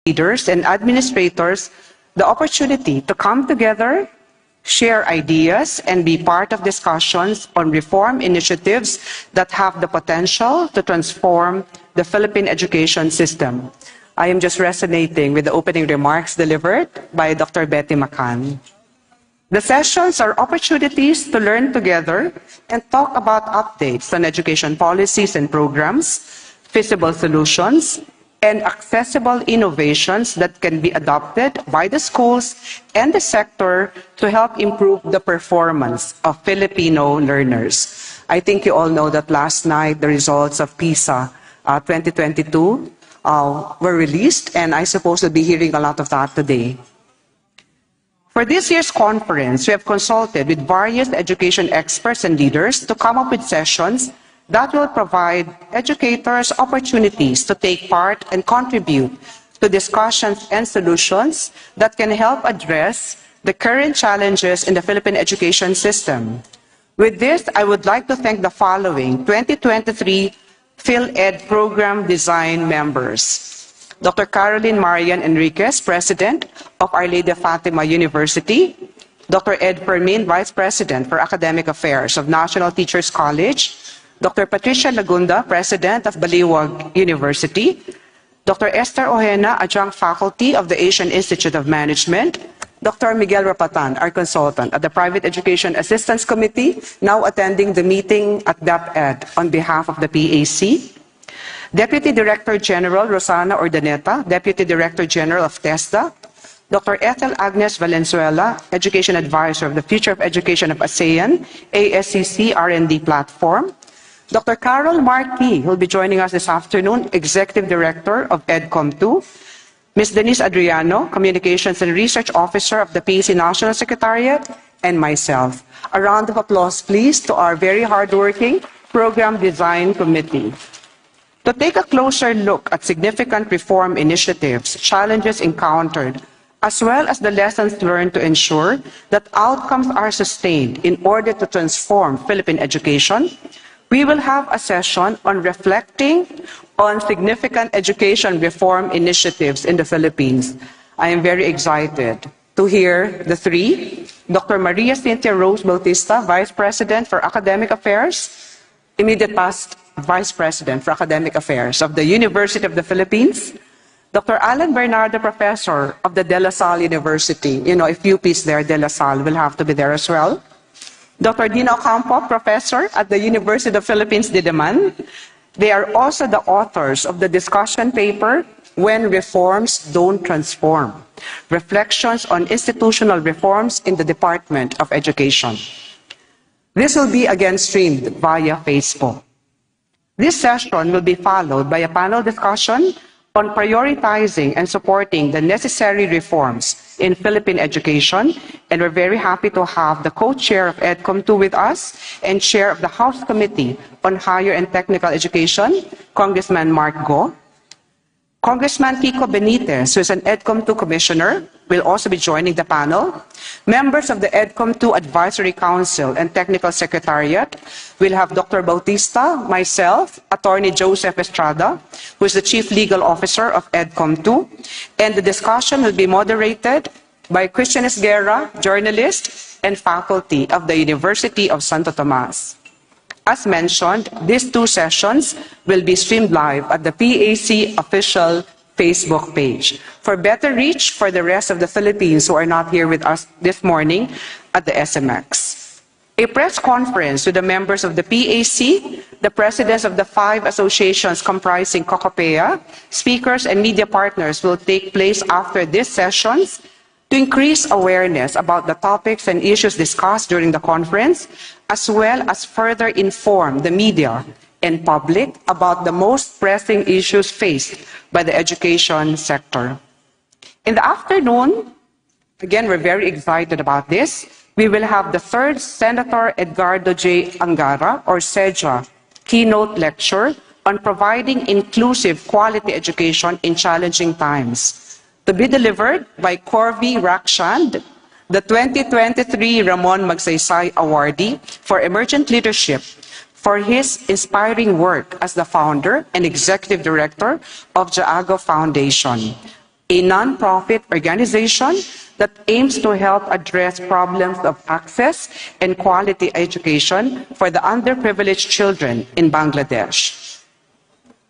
leaders and administrators the opportunity to come together, share ideas, and be part of discussions on reform initiatives that have the potential to transform the Philippine education system. I am just resonating with the opening remarks delivered by Dr. Betty Macan. The sessions are opportunities to learn together and talk about updates on education policies and programs, feasible solutions, and accessible innovations that can be adopted by the schools and the sector to help improve the performance of Filipino learners. I think you all know that last night the results of PISA 2022 were released, and I suppose we'll be hearing a lot of that today. For this year's conference, we have consulted with various education experts and leaders to come up with sessions that will provide educators opportunities to take part and contribute to discussions and solutions that can help address the current challenges in the Philippine education system. With this, I would like to thank the following 2023 PhilEd Program Design members: Dr. Caroline Marian Enriquez, President of Our Lady of Fatima University; Dr. Ed Fermin, Vice President for Academic Affairs of National Teachers College; Dr. Patricia Lagunda, President of Baliwag University; Dr. Esther Ojena, Adjunct Faculty of the Asian Institute of Management; Dr. Miguel Rapatan, our consultant at the Private Education Assistance Committee, now attending the meeting at DepEd on behalf of the PAC; Deputy Director General Rosana Ordaneta, Deputy Director General of TESDA; Dr. Ethel Agnes Valenzuela, Education Advisor of the Future of Education of ASEAN, ASCC R&D Platform; Dr. Carol Marquis, who will be joining us this afternoon, Executive Director of EDCOM2; Ms. Denise Adriano, Communications and Research Officer of the PAC National Secretariat; and myself. A round of applause, please, to our very hardworking Program Design Committee. To take a closer look at significant reform initiatives, challenges encountered, as well as the lessons learned to ensure that outcomes are sustained in order to transform Philippine education, we will have a session on reflecting on significant education reform initiatives in the Philippines. I am very excited to hear the three: Dr. Maria Cynthia Rose Bautista, Vice President for Academic Affairs, immediate past Vice President for Academic Affairs of the University of the Philippines; Dr. Alan Bernardo, Professor of the De La Salle University. You know, if UP is there, De La Salle will have to be there as well. Dr. Dina Ocampo, Professor at the University of the Philippines, Diliman. They are also the authors of the discussion paper, When Reforms Don't Transform: Reflections on Institutional Reforms in the Department of Education. This will be again streamed via Facebook. This session will be followed by a panel discussion on prioritizing and supporting the necessary reforms in Philippine education, and we're very happy to have the co-chair of EDCOM2 with us and chair of the House Committee on Higher and Technical Education, Congressman Mark Go. Congressman Kiko Benitez, who is an EDCOM2 commissioner, will also be joining the panel. Members of the EDCOM2 Advisory Council and Technical Secretariat will have Dr. Bautista, myself, Attorney Joseph Estrada, who is the Chief Legal Officer of EDCOM2, and the discussion will be moderated by Christian Esguerra, journalist and faculty of the University of Santo Tomas. As mentioned, these two sessions will be streamed live at the PAC official Facebook page. For better reach for the rest of the Philippines who are not here with us this morning at the SMX. A press conference with the members of the PAC, the presidents of the 5 associations comprising COCOPEA, speakers and media partners will take place after these sessions to increase awareness about the topics and issues discussed during the conference, as well as further inform the media and public about the most pressing issues faced by the education sector. In the afternoon, again, we're very excited about this, we will have the 3rd Senator Edgardo J. Angara, or SEJA, keynote lecture on providing inclusive quality education in challenging times, to be delivered by Corby Rakshand, the 2023 Ramon Magsaysay Awardee for Emergent Leadership, for his inspiring work as the founder and executive director of Jaago Foundation. a nonprofit organization that aims to help address problems of access and quality education for the underprivileged children in Bangladesh.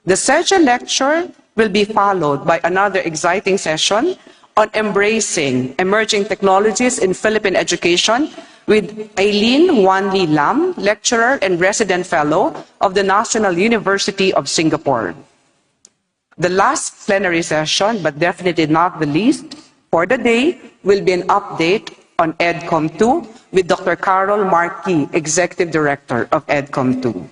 The session lecture will be followed by another exciting session on embracing emerging technologies in Philippine education with Eileen Wanli Lam, lecturer and resident fellow of the National University of Singapore. The last plenary session, but definitely not the least, for the day will be an update on EDCOM 2 with Dr. Carol Marquis, Executive Director of EDCOM 2.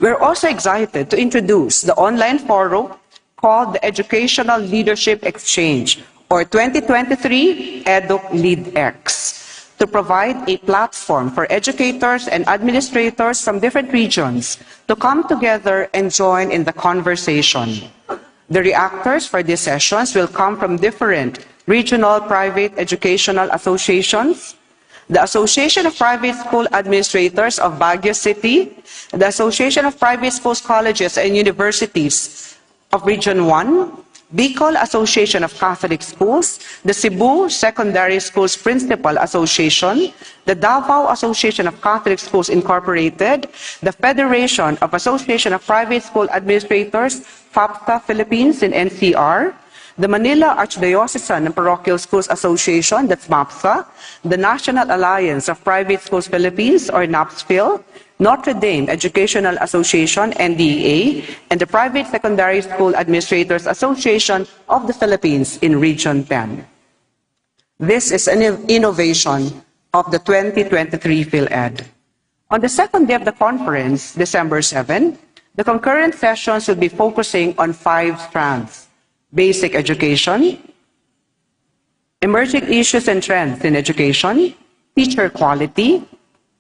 We're also excited to introduce the online forum called the Educational Leadership Exchange, or 2023 EDUC LeadX, to provide a platform for educators and administrators from different regions to come together and join in the conversation. The reactors for these sessions will come from different regional private educational associations, the Association of Private School Administrators of Baguio City, the Association of Private Schools, Colleges, and Universities of Region 1, Bicol Association of Catholic Schools, the Cebu Secondary Schools Principal Association, the Davao Association of Catholic Schools Incorporated, the Federation of Association of Private School Administrators, FAPTA Philippines in NCR, the Manila Archdiocesan and Parochial Schools Association, that's MAPSA, the National Alliance of Private Schools Philippines, or NAPSPhil, Notre Dame Educational Association, NDEA, and the Private Secondary School Administrators Association of the Philippines in Region 10. This is an innovation of the 2023 PhilEd. On the second day of the conference, December 7, the concurrent sessions will be focusing on 5 strands: basic education, emerging issues and trends in education, teacher quality,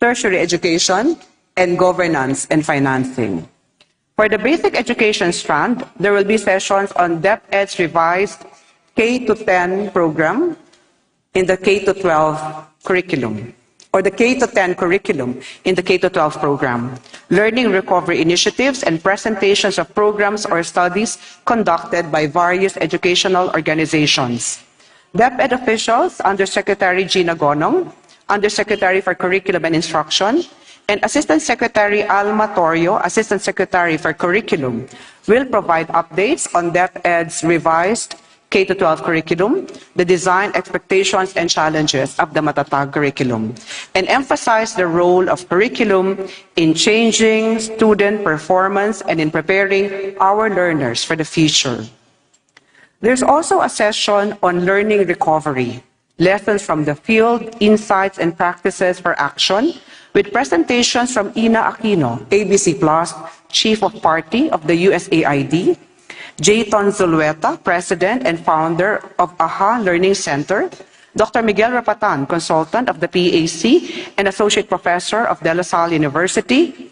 tertiary education, and governance and financing. For the basic education strand, there will be sessions on DepEd's revised K-10 program in the K-12 curriculum, or the K-10 curriculum in the K-12 program, learning recovery initiatives and presentations of programs or studies conducted by various educational organizations. DepEd officials, Undersecretary Gina Gonong, Undersecretary for Curriculum and Instruction, and Assistant Secretary Alma Torrio, Assistant Secretary for Curriculum, will provide updates on DepEd's revised K-12 curriculum, the design, expectations, and challenges of the Matatag curriculum, and emphasize the role of curriculum in changing student performance and in preparing our learners for the future. There's also a session on learning recovery, lessons from the field, insights, and practices for action, with presentations from Ina Aquino, ABC Plus, Chief of Party of the USAID, Jayton Zulueta, President and Founder of AHA Learning Center, Dr. Miguel Rapatan, Consultant of the PAC and Associate Professor of De La Salle University,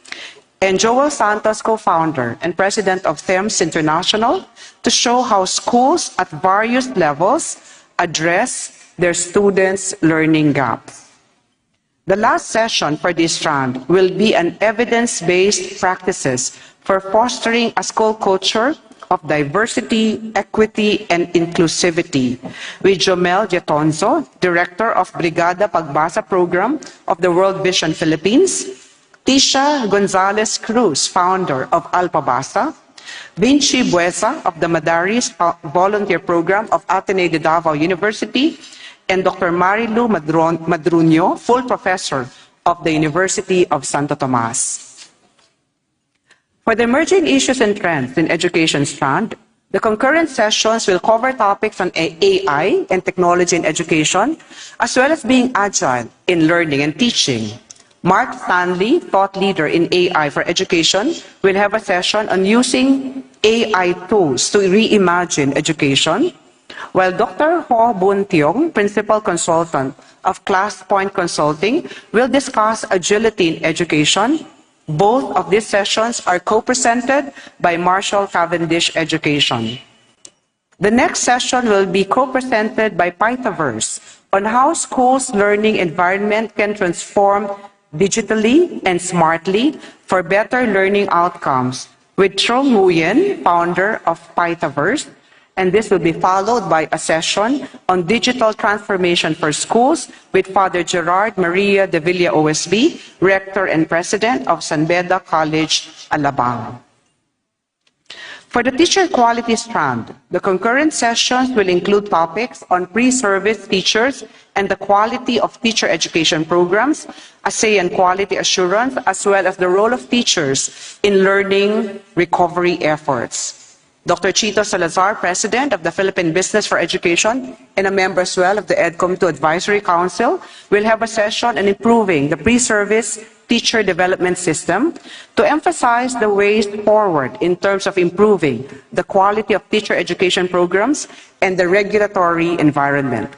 and Joel Santos, Co-Founder and President of THEMS International, to show how schools at various levels address their students' learning gaps. The last session for this strand will be an evidence-based practices for fostering a school culture of diversity, equity, and inclusivity, with Jomel Getonzo, Director of Brigada Pagbasa Program of the World Vision Philippines, Tisha Gonzalez Cruz, Founder of Alpabasa, Vinci Buesa of the Madaris Volunteer Program of Ateneo de Davao University, and Dr. Marilu Madruño, Full Professor of the University of Santo Tomas. For the emerging issues and trends in education strand, the concurrent sessions will cover topics on AI and technology in education, as well as being agile in learning and teaching. Mark Stanley, thought leader in AI for education, will have a session on using AI tools to reimagine education, while Dr. Ho Boon Tiong, Principal Consultant of ClassPoint Consulting, will discuss agility in education. Both of these sessions are co-presented by Marshall Cavendish Education. The next session will be co-presented by Pythaverse on how schools' learning environment can transform digitally and smartly for better learning outcomes, with Trong Nguyen, founder of Pythaverse, and this will be followed by a session on digital transformation for schools with Father Gerard Maria de Villa OSB, Rector and President of San Beda College, Alabang. For the teacher quality strand, the concurrent sessions will include topics on pre-service teachers and the quality of teacher education programs, ASEAN quality assurance, as well as the role of teachers in learning recovery efforts. Dr. Chito Salazar, President of the Philippine Business for Education and a member as well of the EDCOM2 Advisory Council, will have a session on improving the pre-service teacher development system to emphasize the ways forward in terms of improving the quality of teacher education programs and the regulatory environment.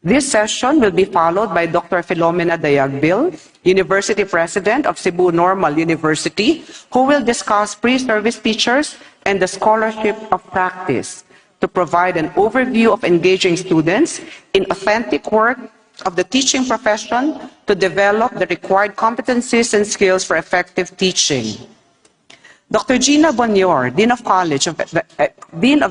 This session will be followed by Dr. Filomena Dayagbil, University President of Cebu Normal University, who will discuss pre-service teachers and the scholarship of practice to provide an overview of engaging students in authentic work of the teaching profession to develop the required competencies and skills for effective teaching. Dr. Gina Bonyor, Dean of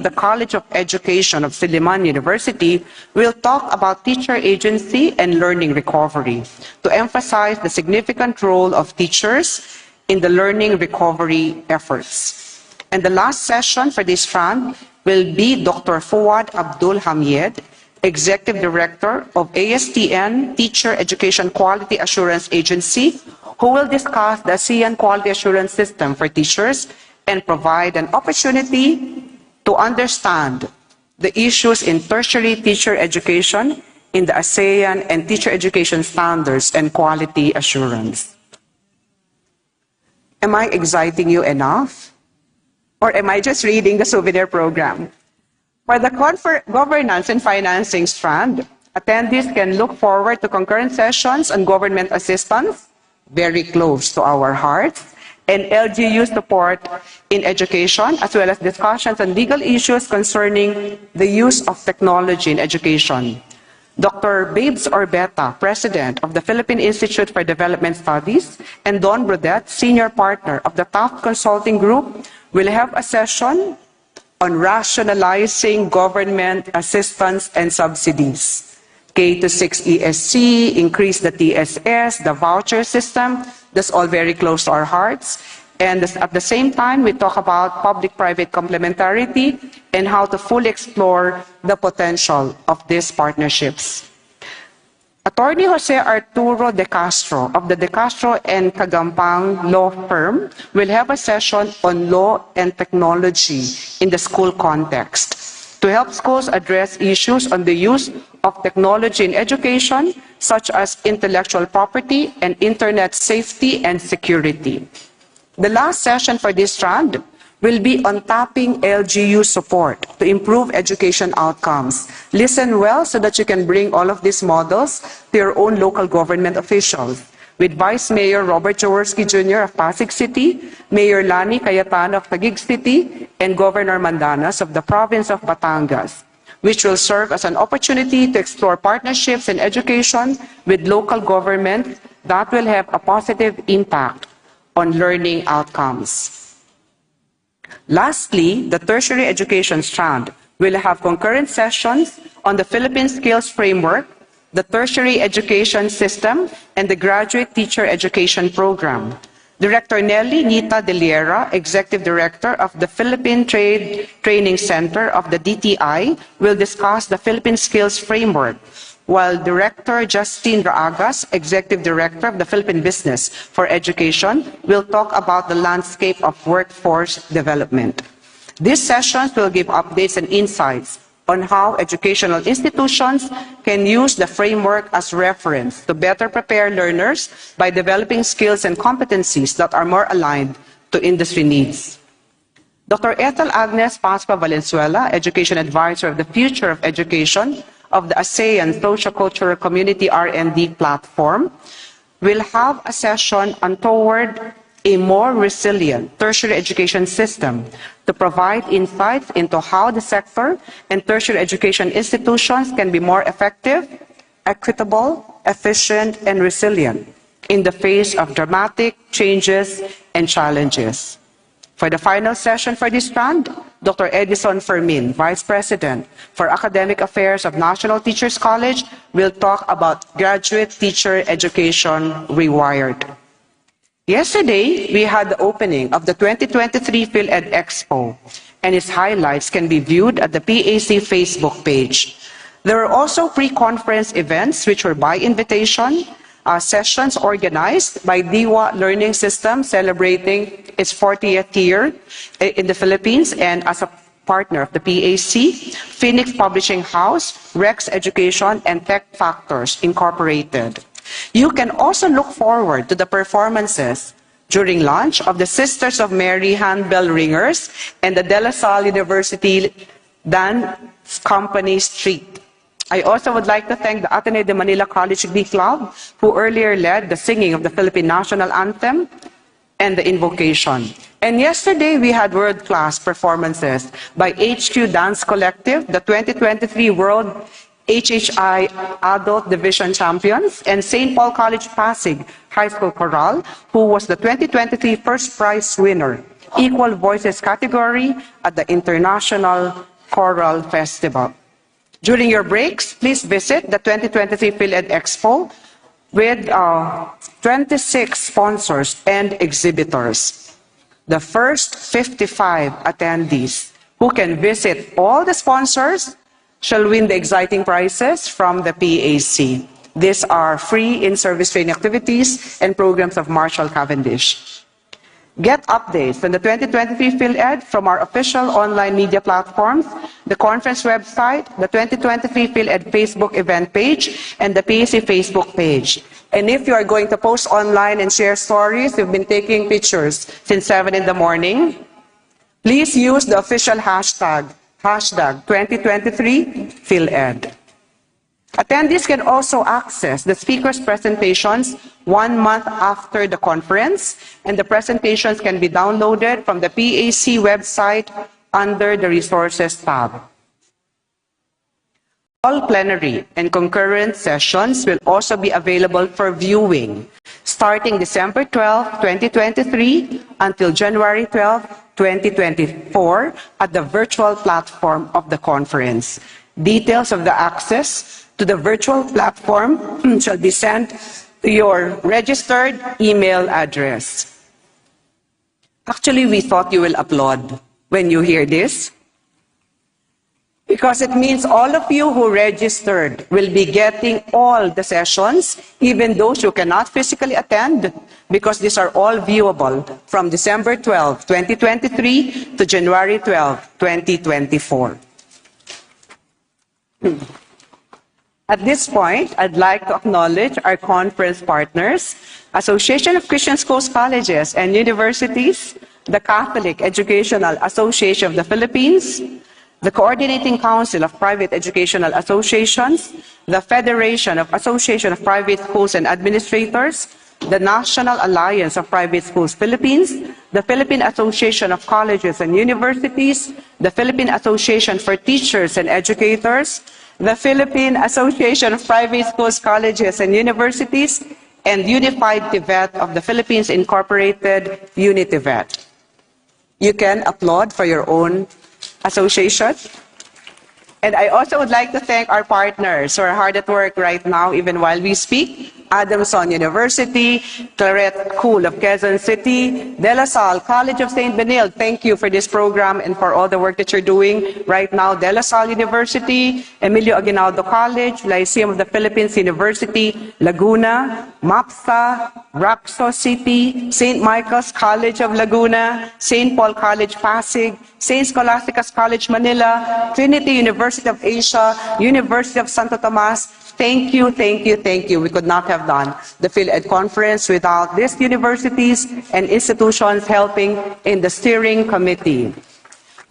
the College of Education of Silliman University, will talk about teacher agency and learning recovery to emphasize the significant role of teachers in the learning recovery efforts. And the last session for this strand will be Dr. Fuad Abdul Hamid, Executive Director of ASTN Teacher Education Quality Assurance Agency, who will discuss the ASEAN Quality Assurance System for teachers and provide an opportunity to understand the issues in tertiary teacher education in the ASEAN and teacher education standards and quality assurance. Am I exciting you enough? Or am I just reading the souvenir program? For the governance and financing strand, attendees can look forward to concurrent sessions on government assistance, very close to our hearts, and LGU support in education, as well as discussions on legal issues concerning the use of technology in education. Dr. Babes Orbeta, President of the Philippine Institute for Development Studies, and Don Brodet, Senior Partner of the Taft Consulting Group, will have a session on rationalizing government assistance and subsidies. K-6 ESC, increase the TSS, the voucher system, that's all very close to our hearts. And at the same time, we talk about public-private complementarity and how to fully explore the potential of these partnerships. Attorney Jose Arturo De Castro of the De Castro and Kagampang Law Firm will have a session on law and technology in the school context to help schools address issues on the use of technology in education, such as intellectual property and internet safety and security. The last session for this strand will be on tapping LGU support to improve education outcomes. Listen well so that you can bring all of these models to your own local government officials, with Vice Mayor Robert Jaworski Jr. of Pasig City, Mayor Lani Cayetano of Taguig City, and Governor Mandanas of the province of Batangas, which will serve as an opportunity to explore partnerships in education with local government that will have a positive impact on learning outcomes. Lastly, the tertiary education strand will have concurrent sessions on the Philippine Skills Framework, the tertiary education system, and the graduate teacher education program. Director Nelly Nita De Liera, Executive Director of the Philippine Training Center of the DTI, will discuss the Philippine Skills Framework, while Director Justine Raagas, Executive Director of the Philippine Business for Education, will talk about the landscape of workforce development. These sessions will give updates and insights on how educational institutions can use the framework as reference to better prepare learners by developing skills and competencies that are more aligned to industry needs. Dr. Ethel Agnes Pascua Valenzuela, Education Advisor of the Future of Education of the ASEAN Socio-Cultural Community R&D Platform, will have a session on toward a more resilient tertiary education system to provide insights into how the sector and tertiary education institutions can be more effective, equitable, efficient, and resilient in the face of dramatic changes and challenges. For the final session for this round, Dr. Edison Fermin, Vice President for Academic Affairs of National Teachers College, will talk about graduate teacher education rewired. Yesterday, we had the opening of the 2023 PhilEd Expo, and its highlights can be viewed at the PAC Facebook page. There were also pre-conference events which were by invitation, sessions organized by DIWA Learning System celebrating its 40th year in the Philippines, and as a partner of the PAC, Phoenix Publishing House, Rex Education, and Tech Factors Incorporated. You can also look forward to the performances during lunch of the Sisters of Mary Handbell Ringers and the De La Salle University Dance Company Street. I also would like to thank the Ateneo de Manila College Glee Club, who earlier led the singing of the Philippine National Anthem and the invocation. And yesterday, we had world-class performances by HQ Dance Collective, the 2023 World HHI Adult Division Champions, and St. Paul College Pasig High School Chorale, who was the 2023 First Prize winner, Equal Voices category at the International Choral Festival. During your breaks, please visit the 2023 PhilEd Expo with 26 sponsors and exhibitors. The first 55 attendees who can visit all the sponsors shall win the exciting prizes from the PAC. These are free in-service training activities and programs of Marshall Cavendish. Get updates on the 2023 PhilEd from our official online media platforms, the conference website, the 2023 PhilEd Facebook event page, and the PAC Facebook page. And if you are going to post online and share stories, we've been taking pictures since 7 in the morning, please use the official hashtag 2023 PhilEd. Attendees can also access the speakers' presentations 1 month after the conference, and the presentations can be downloaded from the PAC website under the Resources tab. All plenary and concurrent sessions will also be available for viewing starting December 12, 2023 until January 12, 2024 at the virtual platform of the conference. Details of the access to the virtual platform shall be sent to your registered email address. Actually, we thought you will applaud when you hear this, because it means all of you who registered will be getting all the sessions, even those who cannot physically attend, because these are all viewable from December 12, 2023 to January 12, 2024. At this point, I'd like to acknowledge our conference partners, Association of Christian Schools, Colleges, and Universities, the Catholic Educational Association of the Philippines, the Coordinating Council of Private Educational Associations, the Federation of Association of Private Schools and Administrators, the National Alliance of Private Schools Philippines, the Philippine Association of Colleges and Universities, the Philippine Association for Teachers and Educators, the Philippine Association of Private Schools, Colleges, and Universities, and Unified TVET of the Philippines Incorporated, UniTVET. You can applaud for your own association. And I also would like to thank our partners who are hard at work right now, even while we speak. Adamson University, Claret School of Quezon City, De La Salle College of St. Benilde. Thank you for this program and for all the work that you're doing right now. De La Salle University, Emilio Aguinaldo College, Lyceum of the Philippines University, Laguna, MAPSA, Raxo City, St. Michael's College of Laguna, St. Paul College Pasig, St. Scholastica's College Manila, Trinity University of Asia, University of Santo Tomas. Thank you, thank you, thank you. We could not have done the PhilEd conference without these universities and institutions helping in the steering committee.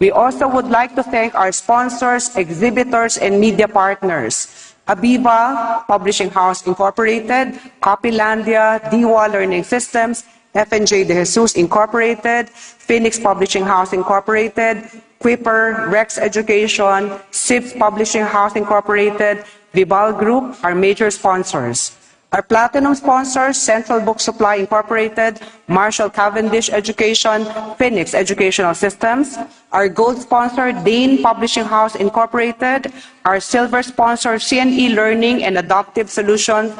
We also would like to thank our sponsors, exhibitors, and media partners. Abiva Publishing House Incorporated, Copylandia, DIWA Learning Systems, FNJ De Jesus Incorporated, Phoenix Publishing House Incorporated, Quipper, Rex Education, SIPS Publishing House Incorporated, Vibal Group are major sponsors. Our platinum sponsors, Central Book Supply Incorporated, Marshall Cavendish Education, Phoenix Educational Systems. Our gold sponsor, Dane Publishing House Incorporated. Our silver sponsor, CNE Learning and Adoptive Solutions,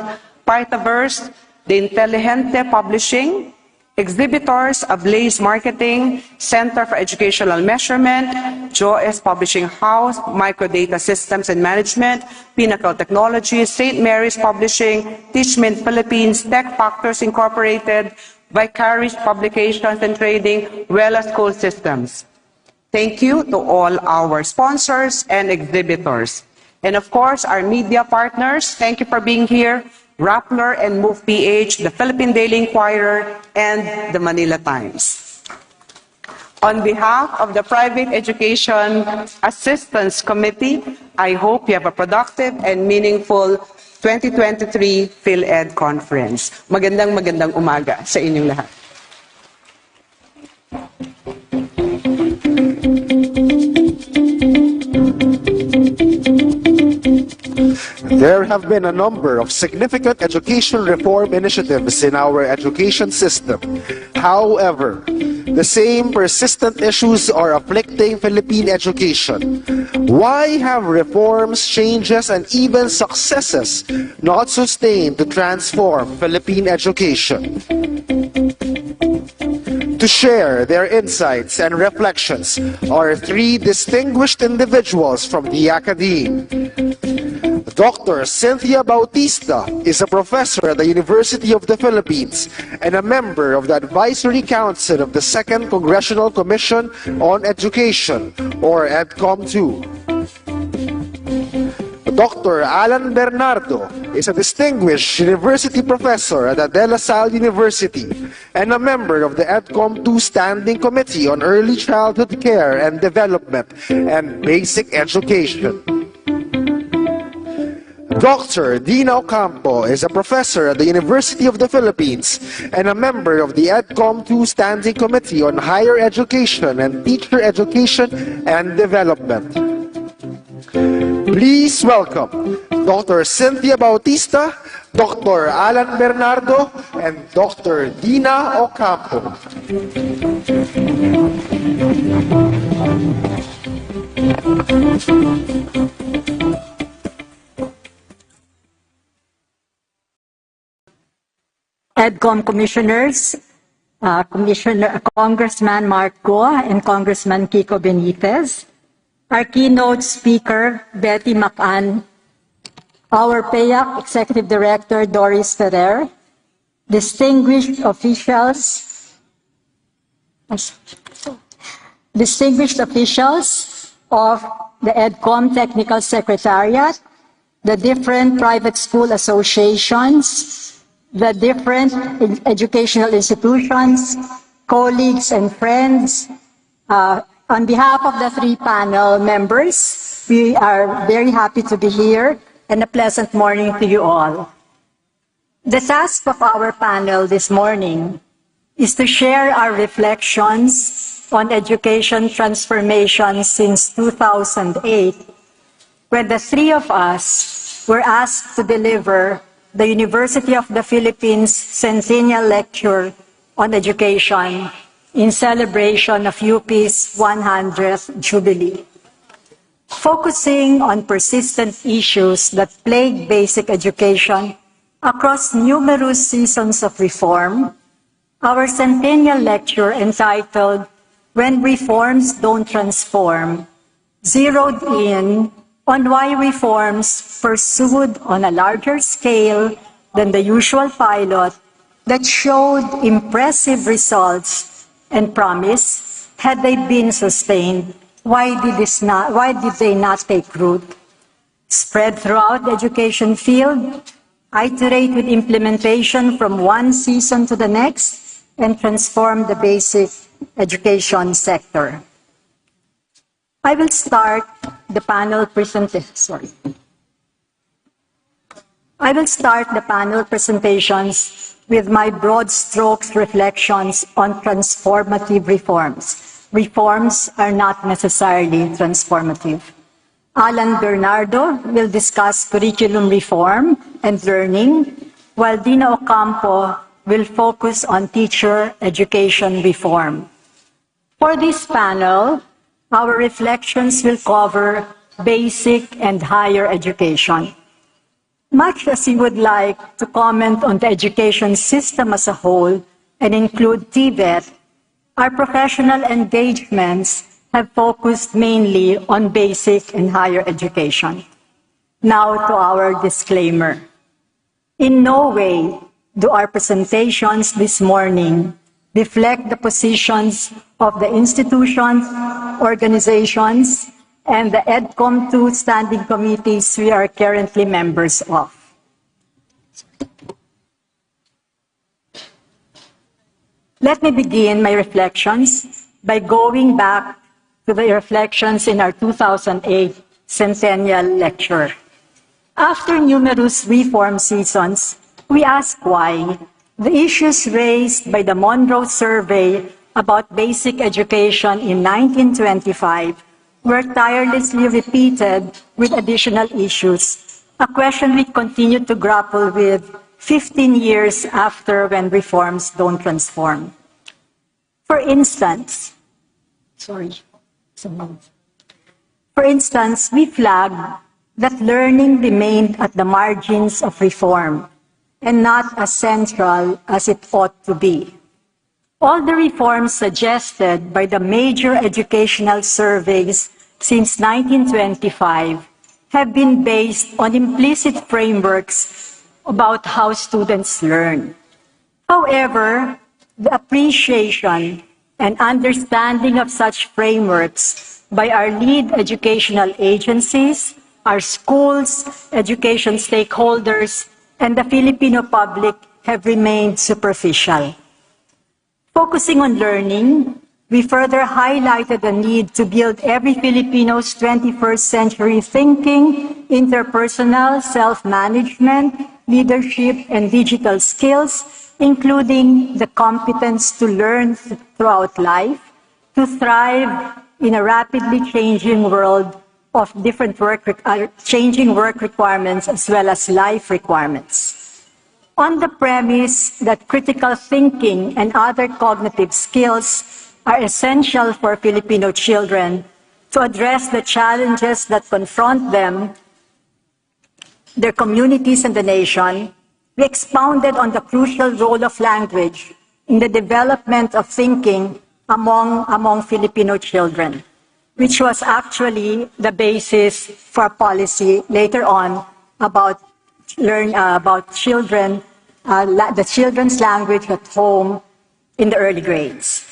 Partaverse, The Intelligente Publishing. Exhibitors, Ablaze Marketing, Center for Educational Measurement, JOS Publishing House, Microdata Systems and Management, Pinnacle Technologies, St. Mary's Publishing, Teachment Philippines, Tech Factors Incorporated, Vicarious Publications and Trading, Wella School Systems. Thank you to all our sponsors and exhibitors. And of course, our media partners, thank you for being here. Rappler and Move PH, the Philippine Daily Inquirer, and the Manila Times. On behalf of the Private Education Assistance Committee, I hope you have a productive and meaningful 2023 PhilEd Conference. Magandang umaga sa inyong lahat. There have been a number of significant education reform initiatives in our education system. However, the same persistent issues are afflicting Philippine education. Why have reforms, changes, and even successes not sustained to transform Philippine education? To share their insights and reflections are three distinguished individuals from the academe. Dr. Cynthia Bautista is a professor at the University of the Philippines and a member of the Advisory Council of the Second Congressional Commission on Education, or EDCOM-2. Dr. Alan Bernardo is a distinguished university professor at De La Salle University and a member of the EDCOM-2 Standing Committee on Early Childhood Care and Development and Basic Education. Dr. Dina Ocampo is a professor at the University of the Philippines and a member of the EDCOM-2 Standing Committee on Higher Education and Teacher Education and Development. Please welcome Dr. Cynthia Bautista, Dr. Alan Bernardo, and Dr. Dina Ocampo. EDCOM commissioners, Congressman Mark Goa and Congressman Kiko Benitez, our keynote speaker, Betty McAnn, our PAYAC Executive Director, Doris Ferrer, distinguished officials of the EDCOM Technical Secretariat, the different private school associations, the different educational institutions, colleagues and friends. On behalf of the three panel members, we are very happy to be here and a pleasant morning to you all. The task of our panel this morning is to share our reflections on education transformation since 2008, when the three of us were asked to deliver the University of the Philippines Centennial Lecture on Education in celebration of UP's 100th Jubilee. Focusing on persistent issues that plague basic education across numerous seasons of reform, our Centennial Lecture entitled When Reforms Don't Transform zeroed in on why reforms pursued on a larger scale than the usual pilot that showed impressive results and promise, had they been sustained, why did they not take root? Spread throughout the education field, iterate with implementation from one season to the next, and transform the basic education sector. I will start the panel presentations with my broad strokes reflections on transformative reforms. Reforms are not necessarily transformative. Alan Bernardo will discuss curriculum reform and learning. while Dina Ocampo will focus on teacher education reform. For this panel, our reflections will cover basic and higher education. Much as we would like to comment on the education system as a whole and include TVET, our professional engagements have focused mainly on basic and higher education. Now to our disclaimer. In no way do our presentations this morning reflect the positions of the institutions, organizations, and the EDCOM2 standing committees we are currently members of. Let me begin my reflections by going back to the reflections in our 2008 Centennial Lecture. After numerous reform seasons, we ask why the issues raised by the Monroe Survey about basic education in 1925 were tirelessly repeated with additional issues, a question we continue to grapple with 15 years after when reforms don't transform. For instance, we flagged that learning remained at the margins of reform and not as central as it ought to be. All the reforms suggested by the major educational surveys since 1925 have been based on implicit frameworks about how students learn. However, the appreciation and understanding of such frameworks by our lead educational agencies, our schools, education stakeholders, and the Filipino public have remained superficial. Focusing on learning, we further highlighted the need to build every Filipino's 21st century thinking, interpersonal, self-management, leadership, and digital skills, including the competence to learn throughout life, to thrive in a rapidly changing world of different changing work requirements as well as life requirements. On the premise that critical thinking and other cognitive skills are essential for Filipino children to address the challenges that confront them, their communities, and the nation, we expounded on the crucial role of language in the development of thinking among Filipino children, which was actually the basis for policy later on about children, the children's language at home in the early grades.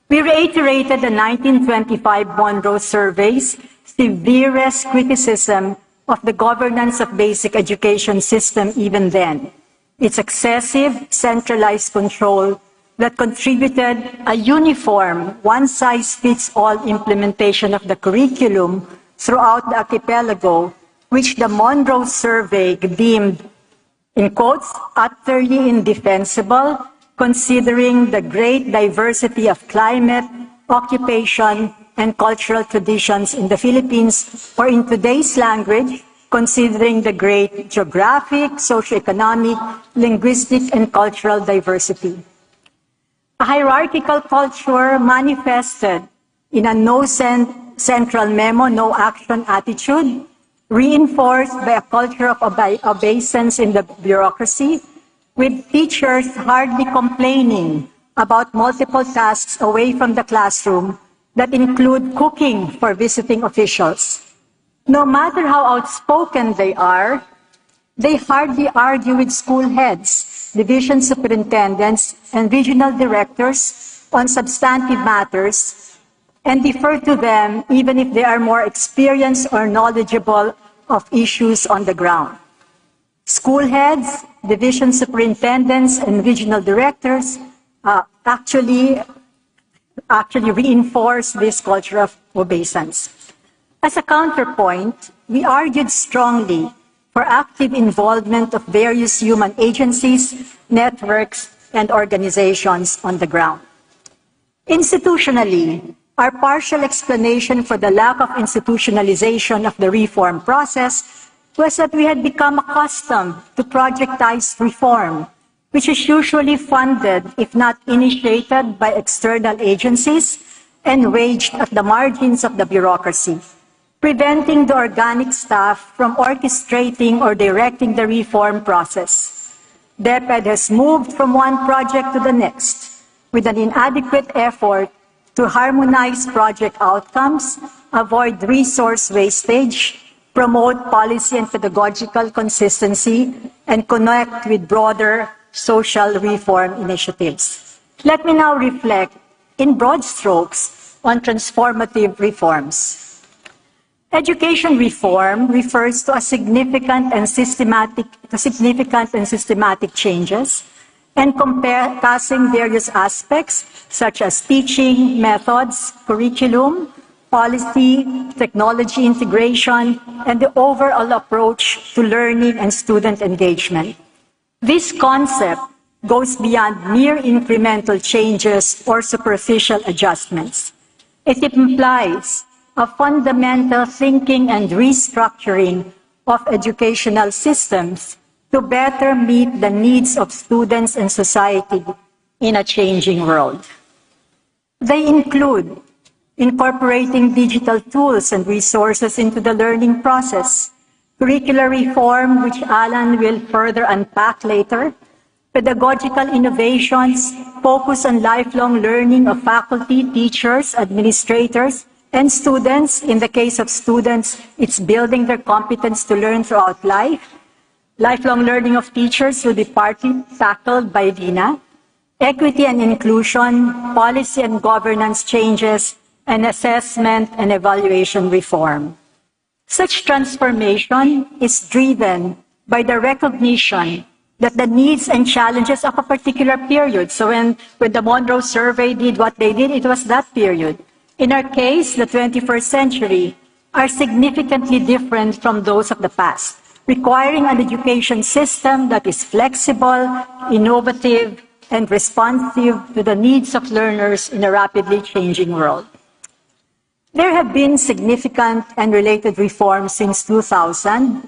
We reiterated the 1925 Monroe Survey's severest criticism of the governance of basic education system even then, its excessive centralized control that contributed a uniform, one-size-fits-all implementation of the curriculum throughout the archipelago, which the Monroe Survey deemed, in quotes, utterly indefensible, considering the great diversity of climate, occupation, and cultural traditions in the Philippines, or in today's language, considering the great geographic, socioeconomic, linguistic, and cultural diversity. A hierarchical culture manifested in a no central memo, no action attitude, reinforced by a culture of obeisance in the bureaucracy, with teachers hardly complaining about multiple tasks away from the classroom that include cooking for visiting officials. No matter how outspoken they are, they hardly argue with school heads, division superintendents, and regional directors on substantive matters, and defer to them even if they are more experienced or knowledgeable of issues on the ground. School heads, division superintendents, and regional directors actually reinforce this culture of obeisance. As a counterpoint, we argued strongly for active involvement of various human agencies, networks, and organizations on the ground. Institutionally, our partial explanation for the lack of institutionalization of the reform process was that we had become accustomed to projectized reform, which is usually funded, if not initiated, by external agencies and waged at the margins of the bureaucracy, preventing the organic staff from orchestrating or directing the reform process. DepEd has moved from one project to the next with an inadequate effort to harmonize project outcomes, avoid resource wastage, promote policy and pedagogical consistency, and connect with broader social reform initiatives. Let me now reflect in broad strokes on transformative reforms. Education reform refers to significant and systematic changes encompassing various aspects such as teaching, methods, curriculum, policy, technology integration, and the overall approach to learning and student engagement. This concept goes beyond mere incremental changes or superficial adjustments. It implies a fundamental thinking and restructuring of educational systems to better meet the needs of students and society in a changing world. They include incorporating digital tools and resources into the learning process, curricular reform, which Alan will further unpack later, pedagogical innovations, focus on lifelong learning of faculty, teachers, administrators, and students. In the case of students, it's building their competence to learn throughout life. Lifelong learning of teachers will be partly tackled by Dina. Equity and inclusion, policy and governance changes, and assessment and evaluation reform. Such transformation is driven by the recognition that the needs and challenges of a particular period. So when the Monroe survey did what they did, it was that period. In our case, the 21st century, are significantly different from those of the past, requiring an education system that is flexible, innovative, and responsive to the needs of learners in a rapidly changing world. There have been significant and related reforms since 2000.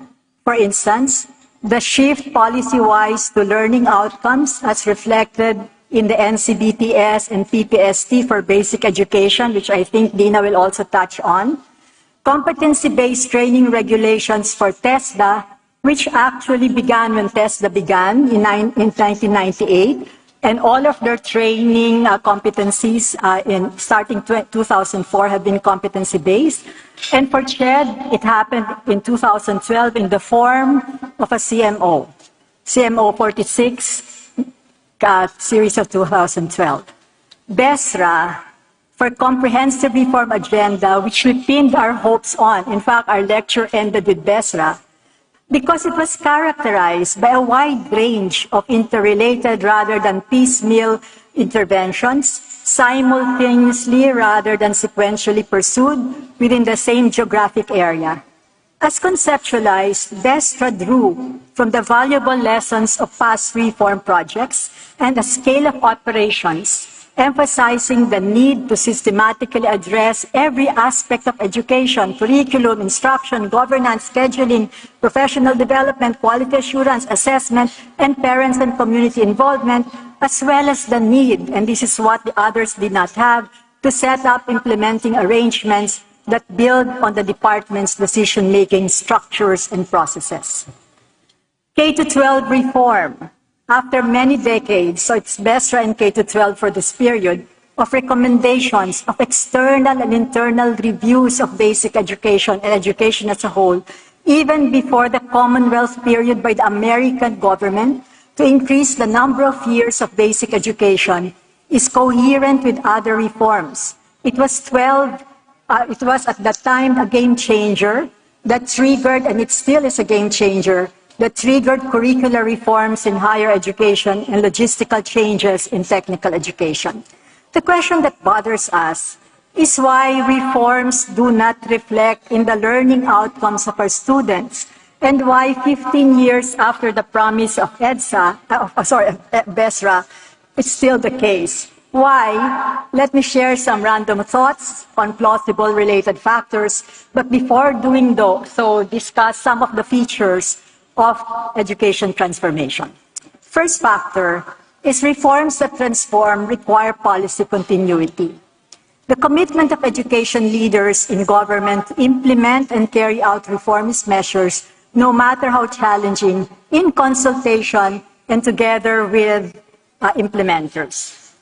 For instance, the shift policy-wise to learning outcomes as reflected in the NCBTS and PPST for basic education, which I think Dina will also touch on. Competency-based training regulations for TESDA, which actually began when TESDA began in 1998, and all of their training competencies starting 2004 have been competency-based. And for CHED, it happened in 2012 in the form of a CMO, CMO 46, series of 2012. BESRA, for Comprehensive Reform Agenda, which we pinned our hopes on. In fact, our lecture ended with BESRA, because it was characterized by a wide range of interrelated rather than piecemeal interventions, simultaneously rather than sequentially pursued within the same geographic area. As conceptualized, BESRA drew from the valuable lessons of past reform projects and a scale of operations, emphasizing the need to systematically address every aspect of education, curriculum, instruction, governance, scheduling, professional development, quality assurance, assessment, and parents and community involvement, as well as the need, and this is what the others did not have, to set up implementing arrangements that build on the department's decision-making structures and processes. K-12 reform. After many decades, so it's BESRA and K-12 for this period, of recommendations of external and internal reviews of basic education and education as a whole, even before the Commonwealth period by the American government to increase the number of years of basic education, is coherent with other reforms. It was at that time a game changer that triggered, and it still is a game changer, that triggered curricular reforms in higher education and logistical changes in technical education. The question that bothers us is why reforms do not reflect in the learning outcomes of our students, and why 15 years after the promise of BESRA, it's still the case. Why? Let me share some random thoughts on plausible related factors, but before doing so, discuss some of the features of education transformation. First factor is reforms that transform require policy continuity. The commitment of education leaders in government to implement and carry out reformist measures, no matter how challenging, in consultation and together with implementers.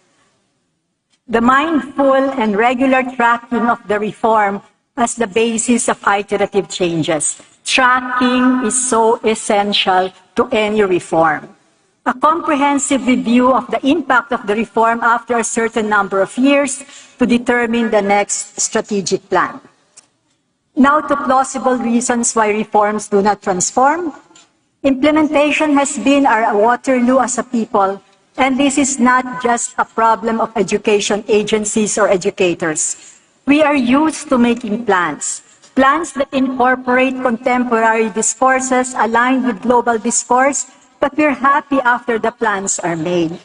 The mindful and regular tracking of the reform as the basis of iterative changes. Tracking is so essential to any reform. A comprehensive review of the impact of the reform after a certain number of years to determine the next strategic plan. Now to plausible reasons why reforms do not transform. Implementation has been our Waterloo as a people, and this is not just a problem of education agencies or educators. We are used to making plans that incorporate contemporary discourses aligned with global discourse, but we're happy after the plans are made.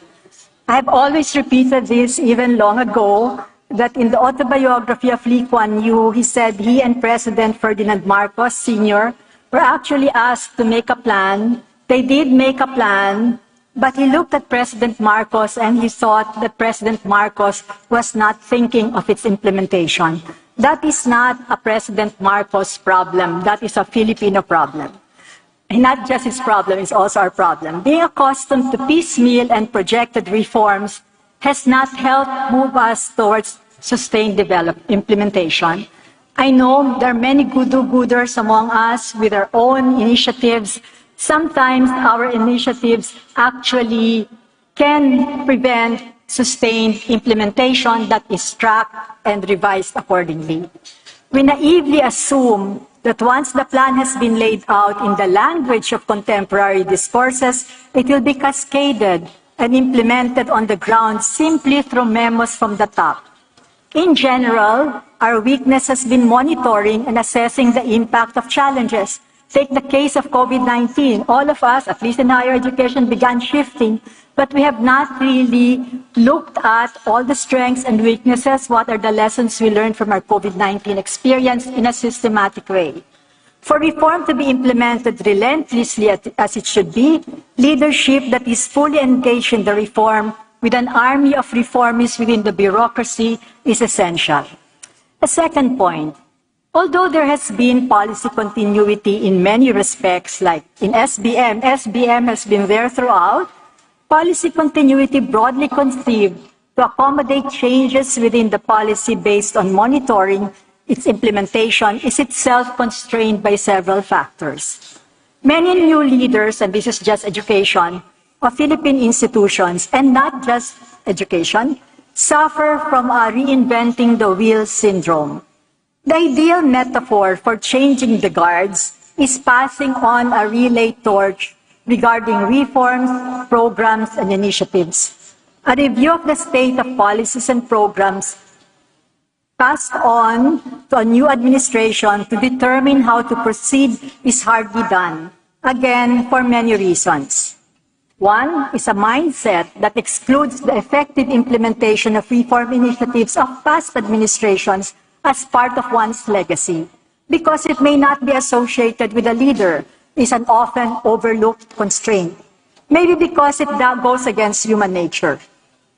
I have always repeated this even long ago, that in the autobiography of Lee Kuan Yew, he said he and President Ferdinand Marcos Sr. were actually asked to make a plan. They did make a plan, but he looked at President Marcos and he thought that President Marcos was not thinking of its implementation. That is not a President Marcos problem. That is a Filipino problem. And not just his problem, it's also our problem. Being accustomed to piecemeal and projected reforms has not helped move us towards sustained implementation. I know there are many good-do-gooders among us with our own initiatives. Sometimes our initiatives actually can prevent sustained implementation that is tracked and revised accordingly. We naively assume that once the plan has been laid out in the language of contemporary discourses, it will be cascaded and implemented on the ground simply through memos from the top. In general, our weakness has been monitoring and assessing the impact of challenges. Take the case of COVID-19. All of us, at least in higher education, began shifting, but we have not really looked at all the strengths and weaknesses. What are the lessons we learned from our COVID-19 experience in a systematic way? For reform to be implemented relentlessly as it should be, leadership that is fully engaged in the reform with an army of reformists within the bureaucracy is essential. A second point, although there has been policy continuity in many respects, like in SBM has been there throughout, policy continuity broadly conceived to accommodate changes within the policy based on monitoring its implementation is itself constrained by several factors. Many new leaders, and this is just education, of Philippine institutions, and not just education, suffer from a reinventing the wheel syndrome. The ideal metaphor for changing the guards is passing on a relay torch regarding reforms, programs, and initiatives. A review of the state of policies and programs passed on to a new administration to determine how to proceed is hardly done, again, for many reasons. One is a mindset that excludes the effective implementation of reform initiatives of past administrations as part of one's legacy, because it may not be associated with a leader, is an often overlooked constraint. Maybe because it goes against human nature.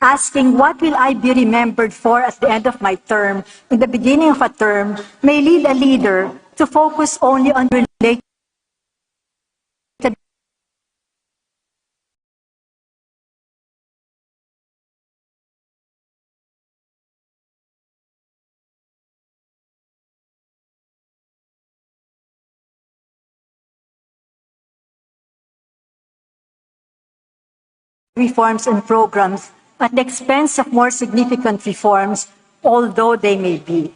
Asking what will I be remembered for at the end of my term, in the beginning of a term, may lead a leader to focus only on related reforms and programs at the expense of more significant reforms, although they may be.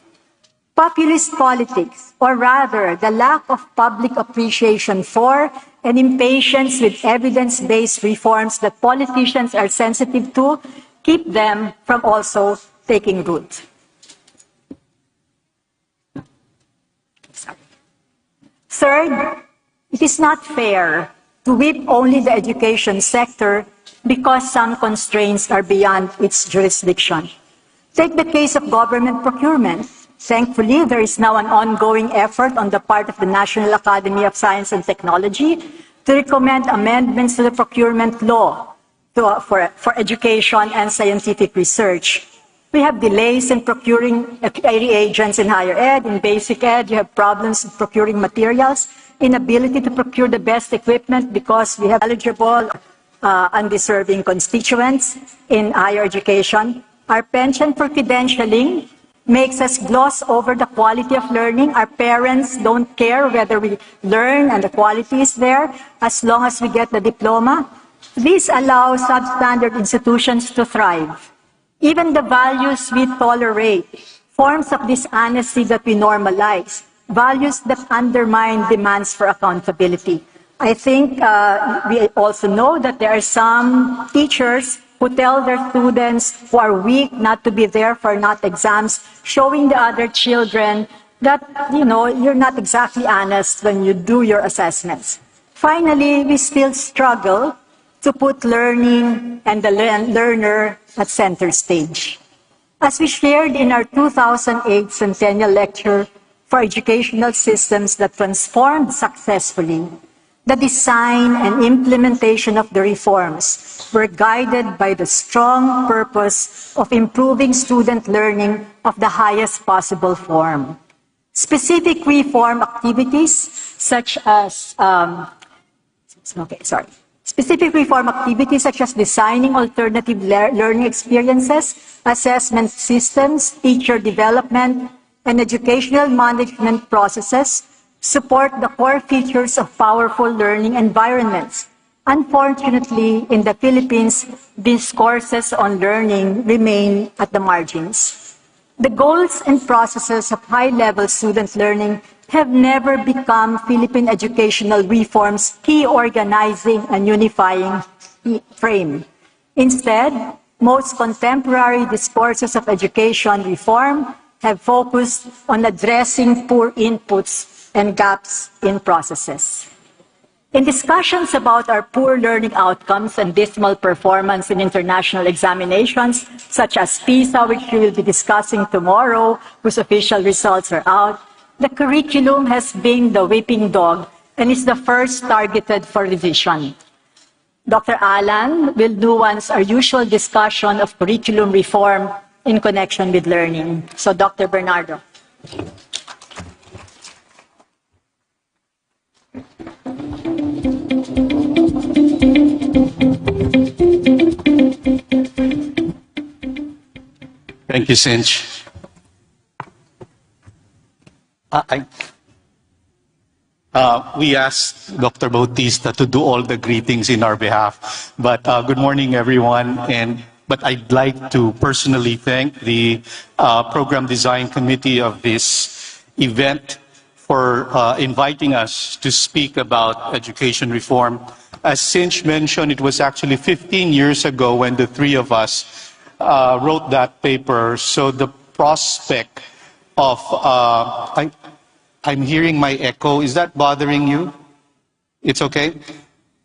Populist politics, or rather the lack of public appreciation for and impatience with evidence-based reforms that politicians are sensitive to, keep them from also taking root. Third, it is not fair to whip only the education sector because some constraints are beyond its jurisdiction. Take the case of government procurement. Thankfully, there is now an ongoing effort on the part of the National Academy of Science and Technology to recommend amendments to the procurement law for education and scientific research. We have delays in procuring reagents in higher ed, in basic ed. You have problems in procuring materials, inability to procure the best equipment because we have eligible, undeserving constituents in higher education. Our penchant for credentialing makes us gloss over the quality of learning. Our parents don't care whether we learn and the quality is there as long as we get the diploma. This allows substandard institutions to thrive. Even the values we tolerate, forms of dishonesty that we normalize, values that undermine demands for accountability. I think we also know that there are some teachers who tell their students who are weak not to be there for not exams, showing the other children that, you're not exactly honest when you do your assessments. Finally, we still struggle to put learning and the learner at center stage. As we shared in our 2008 Centennial Lecture for Educational Systems that Transformed Successfully, the design and implementation of the reforms were guided by the strong purpose of improving student learning of the highest possible form. Specific reform activities such as designing alternative learning experiences, assessment systems, teacher development, and educational management processes support the core features of powerful learning environments. Unfortunately, in the Philippines, these courses on learning remain at the margins. The goals and processes of high-level student learning have never become Philippine educational reform's key organizing and unifying frame. Instead, most contemporary discourses of education reform have focused on addressing poor inputs and gaps in processes. In discussions about our poor learning outcomes and dismal performance in international examinations, such as PISA, which we will be discussing tomorrow, whose official results are out, the curriculum has been the whipping dog and is the first targeted for revision. Dr. Alan will nuance our usual discussion of curriculum reform in connection with learning. So, Dr. Bernardo. Thank you, Cinch. We asked Dr. Bautista to do all the greetings in our behalf. But good morning, everyone. But I'd like to personally thank the Program Design Committee of this event for inviting us to speak about education reform. As Cinch mentioned, it was actually 15 years ago when the three of us wrote that paper. So the prospect of, I'm hearing my echo. Is that bothering you? It's okay?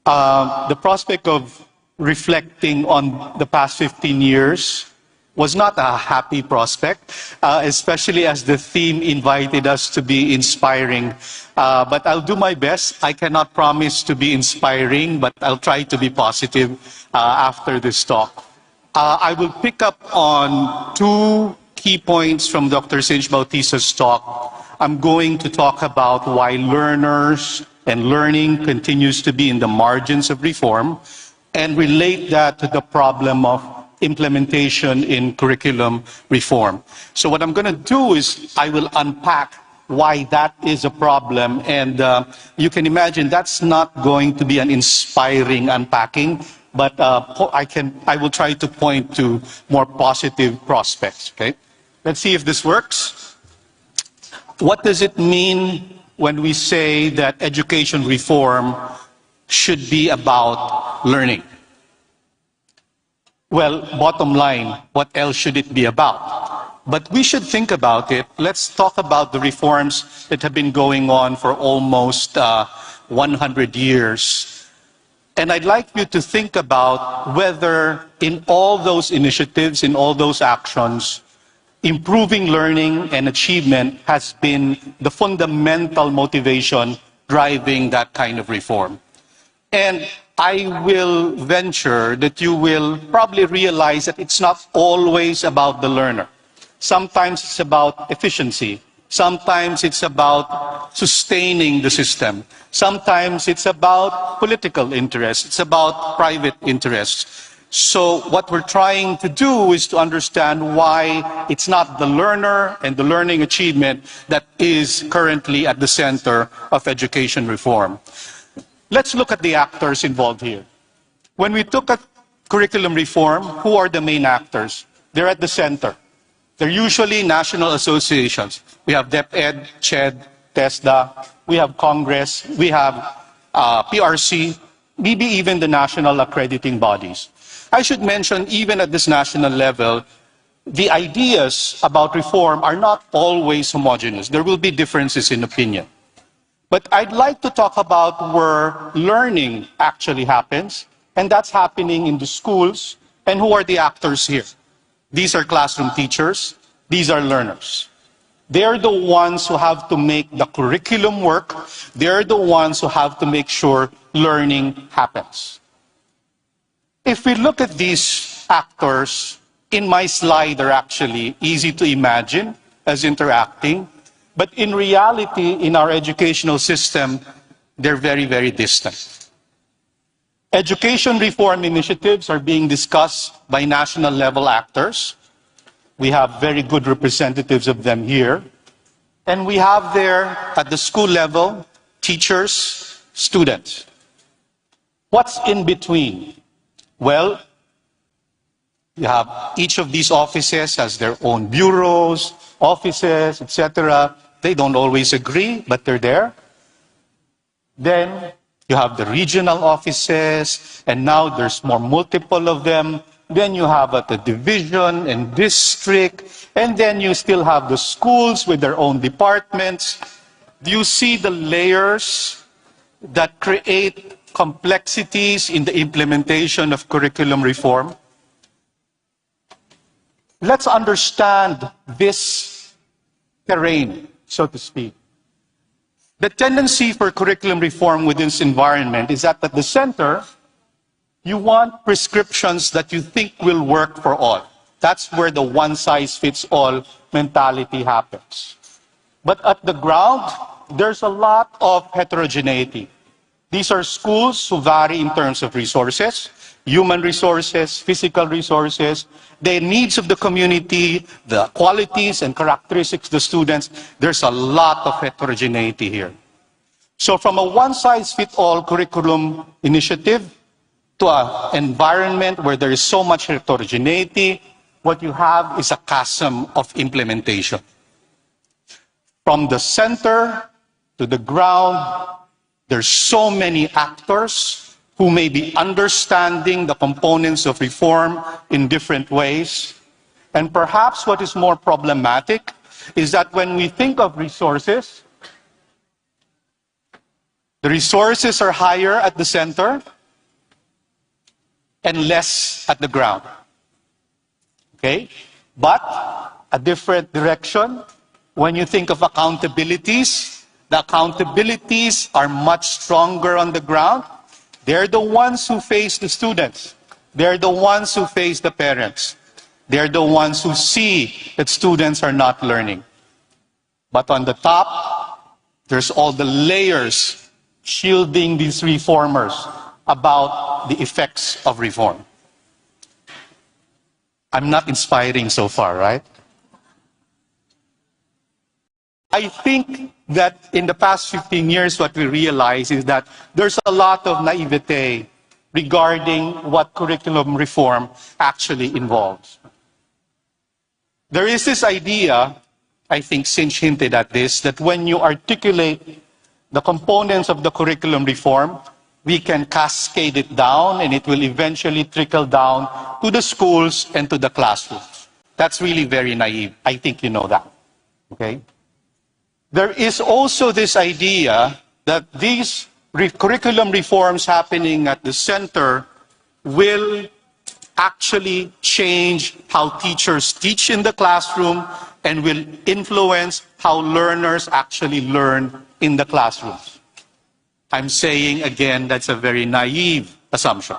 The prospect of reflecting on the past 15 years was not a happy prospect, especially as the theme invited us to be inspiring. But I'll do my best. I cannot promise to be inspiring, but I'll try to be positive after this talk. I will pick up on two key points from Dr. Cinch Bautista's talk. I'm going to talk about why learners and learning continues to be in the margins of reform and relate that to the problem of implementation in curriculum reform. So what I'm going to do is I will unpack why that is a problem, and you can imagine that's not going to be an inspiring unpacking, but I will try to point to more positive prospects. Okay, let's see if this works. What does it mean when we say that education reform should be about learning? Well, bottom line, what else should it be about? But we should think about it. Let's talk about the reforms that have been going on for almost 100 years. And I'd like you to think about whether in all those initiatives, in all those actions, improving learning and achievement has been the fundamental motivation driving that kind of reform. And I will venture that you will probably realize that it's not always about the learner. Sometimes it's about efficiency. Sometimes it's about sustaining the system. Sometimes it's about political interests. It's about private interests. So what we're trying to do is to understand why it's not the learner and the learning achievement that is currently at the center of education reform. Let's look at the actors involved here. When we look at curriculum reform, who are the main actors? They're at the center. They're usually national associations. We have DepEd, CHED, TESDA, we have Congress, we have PRC, maybe even the national accrediting bodies. I should mention, even at this national level, the ideas about reform are not always homogeneous. There will be differences in opinion. But I'd like to talk about where learning actually happens, and that's happening in the schools. And who are the actors here? These are classroom teachers. These are learners. They're the ones who have to make the curriculum work. They're the ones who have to make sure learning happens. If we look at these actors, in my slide they're actually easy to imagine as interacting, but in reality, in our educational system, they're very, very distant. Education reform initiatives are being discussed by national level actors. We have very good representatives of them here. And we have there, at the school level, teachers, students. What's in between? Well, you have each of these offices has their own bureaus, offices, etc. They don't always agree, but they're there. Then you have the regional offices, and now there's more multiple of them. Then you have at the division and district, and then you still have the schools with their own departments. Do you see the layers that create complexities in the implementation of curriculum reform? Let's understand this terrain, so to speak. The tendency for curriculum reform within this environment is that at the center, you want prescriptions that you think will work for all. That's where the one-size-fits-all mentality happens. But at the ground, there's a lot of heterogeneity. These are schools who vary in terms of resources, human resources, physical resources, the needs of the community, the qualities and characteristics of the students. There's a lot of heterogeneity here. So from a one-size-fits-all curriculum initiative to an environment where there is so much heterogeneity, what you have is a chasm of implementation. From the center to the ground, there's so many actors who may be understanding the components of reform in different ways. And perhaps what is more problematic is that when we think of resources, the resources are higher at the center and less at the ground. Okay? But a different direction, when you think of accountabilities, the accountabilities are much stronger on the ground. They're the ones who face the students. They're the ones who face the parents. They're the ones who see that students are not learning. But on the top, there's all the layers shielding these reformers about the effects of reform. I'm not inspiring so far, right? I think that in the past 15 years, what we realize is that there's a lot of naivete regarding what curriculum reform actually involves. There is this idea, I think Sinch hinted at this, that when you articulate the components of the curriculum reform, we can cascade it down and it will eventually trickle down to the schools and to the classrooms. That's really very naive. I think you know that. Okay? There is also this idea that these curriculum reforms happening at the center will actually change how teachers teach in the classroom and will influence how learners actually learn in the classrooms. I'm saying again, that's a very naive assumption.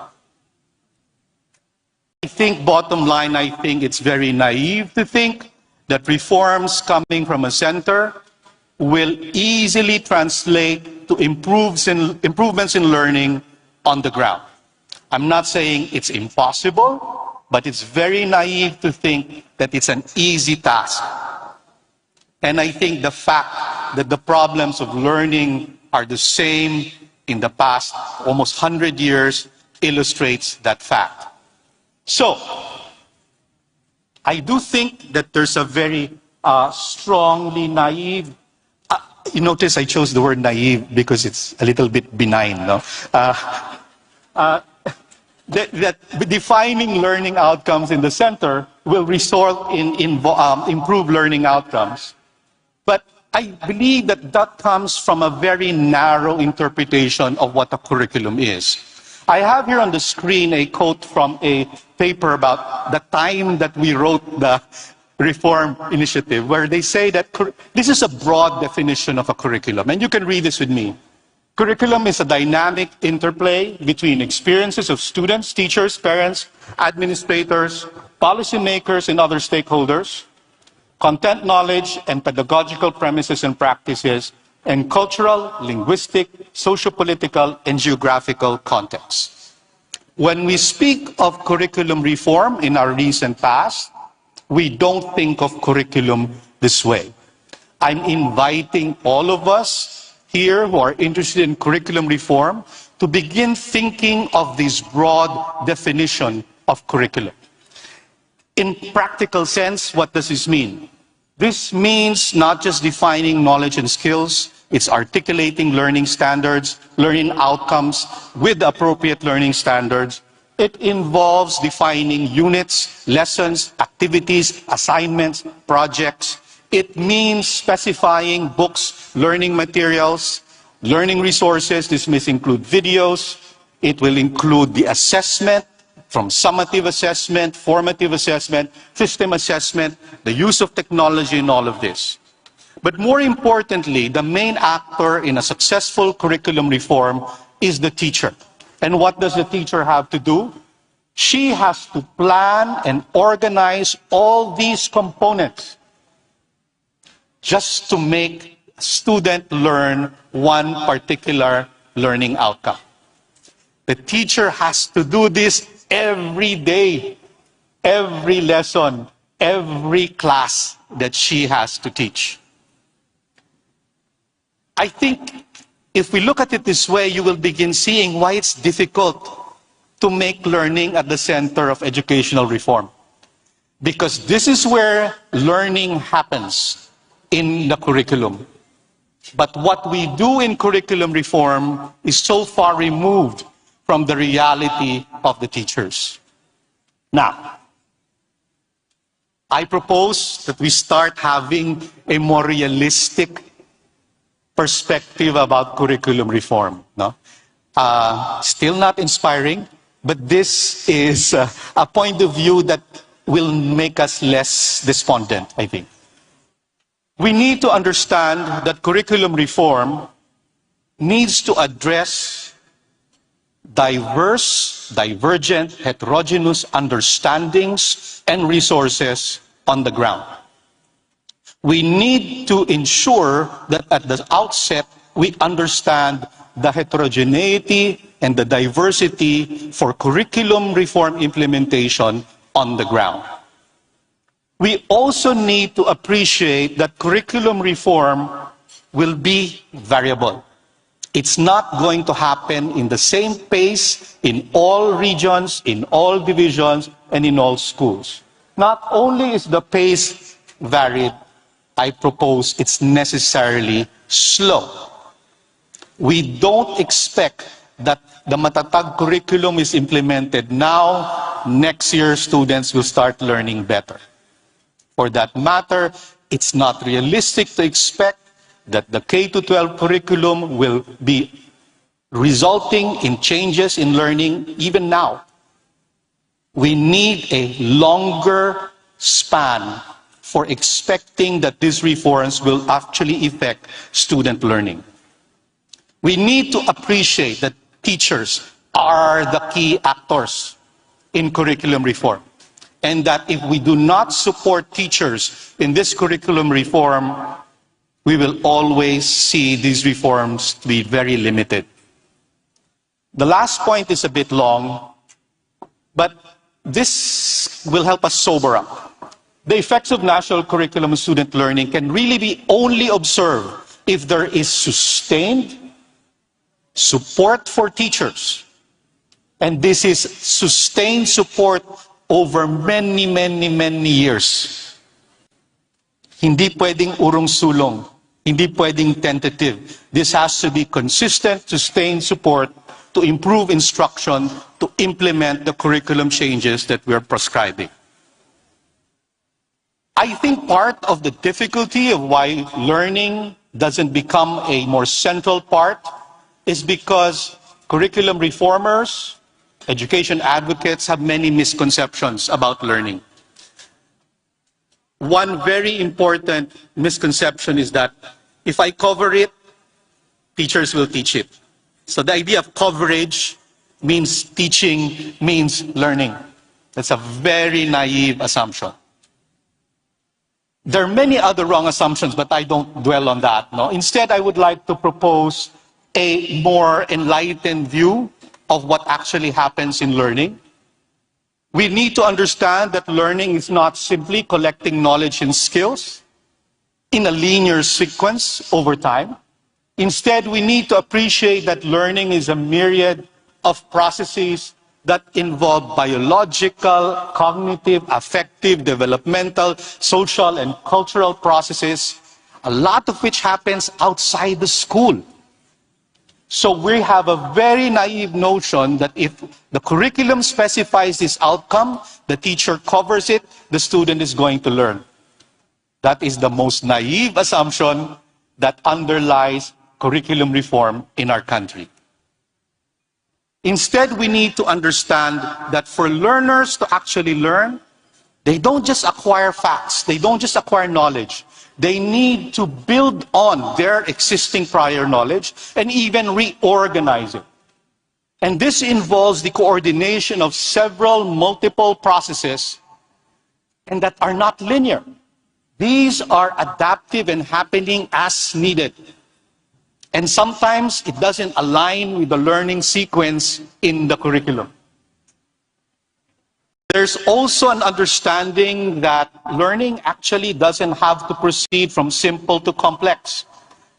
I think, bottom line, I think it's very naive to think that reforms coming from a center will easily translate to improvements in learning on the ground. I'm not saying it's impossible, but it's very naive to think that it's an easy task. And I think the fact that the problems of learning are the same in the past almost 100 years illustrates that fact. So, I do think that there's a very strongly naive, you notice I chose the word naive because it's a little bit benign, no? That defining learning outcomes in the center will result in improved learning outcomes. But I believe that that comes from a very narrow interpretation of what a curriculum is. I have here on the screen a quote from a paper about the time that we wrote the reform initiative, where they say that this is a broad definition of a curriculum, and you can read this with me. Curriculum is a dynamic interplay between experiences of students, teachers, parents, administrators, policymakers, and other stakeholders, content knowledge and pedagogical premises and practices, and cultural, linguistic, socio-political, and geographical contexts. When we speak of curriculum reform in our recent past, we don't think of curriculum this way. I'm inviting all of us here who are interested in curriculum reform to begin thinking of this broad definition of curriculum. In practical sense, what does this mean? This means not just defining knowledge and skills, it's articulating learning standards, learning outcomes with appropriate learning standards. It involves defining units, lessons, activities, assignments, projects. It means specifying books, learning materials, learning resources. This may include videos. It will include the assessment, from summative assessment, formative assessment, system assessment, the use of technology in all of this. But more importantly, the main actor in a successful curriculum reform is the teacher. And what does the teacher have to do? She has to plan and organize all these components just to make a student learn one particular learning outcome. The teacher has to do this every day, every lesson, every class that she has to teach. I think if we look at it this way, you will begin seeing why it's difficult to make learning at the center of educational reform. Because this is where learning happens in the curriculum. But what we do in curriculum reform is so far removed from the reality of the teachers. Now, I propose that we start having a more realistic perspective about curriculum reform. No? Still not inspiring, but this is a point of view that will make us less despondent, I think. We need to understand that curriculum reform needs to address diverse, divergent, heterogeneous understandings and resources on the ground. We need to ensure that at the outset, we understand the heterogeneity and the diversity for curriculum reform implementation on the ground. We also need to appreciate that curriculum reform will be variable. It's not going to happen in the same pace in all regions, in all divisions, and in all schools. Not only is the pace varied, I propose it's necessarily slow. We don't expect that the Matatag curriculum is implemented now, next year students will start learning better. For that matter, it's not realistic to expect that the K-12 curriculum will be resulting in changes in learning even now. We need a longer span for expecting that these reforms will actually affect student learning. We need to appreciate that teachers are the key actors in curriculum reform, and that if we do not support teachers in this curriculum reform, we will always see these reforms to be very limited. The last point is a bit long, but this will help us sober up. The effects of national curriculum on student learning can really be only observed if there is sustained support for teachers. And this is sustained support over many years. Hindi pwedeng urong-sulong. Hindi pwedeng tentative. This has to be consistent, sustained support to improve instruction, to implement the curriculum changes that we're prescribing. I think part of the difficulty of why learning doesn't become a more central part is because curriculum reformers, education advocates have many misconceptions about learning. One very important misconception is that if I cover it, teachers will teach it. So the idea of coverage means teaching, means learning. That's a very naive assumption. There are many other wrong assumptions, but I don't dwell on that. No? Instead, I would like to propose a more enlightened view of what actually happens in learning. We need to understand that learning is not simply collecting knowledge and skills in a linear sequence over time. Instead, we need to appreciate that learning is a myriad of processes that involve biological, cognitive, affective, developmental, social, and cultural processes, a lot of which happens outside the school. So we have a very naive notion that if the curriculum specifies this outcome, the teacher covers it, the student is going to learn. That is the most naive assumption that underlies curriculum reform in our country. Instead, we need to understand that for learners to actually learn, they don't just acquire facts, they don't just acquire knowledge. They need to build on their existing prior knowledge and even reorganize it. And this involves the coordination of several multiple processes and that are not linear. These are adaptive and happening as needed. And sometimes it doesn't align with the learning sequence in the curriculum. There's also an understanding that learning actually doesn't have to proceed from simple to complex.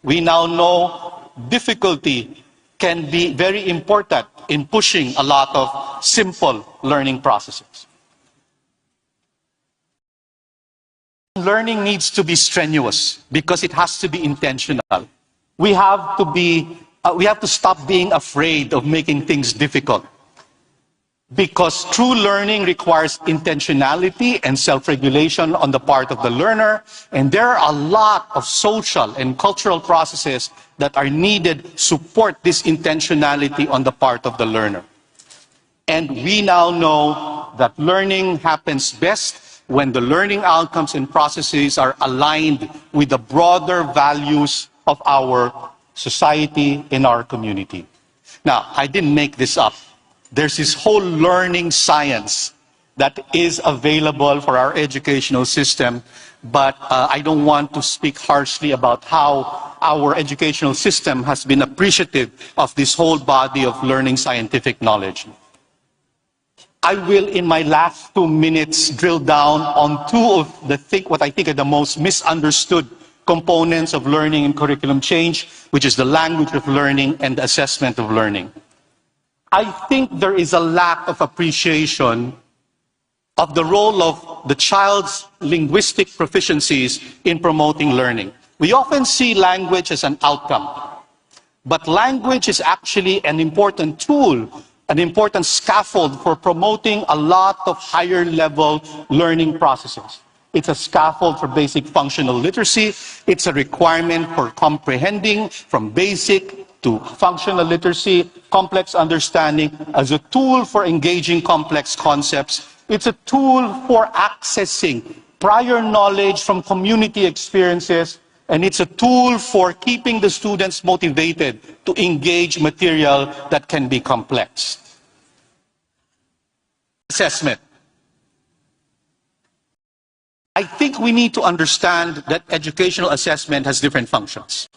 We now know difficulty can be very important in pushing a lot of simple learning processes. Learning needs to be strenuous because it has to be intentional. We have to stop being afraid of making things difficult. Because true learning requires intentionality and self-regulation on the part of the learner, and there are a lot of social and cultural processes that are needed to support this intentionality on the part of the learner. And we now know that learning happens best when the learning outcomes and processes are aligned with the broader values of our society and our community. Now, I didn't make this up. There's this whole learning science that is available for our educational system, but I don't want to speak harshly about how our educational system has been appreciative of this whole body of learning scientific knowledge. I will, in my last 2 minutes, drill down on two of what I think are the most misunderstood components of learning and curriculum change, which is the language of learning and the assessment of learning. I think there is a lack of appreciation of the role of the child's linguistic proficiencies in promoting learning. We often see language as an outcome, but language is actually an important tool, an important scaffold for promoting a lot of higher level learning processes. It's a scaffold for basic functional literacy. It's a requirement for comprehending from basic to functional literacy, complex understanding as a tool for engaging complex concepts. It's a tool for accessing prior knowledge from community experiences, and it's a tool for keeping the students motivated to engage material that can be complex. Assessment. I think we need to understand that educational assessment has different functions.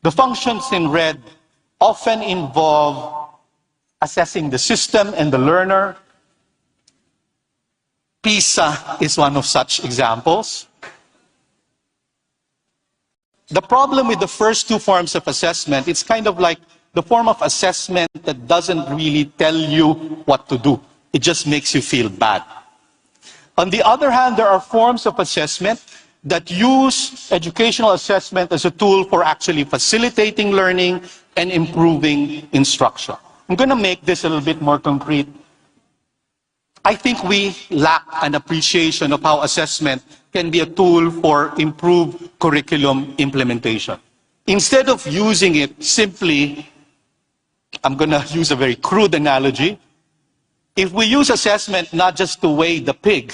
The functions in red often involve assessing the system and the learner. PISA is one of such examples. The problem with the first two forms of assessment, it's kind of like the form of assessment that doesn't really tell you what to do. It just makes you feel bad. On the other hand, there are forms of assessment that use educational assessment as a tool for actually facilitating learning and improving instruction. I'm going to make this a little bit more concrete. I think we lack an appreciation of how assessment can be a tool for improved curriculum implementation. Instead of using it simply, I'm going to use a very crude analogy. If we use assessment not just to weigh the pig,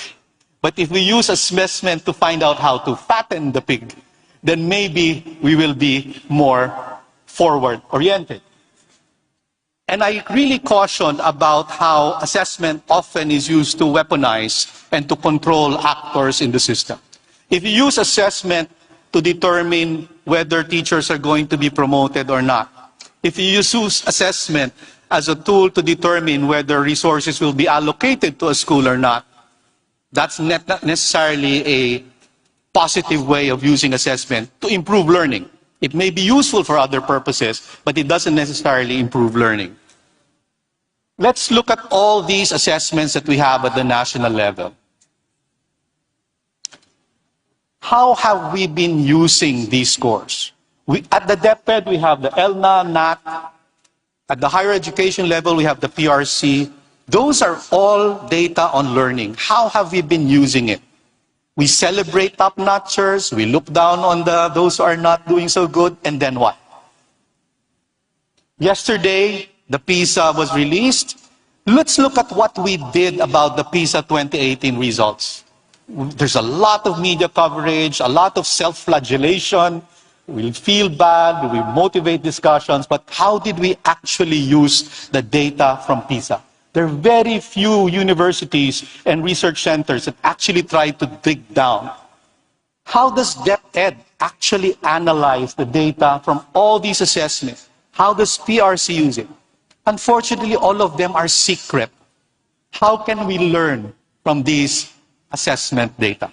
but if we use assessment to find out how to fatten the pig, then maybe we will be more forward-oriented. And I really caution about how assessment often is used to weaponize and to control actors in the system. If you use assessment to determine whether teachers are going to be promoted or not, if you use assessment as a tool to determine whether resources will be allocated to a school or not, that's not necessarily a positive way of using assessment to improve learning. It may be useful for other purposes, but it doesn't necessarily improve learning. Let's look at all these assessments that we have at the national level. How have we been using these scores? At the DepEd, we have the ELNA, NAT. At the higher education level, we have the PRC. Those are all data on learning. How have we been using it? We celebrate top-notchers, we look down on those who are not doing so good, and then what? Yesterday, the PISA was released. Let's look at what we did about the PISA 2018 results. There's a lot of media coverage, a lot of self-flagellation. We'll feel bad, we motivate discussions, but how did we actually use the data from PISA? There are very few universities and research centers that actually try to dig down. How does DepEd actually analyze the data from all these assessments? How does PRC use it? Unfortunately, all of them are secret. How can we learn from these assessment data?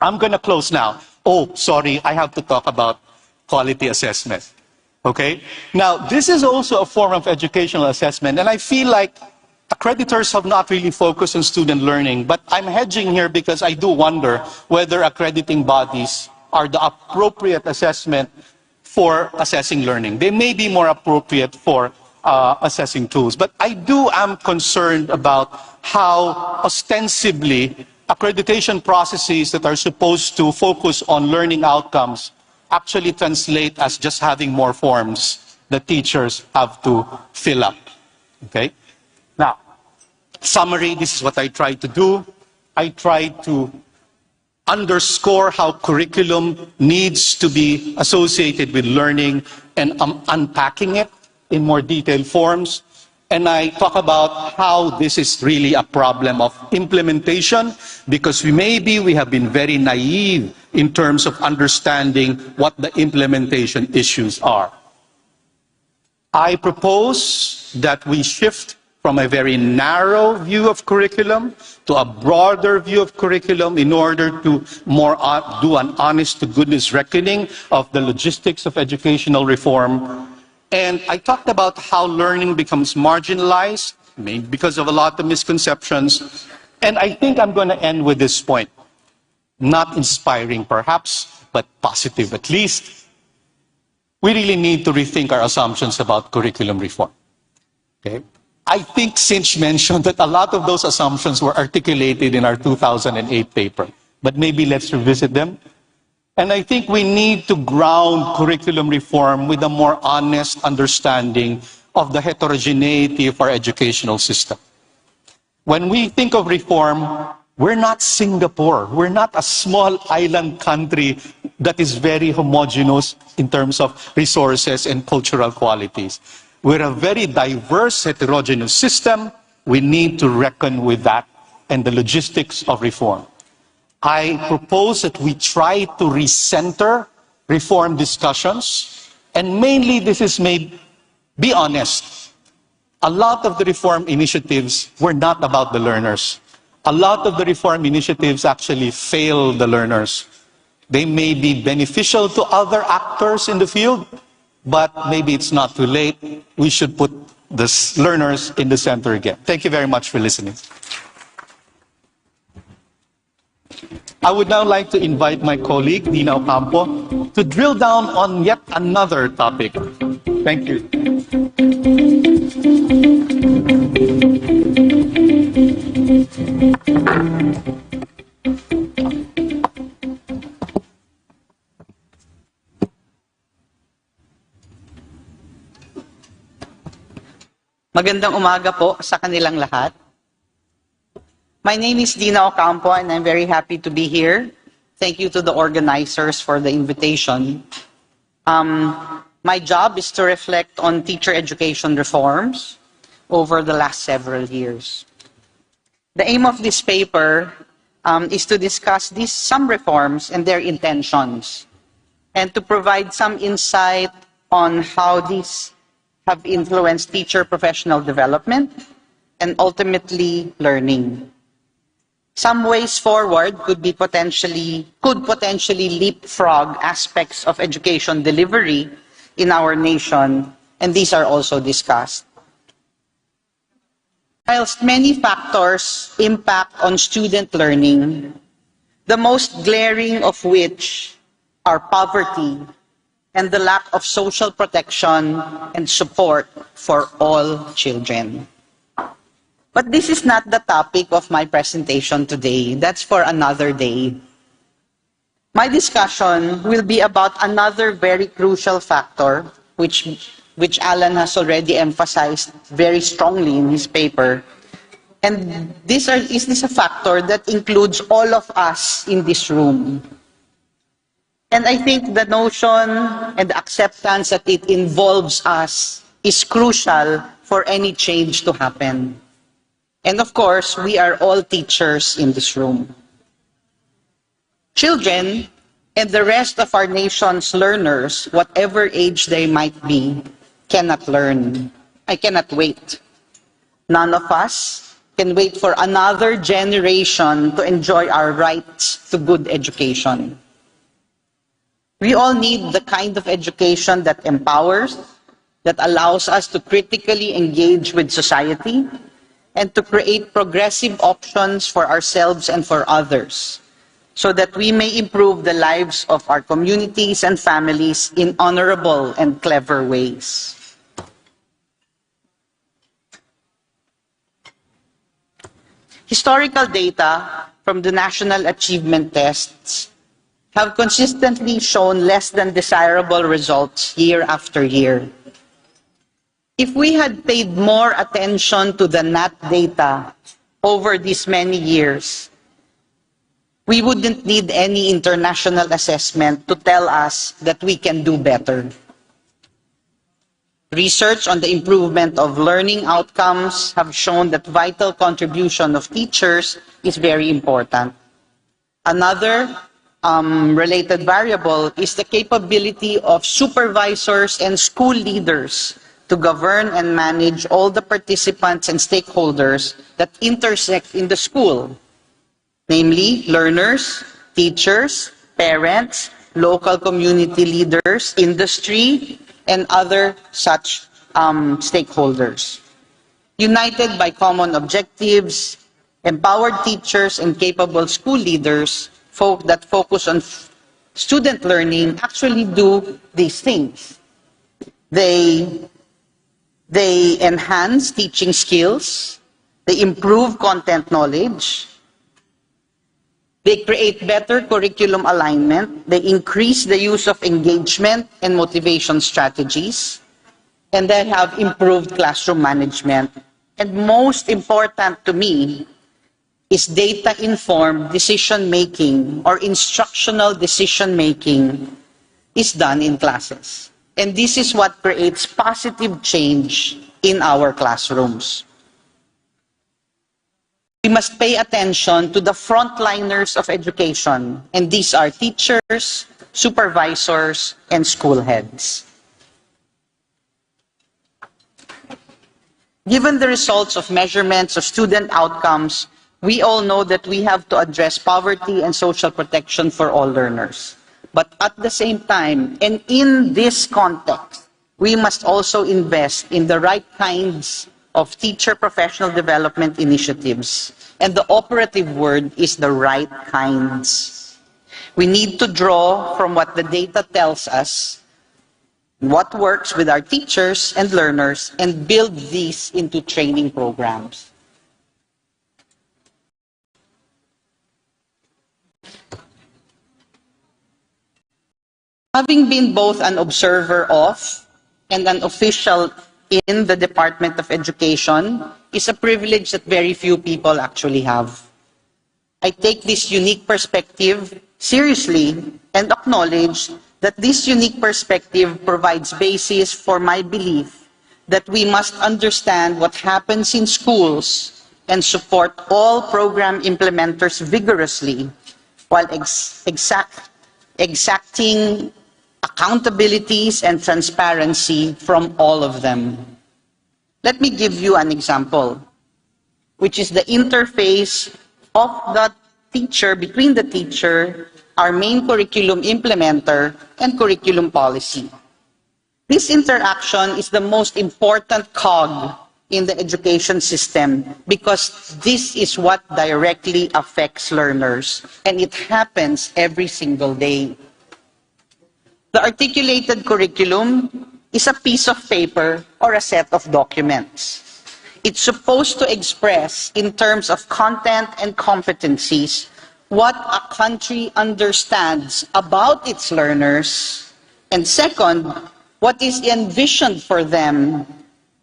I'm going to close now. Oh, sorry, I have to talk about quality assessment. Okay? Now, this is also a form of educational assessment, and I feel like accreditors have not really focused on student learning, but I'm hedging here because I do wonder whether accrediting bodies are the appropriate assessment for assessing learning. They may be more appropriate for assessing tools, but I am concerned about how ostensibly accreditation processes that are supposed to focus on learning outcomes actually translate as just having more forms that teachers have to fill up. Okay? Now, summary, this is what I try to do. I try to underscore how curriculum needs to be associated with learning and unpacking it in more detailed forms. And I talk about how this is really a problem of implementation because we have been very naive in terms of understanding what the implementation issues are. I propose that we shift from a very narrow view of curriculum to a broader view of curriculum in order to do an honest-to-goodness reckoning of the logistics of educational reform. And I talked about how learning becomes marginalized, maybe because of a lot of misconceptions. And I think I'm going to end with this point. Not inspiring, perhaps, but positive at least. We really need to rethink our assumptions about curriculum reform. Okay? I think Sinch mentioned that a lot of those assumptions were articulated in our 2008 paper. But maybe let's revisit them. And I think we need to ground curriculum reform with a more honest understanding of the heterogeneity of our educational system. When we think of reform, we're not Singapore. We're not a small island country that is very homogeneous in terms of resources and cultural qualities. We're a very diverse, heterogeneous system. We need to reckon with that and the logistics of reform. I propose that we try to recenter reform discussions, and mainly this is made, be honest, a lot of the reform initiatives were not about the learners. A lot of the reform initiatives actually fail the learners. They may be beneficial to other actors in the field, but maybe it's not too late. We should put the learners in the center again. Thank you very much for listening. I would now like to invite my colleague, Nina Ocampo, to drill down on yet another topic. Thank you. Magandang umaga po sa kanilang lahat. My name is Dina Ocampo and I'm very happy to be here. Thank you to the organizers for the invitation. My job is to reflect on teacher education reforms over the last several years. The aim of this paper is to discuss some reforms and their intentions, and to provide some insight on how these have influenced teacher professional development and ultimately learning. Some ways forward could potentially leapfrog aspects of education delivery in our nation, and these are also discussed. Whilst many factors impact on student learning, the most glaring of which are poverty and the lack of social protection and support for all children. But this is not the topic of my presentation today. That's for another day. My discussion will be about another very crucial factor, which Alan has already emphasized very strongly in his paper. And is this a factor that includes all of us in this room? And I think the notion and the acceptance that it involves us is crucial for any change to happen. And of course, we are all teachers in this room. Children and the rest of our nation's learners, whatever age they might be, cannot learn. I cannot wait. None of us can wait for another generation to enjoy our rights to good education. We all need the kind of education that empowers, that allows us to critically engage with society, and to create progressive options for ourselves and for others, so that we may improve the lives of our communities and families in honorable and clever ways. Historical data from the national achievement tests have consistently shown less than desirable results year after year. If we had paid more attention to the NAT data over these many years, we wouldn't need any international assessment to tell us that we can do better. Research on the improvement of learning outcomes have shown that vital contribution of teachers is very important. Another related variable is the capability of supervisors and school leaders to govern and manage all the participants and stakeholders that intersect in the school, namely learners, teachers, parents, local community leaders, industry, and other such stakeholders. United by common objectives, empowered teachers and capable school leaders that focus on student learning actually do these things. They enhance teaching skills, they improve content knowledge, They create better curriculum alignment. They increase the use of engagement and motivation strategies. And they have improved classroom management. And most important to me is data-informed decision-making or instructional decision-making is done in classes. And this is what creates positive change in our classrooms. We must pay attention to the frontliners of education, and these are teachers, supervisors, and school heads. Given the results of measurements of student outcomes, we all know that we have to address poverty and social protection for all learners. But at the same time, and in this context, we must also invest in the right kinds of teacher professional development initiatives. And the operative word is the right kinds. We need to draw from what the data tells us, what works with our teachers and learners, and build these into training programs. Having been both an observer of and an official in the Department of Education is a privilege that very few people actually have. I take this unique perspective seriously and acknowledge that this unique perspective provides basis for my belief that we must understand what happens in schools and support all program implementers vigorously while exacting accountabilities and transparency from all of them. Let me give you an example, which is the interface of the teacher, between the teacher, our main curriculum implementer, and curriculum policy. This interaction is the most important cog in the education system because this is what directly affects learners, and it happens every single day. The articulated curriculum is a piece of paper or a set of documents. It's supposed to express, in terms of content and competencies, what a country understands about its learners, and second, what is envisioned for them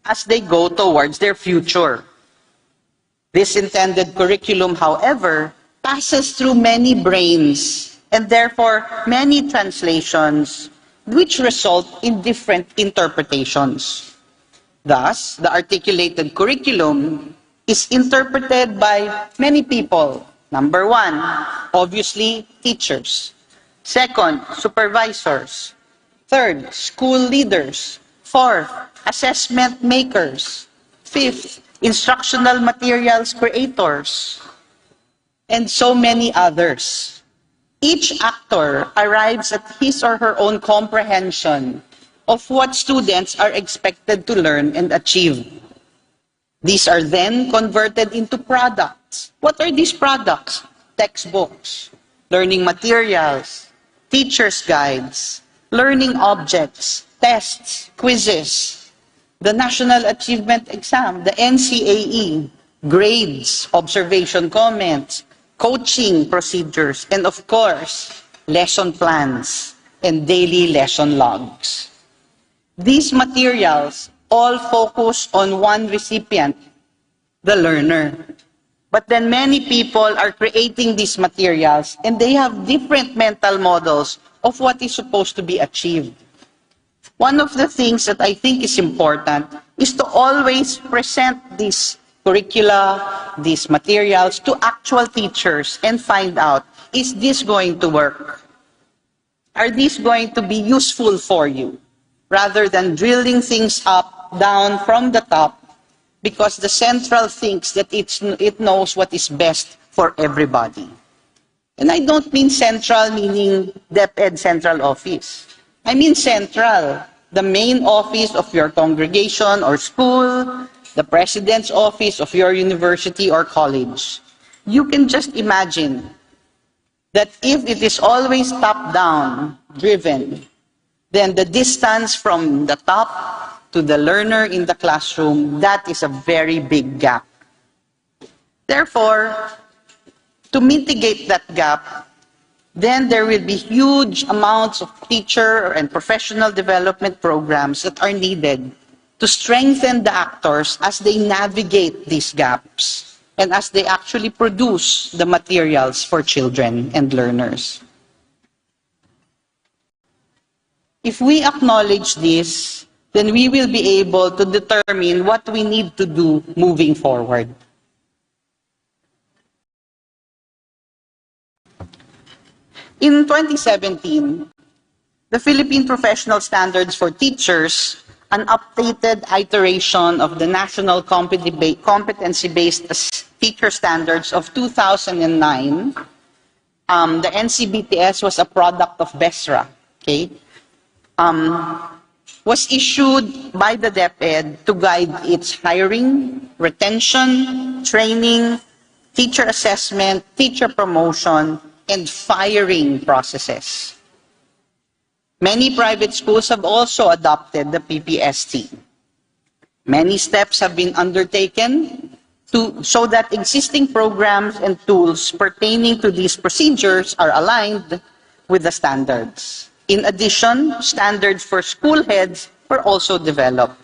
as they go towards their future. This intended curriculum, however, passes through many brains and therefore many translations which result in different interpretations. Thus, the articulated curriculum is interpreted by many people. Number one, obviously, teachers. Second, supervisors. Third, school leaders. Fourth, assessment makers. Fifth, instructional materials creators. And so many others. Each actor arrives at his or her own comprehension of what students are expected to learn and achieve. These are then converted into products. What are these products? Textbooks, learning materials, teacher's guides, learning objects, tests, quizzes, the National Achievement Exam, the NCAE, grades, observation comments, coaching procedures, and of course, lesson plans and daily lesson logs. These materials all focus on one recipient, the learner. But then many people are creating these materials and they have different mental models of what is supposed to be achieved. One of the things that I think is important is to always present these curricula, these materials to actual teachers and find out, is this going to work? Are these going to be useful for you? Rather than drilling things up, down from the top, because the central thinks that it knows what is best for everybody. And I don't mean central meaning DepEd central office. I mean central, the main office of your congregation or school, the president's office of your university or college. You can just imagine that if it is always top-down driven, then the distance from the top to the learner in the classroom, that is a very big gap. Therefore, To mitigate that gap, then there will be huge amounts of teacher and professional development programs that are needed to strengthen the actors as they navigate these gaps and as they actually produce the materials for children and learners. If we acknowledge this, then we will be able to determine what we need to do moving forward. In 2017, the Philippine Professional Standards for Teachers, an updated iteration of the National Competency-Based Teacher Standards of 2009, the NCBTS was a product of BESRA, okay? Was issued by the DepEd to guide its hiring, retention, training, teacher assessment, teacher promotion, and firing processes. Many private schools have also adopted the PPST. Many steps have been undertaken so that existing programs and tools pertaining to these procedures are aligned with the standards. In addition, standards for school heads were also developed.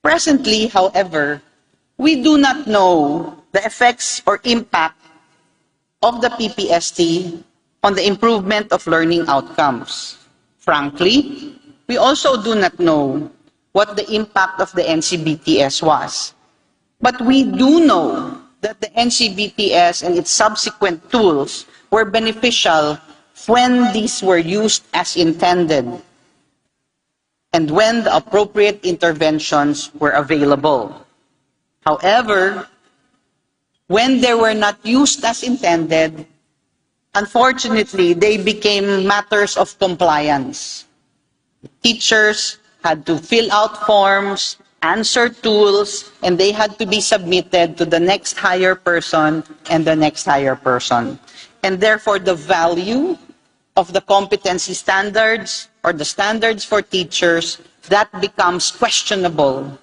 Presently, however, we do not know the effects or impact of the PPST on the improvement of learning outcomes. Frankly, we also do not know what the impact of the NCBTS was. But we do know that the NCBTS and its subsequent tools were beneficial when these were used as intended and when the appropriate interventions were available. However, when they were not used as intended, unfortunately, they became matters of compliance. Teachers had to fill out forms, answer tools, and they had to be submitted to the next higher person and the next higher person. And therefore, the value of the competency standards or the standards for teachers, that becomes questionable.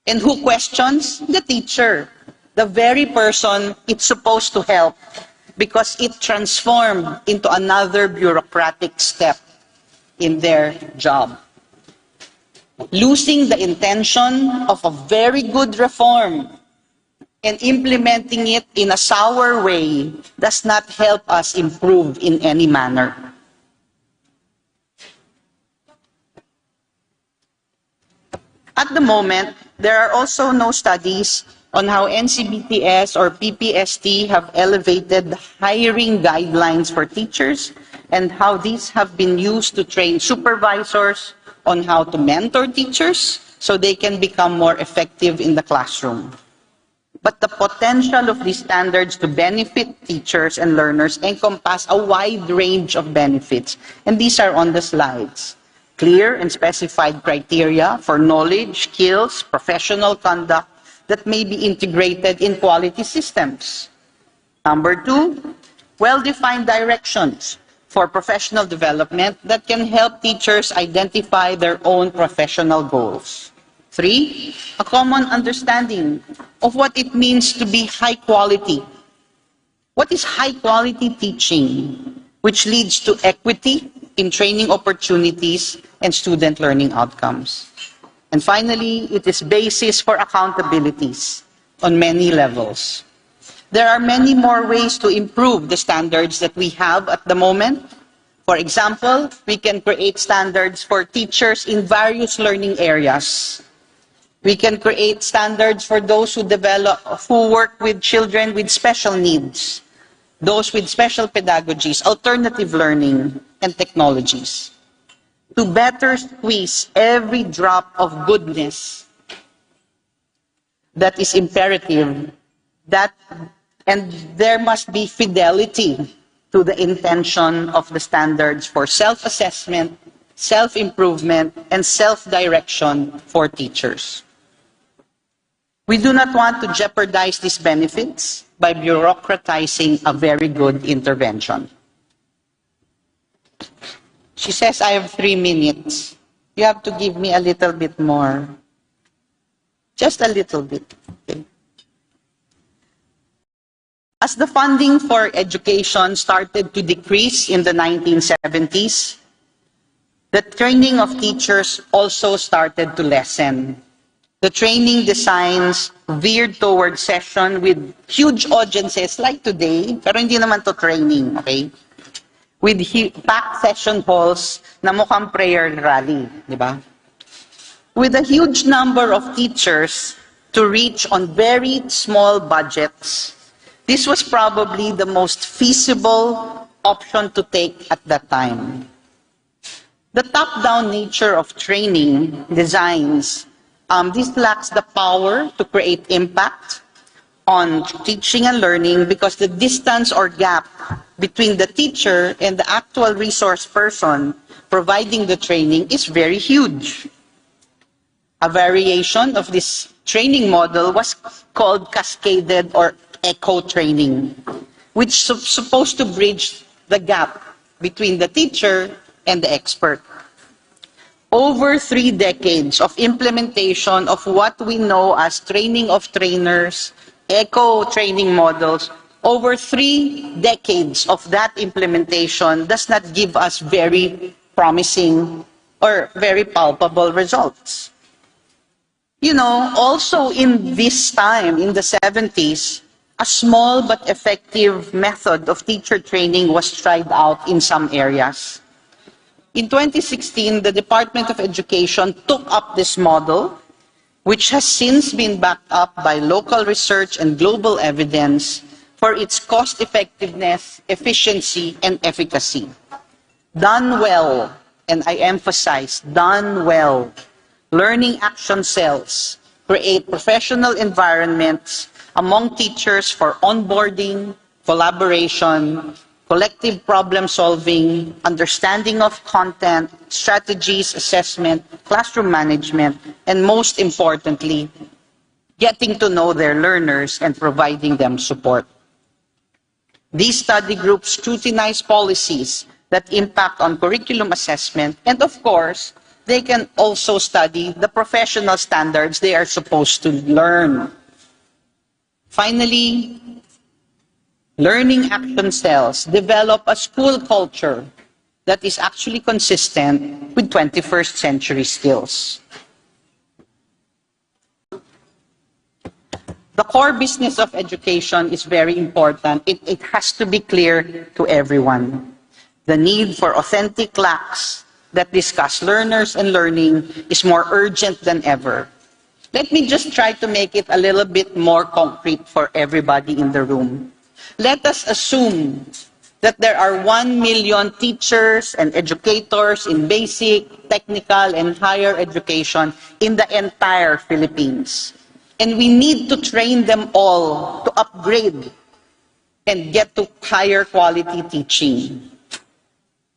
And who questions? The teacher. The very person it's supposed to help, because it transformed into another bureaucratic step in their job. Losing the intention of a very good reform and implementing it in a sour way does not help us improve in any manner. At the moment, there are also no studies on how NCBTS or PPST have elevated the hiring guidelines for teachers and how these have been used to train supervisors on how to mentor teachers so they can become more effective in the classroom. But the potential of these standards to benefit teachers and learners encompass a wide range of benefits, and these are on the slides. Clear and specified criteria for knowledge, skills, professional conduct, that may be integrated in quality systems. Number two, well-defined directions for professional development that can help teachers identify their own professional goals. Three, a common understanding of what it means to be high quality. What is high quality teaching, which leads to equity in training opportunities and student learning outcomes. And finally, it is basis for accountabilities on many levels. There are many more ways to improve the standards that we have at the moment. For example, we can create standards for teachers in various learning areas. We can create standards for those who work with children with special needs, those with special pedagogies, alternative learning, and technologies, to better squeeze every drop of goodness that is imperative, and there must be fidelity to the intention of the standards for self-assessment, self-improvement, and self-direction for teachers. We do not want to jeopardize these benefits by bureaucratizing a very good intervention. She says, I have 3 minutes. You have to give me a little bit more. Just a little bit. Okay. As the funding for education started to decrease in the 1970s, the training of teachers also started to lessen. The training designs veered toward session with huge audiences like today, pero hindi naman to training, okay? With packed session halls na mukhang prayer rally, di ba? With a huge number of teachers to reach on very small budgets, this was probably the most feasible option to take at that time. The top-down nature of training designs, this lacks the power to create impact on teaching and learning because the distance or gap between the teacher and the actual resource person providing the training is very huge. A variation of this training model was called cascaded or echo training, which is supposed to bridge the gap between the teacher and the expert. Over 3 decades of implementation of what we know as training of trainers, echo training models, over 3 decades of that implementation does not give us very promising or very palpable results. You know, also in this time, in the 70s, a small but effective method of teacher training was tried out in some areas. In 2016, the Department of Education took up this model, which has since been backed up by local research and global evidence for its cost-effectiveness, efficiency, and efficacy. Done well, and I emphasize, done well, learning action cells create professional environments among teachers for onboarding, collaboration, collective problem solving, understanding of content, strategies, assessment, classroom management, and most importantly, getting to know their learners and providing them support. These study groups scrutinize policies that impact on curriculum assessment, and of course, they can also study the professional standards they are supposed to learn. Finally, learning action cells develop a school culture that is actually consistent with 21st century skills. The core business of education is very important. It has to be clear to everyone. The need for authentic LACs that discuss learners and learning is more urgent than ever. Let me just try to make it a little bit more concrete for everybody in the room. Let us assume that there are 1 million teachers and educators in basic, technical, and higher education in the entire Philippines. And we need to train them all to upgrade and get to higher quality teaching.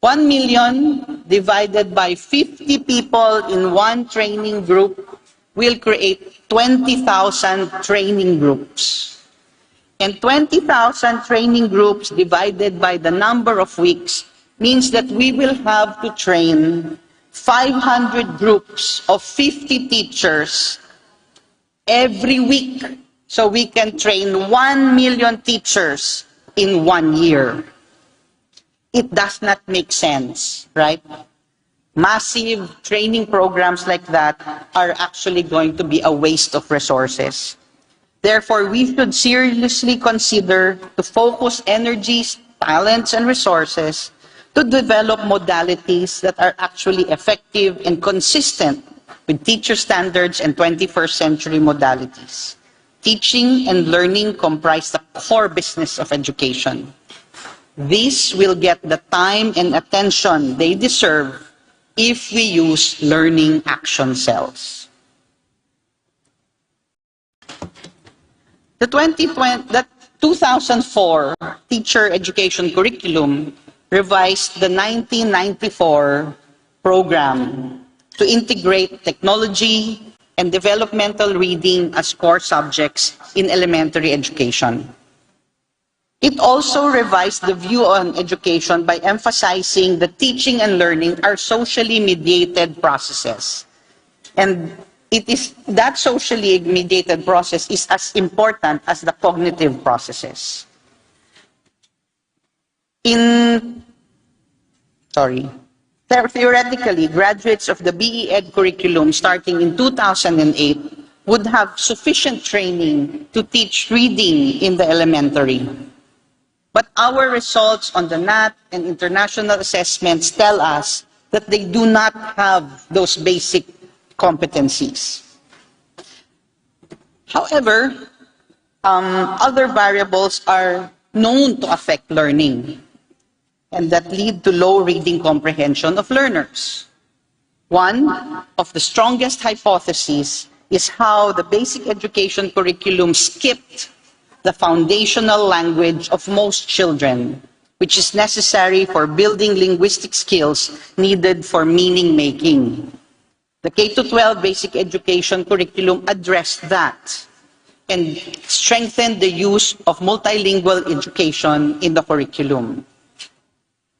1 million divided by 50 people in one training group will create 20,000 training groups. And 20,000 training groups divided by the number of weeks means that we will have to train 500 groups of 50 teachers every week. So we can train 1 million teachers in 1 year. It does not make sense, right? Massive training programs like that are actually going to be a waste of resources. Therefore, we should seriously consider to focus energies, talents, and resources to develop modalities that are actually effective and consistent with teacher standards and 21st century modalities. Teaching and learning comprise the core business of education. These will get the time and attention they deserve if we use learning action cells. The 2004 teacher education curriculum revised the 1994 program to integrate technology and developmental reading as core subjects in elementary education. It also revised the view on education by emphasizing that teaching and learning are socially mediated processes. And that socially mediated process is as important as the cognitive processes. Theoretically, graduates of the BE Ed curriculum starting in 2008 would have sufficient training to teach reading in the elementary. But our results on the NAT and international assessments tell us that they do not have those basic competencies. However, other variables are known to affect learning and that lead to low reading comprehension of learners. One of the strongest hypotheses is how the basic education curriculum skipped the foundational language of most children, which is necessary for building linguistic skills needed for meaning making. The K-12 basic education curriculum addressed that and strengthened the use of multilingual education in the curriculum.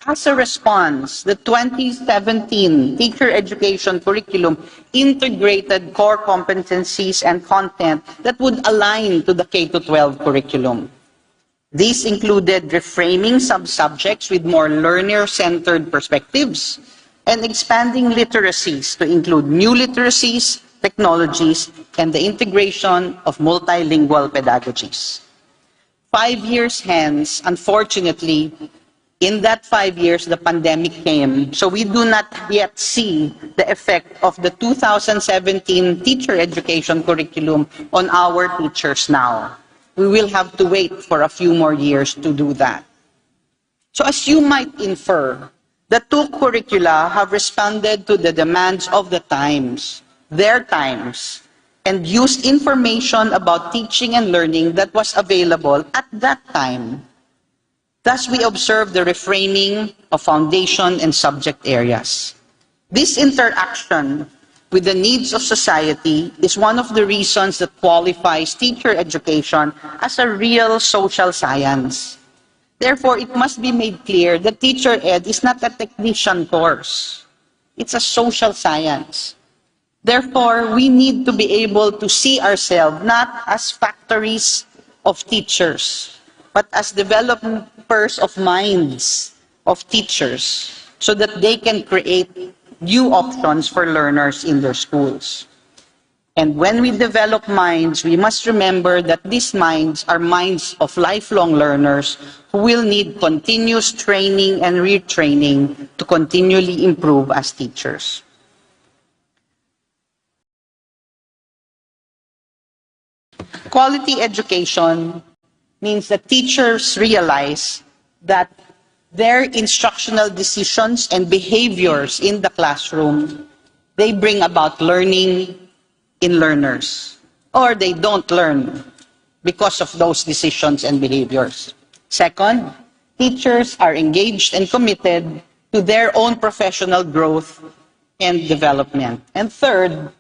As a response, the 2017 teacher education curriculum integrated core competencies and content that would align to the K-12 curriculum. These included reframing sub-subjects with more learner-centered perspectives and expanding literacies to include new literacies, technologies, and the integration of multilingual pedagogies. 5 years hence, unfortunately, in that 5 years, the pandemic came, so we do not yet see the effect of the 2017 teacher education curriculum on our teachers now. We will have to wait for a few more years to do that. So as you might infer, the two curricula have responded to the demands of the times, their times, and used information about teaching and learning that was available at that time. Thus, we observe the reframing of foundation and subject areas. This interaction with the needs of society is one of the reasons that qualifies teacher education as a real social science. Therefore, it must be made clear that teacher ed is not a technician course. It's a social science. Therefore, we need to be able to see ourselves not as factories of teachers, but as developers of minds of teachers so that they can create new options for learners in their schools. And when we develop minds, we must remember that these minds are minds of lifelong learners who will need continuous training and retraining to continually improve as teachers. Quality education means that teachers realize that their instructional decisions and behaviors in the classroom, they bring about learning in learners, or they don't learn because of those decisions and behaviors. Second, teachers are engaged and committed to their own professional growth and development. And third,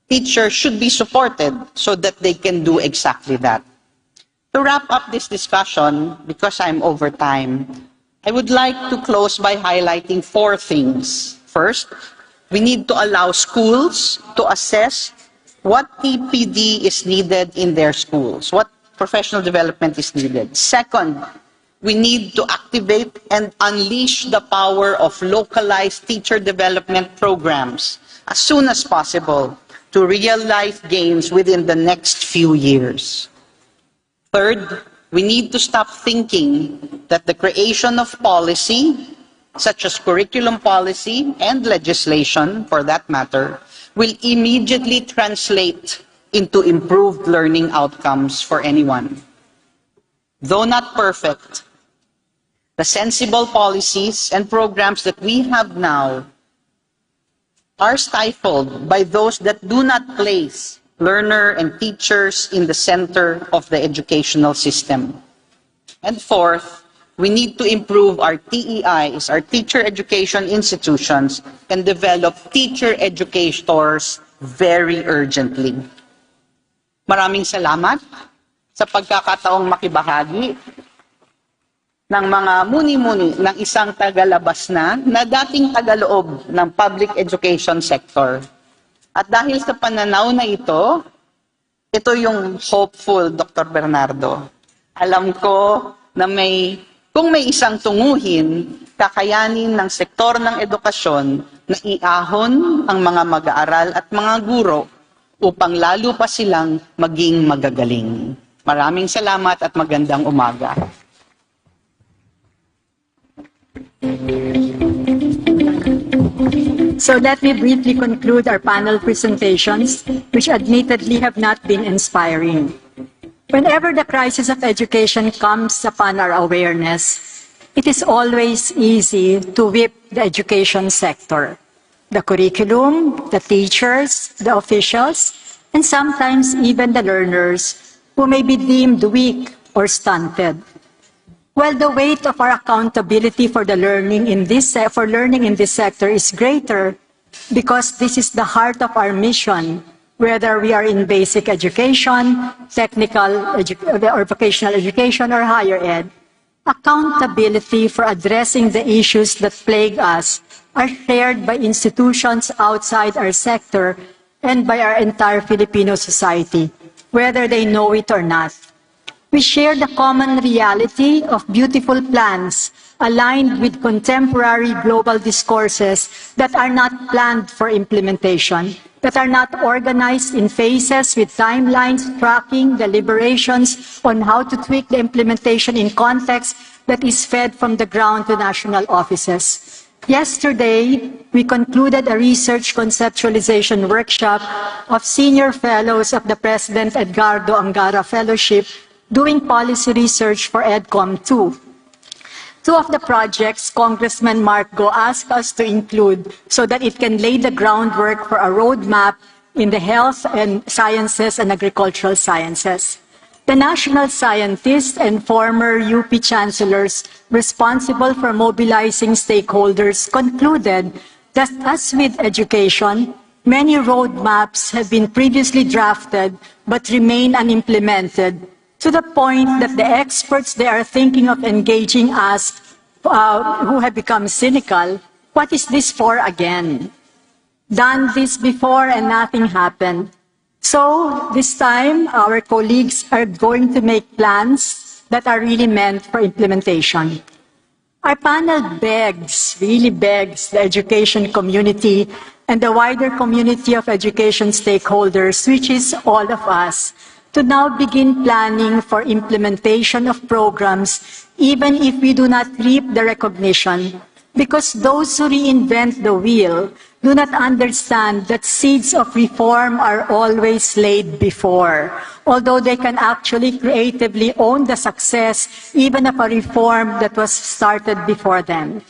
teachers should be supported so that they can do exactly that. To wrap up this discussion, because I'm over time, I would like to close by highlighting 4 things. First, we need to allow schools to assess what TPD is needed in their schools, what professional development is needed. Second, we need to activate and unleash the power of localized teacher development programs as soon as possible to real-life gains within the next few years. Third, we need to stop thinking that the creation of policy, such as curriculum policy and legislation, for that matter, will immediately translate into improved learning outcomes for anyone. Though not perfect, the sensible policies and programs that we have now are stifled by those that do not place learner and teachers in the center of the educational system. And fourth, we need to improve our TEIs, our teacher education institutions, and develop teacher educators very urgently. Maraming salamat sa pagkakataong makibahagi ng mga muni-muni ng isang tagalabas na dating tagaloob ng public education sector. At dahil sa pananaw na ito yung hopeful, Dr. Bernardo. Alam ko na may Kung may isang tunguhin, kakayanin ng sektor ng edukasyon na iahon ang mga mag-aaral at mga guro upang lalo pa silang maging magagaling. Maraming salamat at magandang umaga. So let me briefly conclude our panel presentations, which admittedly have not been inspiring. Whenever the crisis of education comes upon our awareness, it is always easy to whip the education sector, the curriculum, the teachers, the officials, and sometimes even the learners who may be deemed weak or stunted. While the weight of our accountability for learning in this sector is greater, because this is the heart of our mission, whether we are in basic education, or vocational education, or higher ed, accountability for addressing the issues that plague us are shared by institutions outside our sector and by our entire Filipino society, whether they know it or not. We share the common reality of beautiful plans aligned with contemporary global discourses that are not planned for implementation, that are not organized in phases with timelines, tracking, deliberations on how to tweak the implementation in context that is fed from the ground to national offices. Yesterday, we concluded a research conceptualization workshop of senior fellows of the President Edgardo Angara Fellowship doing policy research for EDCOM 2. Two of the projects Congressman Mark Go asked us to include so that it can lay the groundwork for a roadmap in the health and sciences and agricultural sciences. The national scientists and former UP chancellors responsible for mobilizing stakeholders concluded that as with education, many roadmaps have been previously drafted but remain unimplemented, to the point that the experts they are thinking of engaging us, who have become cynical, what is this for again? Done this before and nothing happened. So this time, our colleagues are going to make plans that are really meant for implementation. Our panel really begs the education community and the wider community of education stakeholders, which is all of us, to now begin planning for implementation of programs, even if we do not reap the recognition, because those who reinvent the wheel do not understand that seeds of reform are always laid before, although they can actually creatively own the success even of a reform that was started before them.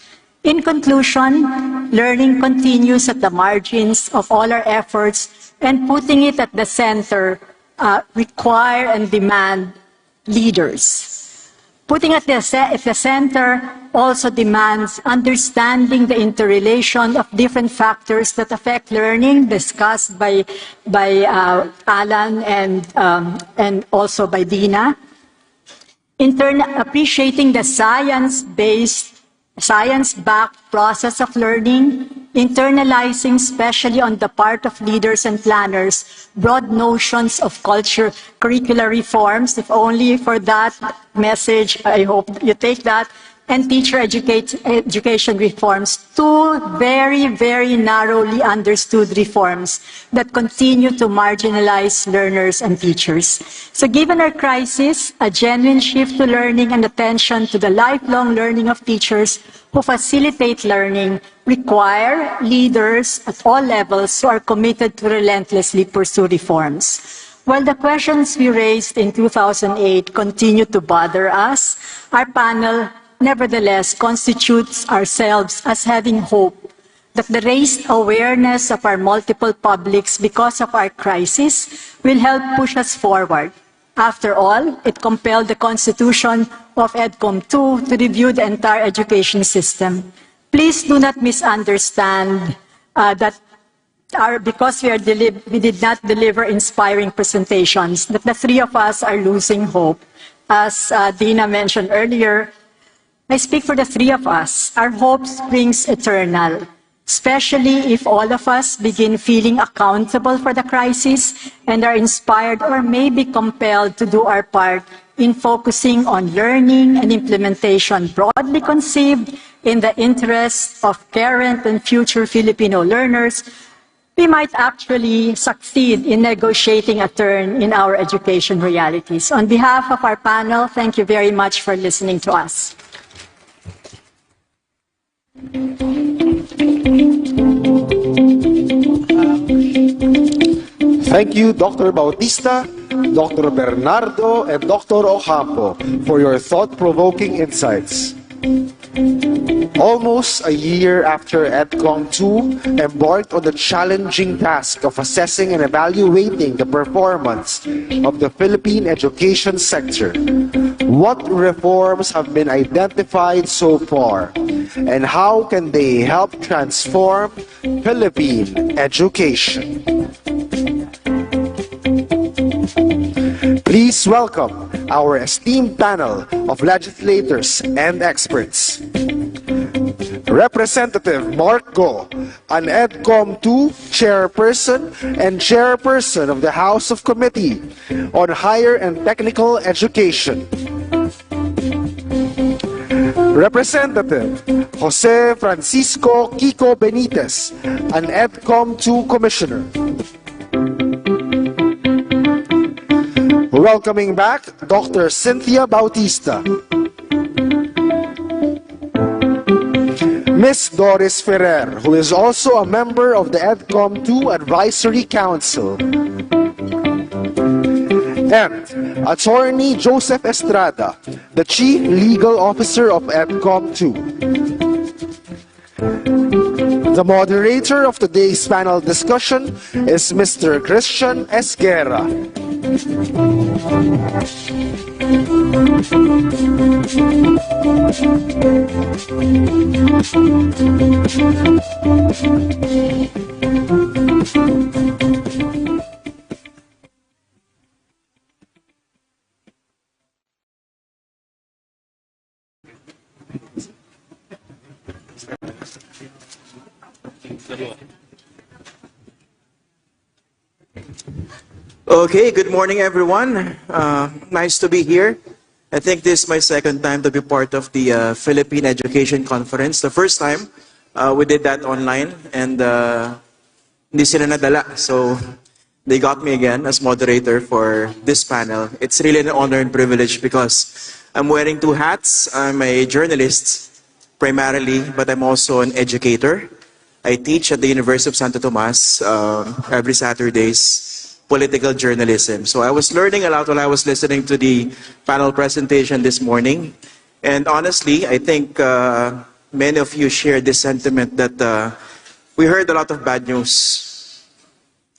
In conclusion, learning continues at the margins of all our efforts, and putting it at the center require and demand leaders. Putting it at the center also demands understanding the interrelation of different factors that affect learning, discussed by Alan and also by Dina. In turn, appreciating the science-backed process of learning, internalizing, especially on the part of leaders and planners, broad notions of curricular reforms, if only for that message, I hope you take that, and teacher education reforms, two very, very narrowly understood reforms that continue to marginalize learners and teachers. So given our crisis, a genuine shift to learning and attention to the lifelong learning of teachers who facilitate learning require leaders at all levels who are committed to relentlessly pursue reforms. While the questions we raised in 2008 continue to bother us, our panel nevertheless constitutes ourselves as having hope that the raised awareness of our multiple publics because of our crisis will help push us forward. After all, it compelled the Constitution of EDCOM 2 to review the entire education system. Please do not misunderstand that because we did not deliver inspiring presentations, that the three of us are losing hope. As Dina mentioned earlier, I speak for the three of us. Our hope springs eternal, especially if all of us begin feeling accountable for the crisis and are inspired or maybe compelled to do our part in focusing on learning and implementation broadly conceived in the interests of current and future Filipino learners, we might actually succeed in negotiating a turn in our education realities. On behalf of our panel, thank you very much for listening to us. Thank you, Dr. Bautista, Dr. Bernardo, and Dr. Ocampo for your thought-provoking insights. Almost a year after EdCom 2 embarked on the challenging task of assessing and evaluating the performance of the Philippine education sector, what reforms have been identified so far, and how can they help transform Philippine education? Please welcome our esteemed panel of legislators and experts. Representative Mark Go, an EdCom 2 chairperson and chairperson of the House of Committee on Higher and Technical Education. Representative Jose Francisco Kiko Benitez, an EdCom 2 commissioner. Welcoming back Dr. Cynthia Bautista. Ms. Doris Ferrer, who is also a member of the EdCom 2 Advisory Council. And Attorney Joseph Estrada, the Chief Legal Officer of EdCom 2. The moderator of today's panel discussion is Mr. Christian Esguerra. Okay, good morning everyone. Nice to be here. I think this is my second time to be part of the Philippine Education Conference. The first time, we did that online and hindi sila nadala. So they got me again as moderator for this panel. It's really an honor and privilege because I'm wearing two hats. I'm a journalist primarily, but I'm also an educator. I teach at the University of Santo Tomas every Saturdays. Political journalism. So I was learning a lot while I was listening to the panel presentation this morning. And honestly, I think many of you share this sentiment that we heard a lot of bad news.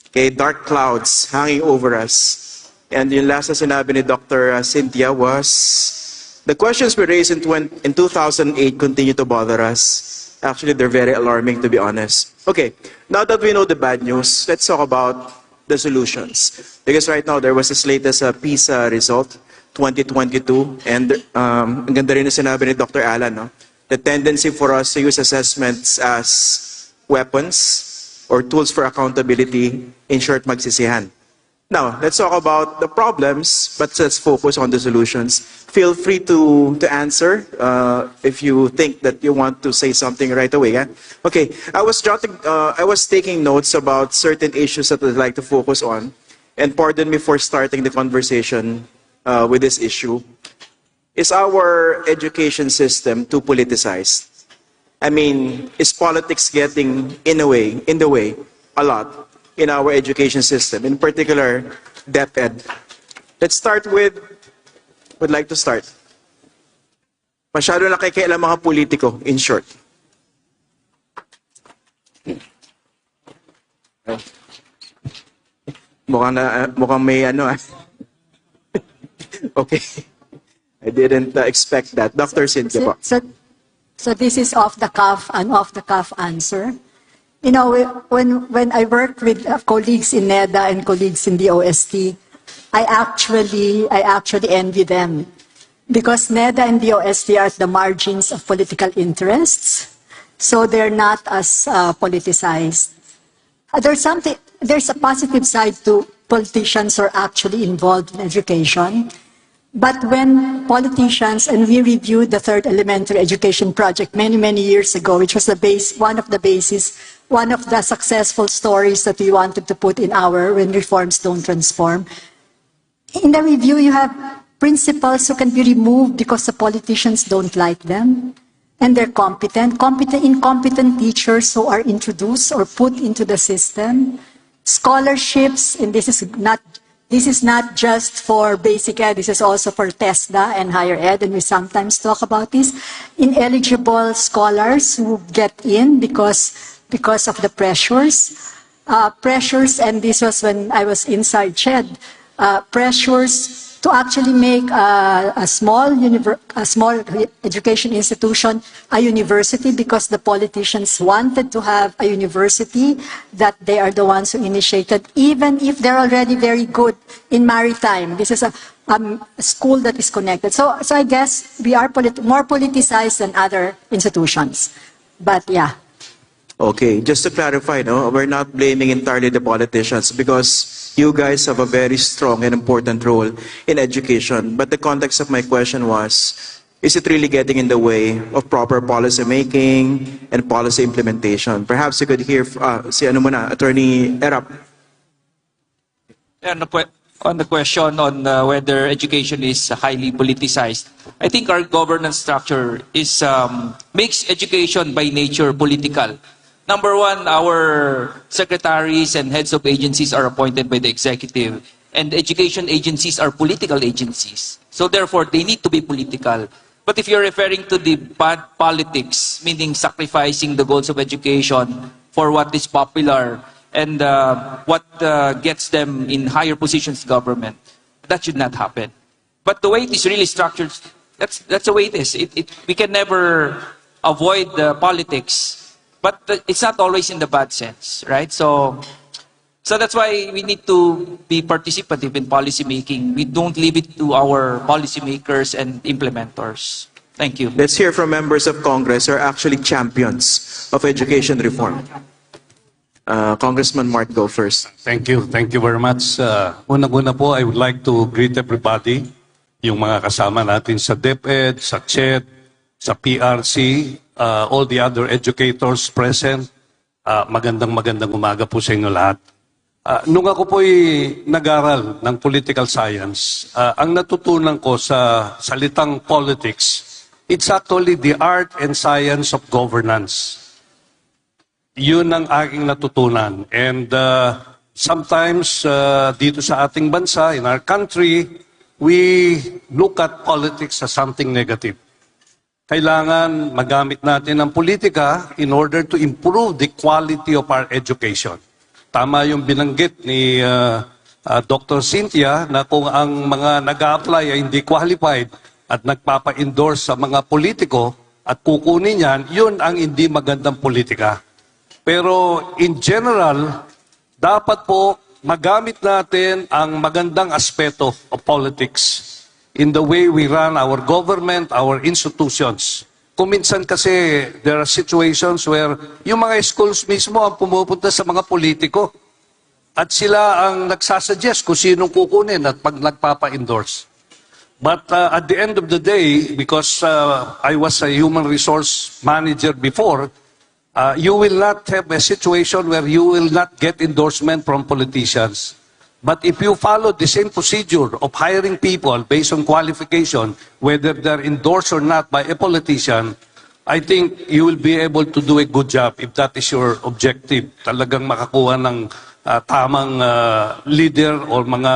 Okay, dark clouds hanging over us. And yung last na sinabi ni Dr. Cynthia was, the questions we raised in 2008 continue to bother us. Actually, they're very alarming, to be honest. Okay, now that we know the bad news, let's talk about the solutions. Because right now, there was this latest PISA result, 2022, and ang ganda rin na sinabi ni Dr. Alan, no? The tendency for us to use assessments as weapons or tools for accountability, in short, magsisihan. Now, let's talk about the problems, but let's focus on the solutions. Feel free to answer if you think that you want to say something right away. Yeah? Okay, I was taking notes about certain issues that I'd like to focus on. And pardon me for starting the conversation with this issue. Is our education system too politicized? I mean, is politics getting in the way a lot in our education system, in particular, DepEd? Let's start with, would like to start. Masyado nakikialam mga politiko, in short. Mukhang may ano. Okay. I didn't expect that. Dr. Cynthia po. So this is an off-the-cuff answer. You know, when I work with colleagues in NEDA and colleagues in the OST, I actually envy them because NEDA and the OST are at the margins of political interests, so they're not as politicized. There's a positive side to politicians who are actually involved in education, But when politicians, and we reviewed the third elementary education project many, many years ago, which was one of the successful stories that we wanted to put in our When Reforms Don't Transform. In the review, you have principals who can be removed because the politicians don't like them. And they're incompetent teachers who are introduced or put into the system. Scholarships, and this is not just for basic ed, this is also for TESDA and higher ed, and we sometimes talk about this. Ineligible scholars who get in because of the pressures, and this was when I was inside CHED, pressures to actually make a small education institution a university, because the politicians wanted to have a university that they are the ones who initiated, even if they're already very good in maritime. This is a school that is connected. So I guess we are more politicized than other institutions. But yeah. Okay, just to clarify, no, we're not blaming entirely the politicians because you guys have a very strong and important role in education. But the context of my question was, is it really getting in the way of proper policy making and policy implementation? Perhaps you could hear Attorney Erap. On the question on whether education is highly politicized, I think our governance structure is makes education by nature political. Number one, our secretaries and heads of agencies are appointed by the executive, and education agencies are political agencies. So therefore, they need to be political. But if you're referring to the bad politics, meaning sacrificing the goals of education for what is popular and what gets them in higher positions in government, that should not happen. But the way it is really structured, that's the way it is. We can never avoid the politics. But it's not always in the bad sense, right? So that's why we need to be participative in policy making. We don't leave it to our policymakers and implementers. Thank you. Let's hear from members of Congress who are actually champions of education reform. Congressman Mark, go first. Thank you. Thank you very much. Una-una po, I would like to greet everybody, yung mga kasama natin sa DepEd, sa CHED, sa PRC, all the other educators present. Magandang umaga po sa inyo lahat. Nung ako po'y nag-aral ng political science, ang natutunan ko sa salitang politics, it's actually the art and science of governance. Yun ang aking natutunan. And sometimes dito sa ating bansa, in our country, we look at politics as something negative. Kailangan magamit natin ang politika in order to improve the quality of our education. Tama yung binanggit ni Dr. Cynthia na kung ang mga nag-a-apply ay hindi qualified at nagpapa-endorse sa mga politiko at kukunin yan, yun ang hindi magandang politika. Pero in general, dapat po magamit natin ang magandang aspeto of politics in the way we run our government, our institutions. Kuminsan kasi there are situations where yung mga schools mismo ang pumupunta sa mga politiko at sila ang nagsasuggest kung sinong kukunin at pag nagpapa-endorse. But at the end of the day, because I was a human resource manager before, you will not have a situation where you will not get endorsement from politicians. But if you follow the same procedure of hiring people based on qualification, whether they're endorsed or not by a politician, I think you will be able to do a good job if that is your objective. Talagang makakuha ng tamang leader o mga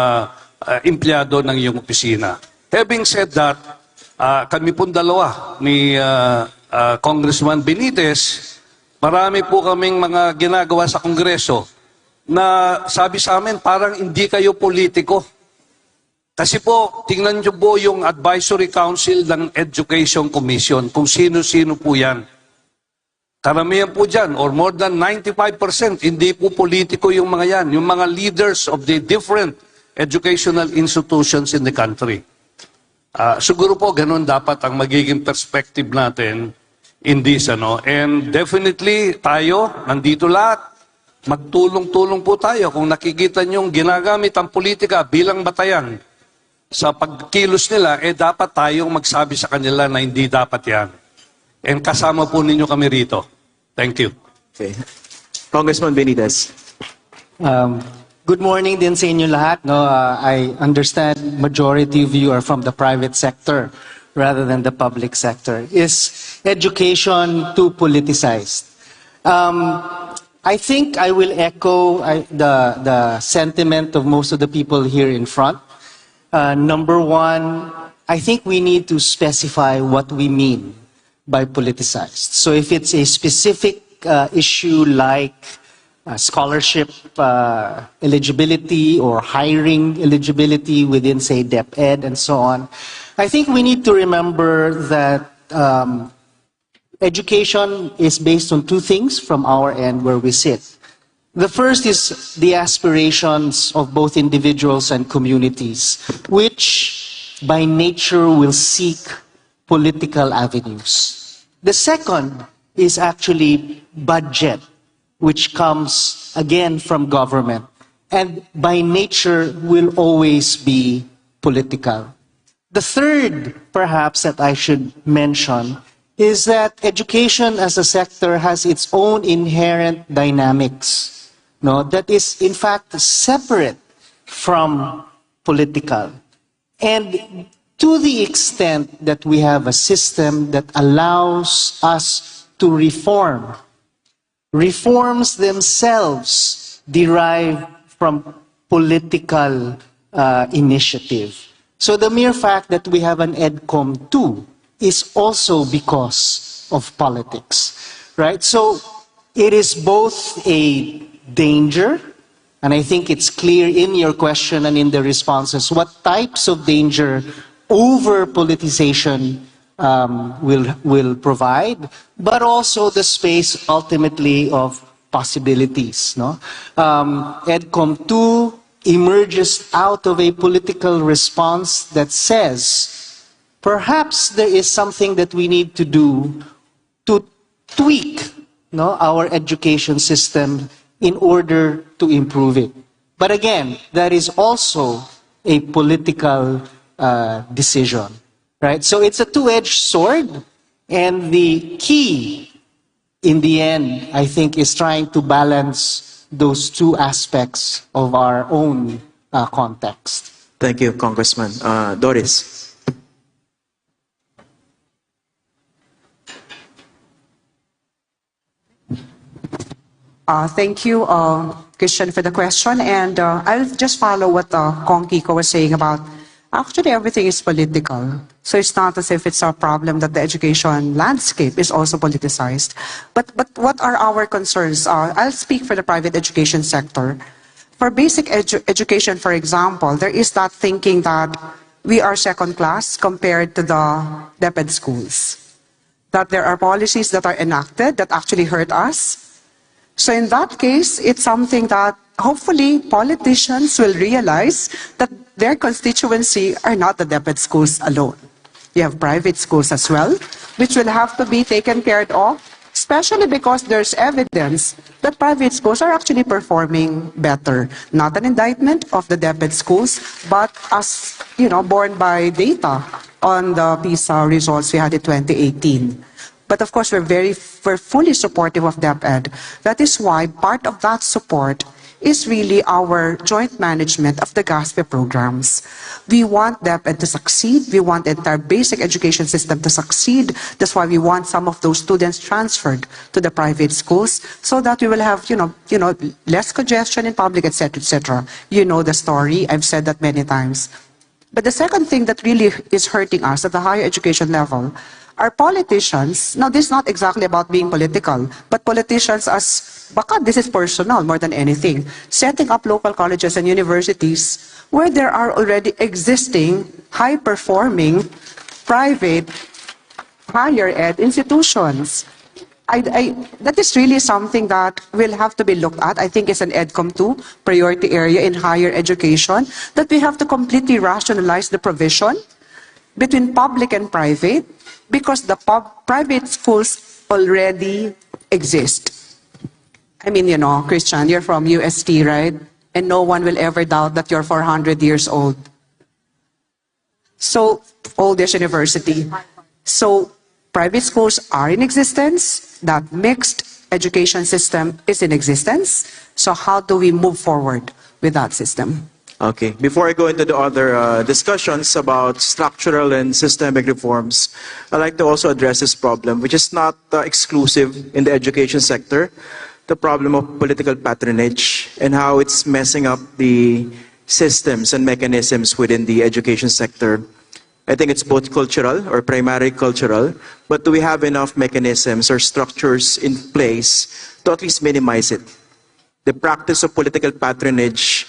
empleyado ng iyong opisina. Having said that, kami pong dalawa ni Congressman Benitez, marami po kaming mga ginagawa sa Kongreso na sabi sa amin, parang hindi kayo politiko. Kasi po, tingnan nyo po yung Advisory Council ng Education Commission, kung sino-sino po yan. Karamihan po dyan, or more than 95%, hindi po politiko yung mga yan, yung mga leaders of the different educational institutions in the country. Siguro po, ganun dapat ang magiging perspective natin in this, and definitely tayo, nandito lahat, magtulong-tulong po tayo kung nakikita niyong ginagamit ang politika bilang batayan sa pagkilos nila, dapat tayong magsabi sa kanila na hindi dapat yan. And kasama po ninyo kami rito. Thank you. Okay. Congressman Benitez. Good morning din sa inyo lahat. No, I understand majority of you are from the private sector rather than the public sector. Is education too politicized? I think I will echo the sentiment of most of the people here in front. Number one, I think we need to specify what we mean by politicized. So if it's a specific issue like scholarship eligibility or hiring eligibility within, say, DepEd and so on, I think we need to remember that education is based on two things from our end where we sit. The first is the aspirations of both individuals and communities, which by nature will seek political avenues. The second is actually budget, which comes again from government, and by nature will always be political. The third, perhaps, that I should mention is that education as a sector has its own inherent dynamics. No, that is in fact separate from political. And to the extent that we have a system that allows us to reform, reforms themselves derive from political initiative. So the mere fact that we have an EDCOM 2 is also because of politics, right? So it is both a danger, and I think it's clear in your question and in the responses what types of danger over politicization will provide, but also the space ultimately of possibilities. No? EDCOM 2 emerges out of a political response that says perhaps there is something that we need to do to tweak, no, our education system in order to improve it. But again, that is also a political decision, right? So it's a two-edged sword, and the key in the end, I think, is trying to balance those two aspects of our own context. Thank you, Congressman. Doris. Thank you, Christian, for the question. And I'll just follow what Kong Kiko was saying about actually everything is political. So it's not as if it's a problem that the education landscape is also politicized. But what are our concerns? I'll speak for the private education sector. For basic education, for example, there is that thinking that we are second class compared to the DepEd schools. That there are policies that are enacted that actually hurt us. So in that case, it's something that hopefully politicians will realize that their constituency are not the DepEd schools alone. You have private schools as well, which will have to be taken care of, especially because there's evidence that private schools are actually performing better. Not an indictment of the DepEd schools, but as, borne by data on the PISA results we had in 2018. But of course, we're fully supportive of DepEd. That is why part of that support is really our joint management of the GASPE programs. We want DepEd to succeed. We want the entire basic education system to succeed. That's why we want some of those students transferred to the private schools so that we will have, less congestion in public, etc., etc. You know the story. I've said that many times. But the second thing that really is hurting us at the higher education level are politicians. Now, this is not exactly about being political, but politicians as, baka this is personal more than anything, setting up local colleges and universities where there are already existing high-performing private higher ed institutions. That is really something that will have to be looked at. I think it's an EDCOM 2 priority area in higher education, that we have to completely rationalize the provision between public and private, because the private schools already exist. I mean, Christian, you're from UST, right? And no one will ever doubt that you're 400 years old. So, oldest university. So, private schools are in existence. That mixed education system is in existence. So, how do we move forward with that system? Okay, before I go into the other discussions about structural and systemic reforms, I'd like to also address this problem, which is not exclusive in the education sector, the problem of political patronage and how it's messing up the systems and mechanisms within the education sector. I think it's both cultural or primarily cultural, but do we have enough mechanisms or structures in place to at least minimize it? The practice of political patronage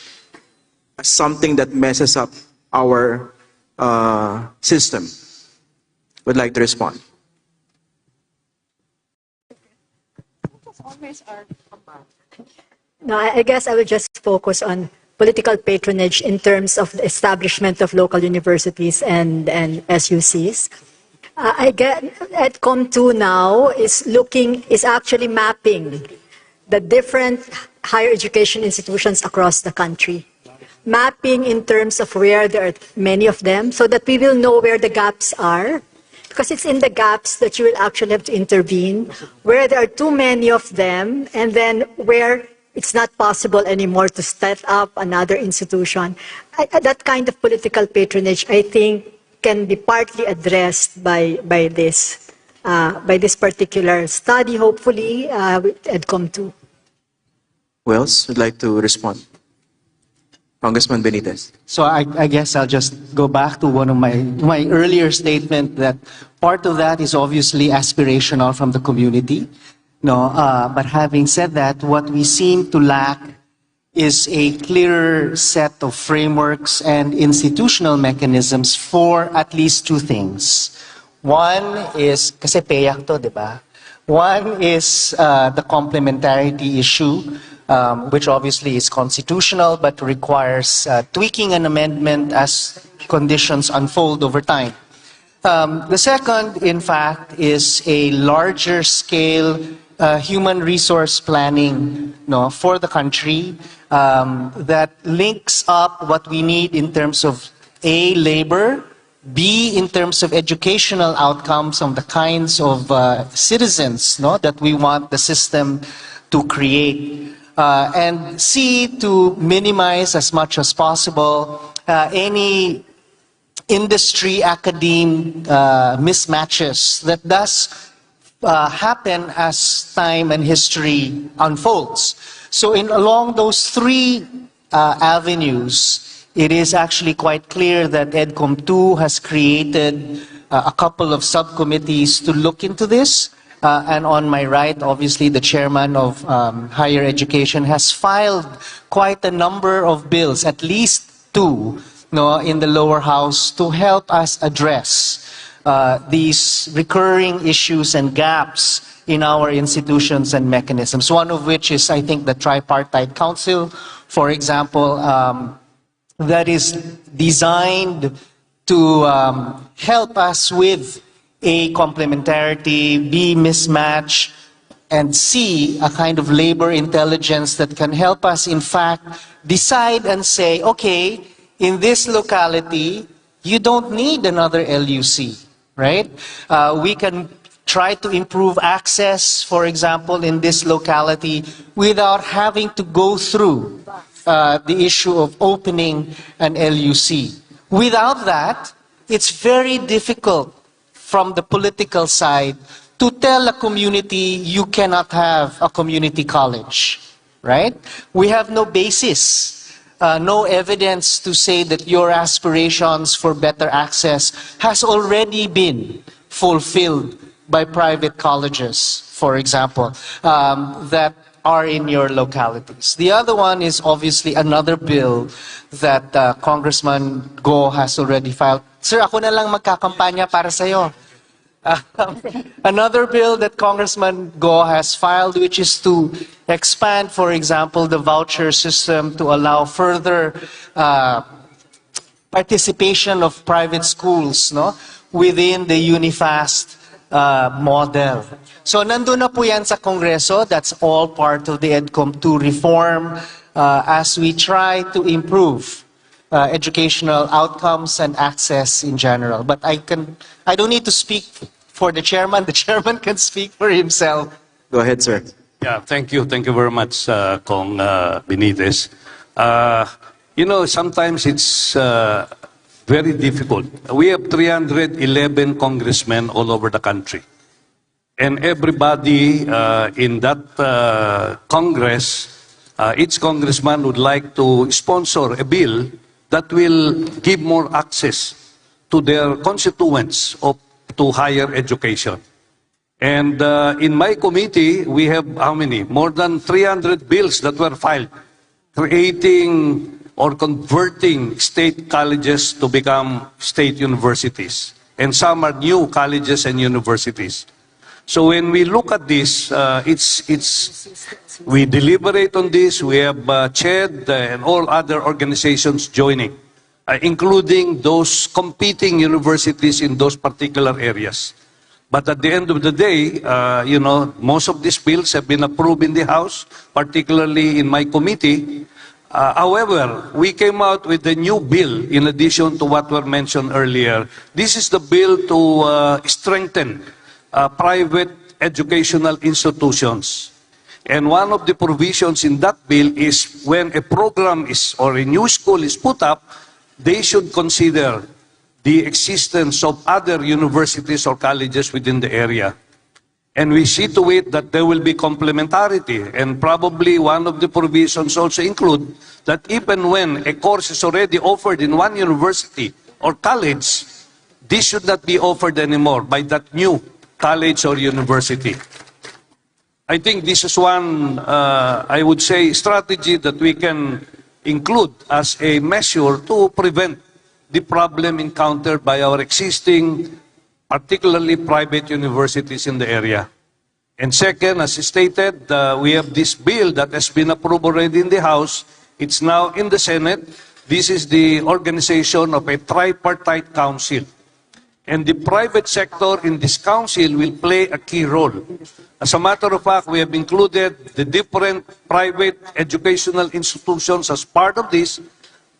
as something that messes up our system. Would like to respond. No, I guess I will just focus on political patronage in terms of the establishment of local universities and SUCs. I get EDCOM 2 now is actually mapping the different higher education institutions across the country. Mapping in terms of where there are many of them so that we will know where the gaps are. Because it's in the gaps that you will actually have to intervene, where there are too many of them, and then where it's not possible anymore to set up another institution. That kind of political patronage, I think, can be partly addressed by this particular study, hopefully, with EDCOM 2. Who else would like to respond? Congressman Benitez. So I guess I'll just go back to one of my earlier statement that part of that is obviously aspirational from the community. No, but having said that, what we seem to lack is a clearer set of frameworks and institutional mechanisms for at least two things. One is, kasi payak to, di ba? One is the complementarity issue, which obviously is constitutional but requires tweaking and amendment as conditions unfold over time. The second, in fact, is a larger scale human resource planning for the country that links up what we need in terms of A, labor, B, in terms of educational outcomes of the kinds of citizens that we want the system to create. And C, to minimize as much as possible any industry academe mismatches that does happen as time and history unfolds. So along those three avenues, it is actually quite clear that EDCOM 2 has created a couple of subcommittees to look into this. And on my right, obviously, the chairman of higher education has filed quite a number of bills, at least two, in the lower house to help us address these recurring issues and gaps in our institutions and mechanisms. One of which is, I think, the tripartite council, for example, that is designed to help us with A, complementarity, B, mismatch, and C, a kind of labor intelligence that can help us, in fact, decide and say, okay, in this locality, you don't need another LUC, right? We can try to improve access, for example, in this locality without having to go through the issue of opening an LUC. Without that, it's very difficult from the political side to tell a community you cannot have a community college, right? We have no basis, no evidence to say that your aspirations for better access has already been fulfilled by private colleges, for example, that are in your localities. The other one is obviously another bill that Congressman Go has already filed. Sir, ako na lang magkakampanya para sa'yo. Another bill that Congressman Go has filed, which is to expand, for example, the voucher system to allow further participation of private schools within the UniFast model. So nandun na po yan sa Kongreso. That's all part of the EDCOM 2 reform as we try to improve educational outcomes and access in general. But I don't need to speak for the chairman. The chairman can speak for himself. Go ahead, sir. Yeah, thank you. Thank you very much, Kong Benitez. Sometimes it's very difficult. We have 311 congressmen all over the country. And everybody in that Congress, each congressman would like to sponsor a bill that will give more access to their constituents to higher education. And in my committee, we have how many? More than 300 bills that were filed, creating or converting state colleges to become state universities. And some are new colleges and universities. So when we look at this, we deliberate on this. We have CHED and all other organizations joining, including those competing universities in those particular areas. But at the end of the day, most of these bills have been approved in the House, particularly in my committee. However, we came out with a new bill in addition to what were mentioned earlier. This is the bill to strengthen private educational institutions. And one of the provisions in that bill is when a program or a new school is put up, they should consider the existence of other universities or colleges within the area. And we see to it that there will be complementarity. And probably one of the provisions also include that even when a course is already offered in one university or college, this should not be offered anymore by that new college or university. I think this is one, I would say, strategy that we can include as a measure to prevent the problem encountered by our existing, particularly private universities in the area. And second, as stated, we have this bill that has been approved already in the House. It's now in the Senate. This is the organization of a tripartite council. And the private sector in this council will play a key role. As a matter of fact, we have included the different private educational institutions as part of this,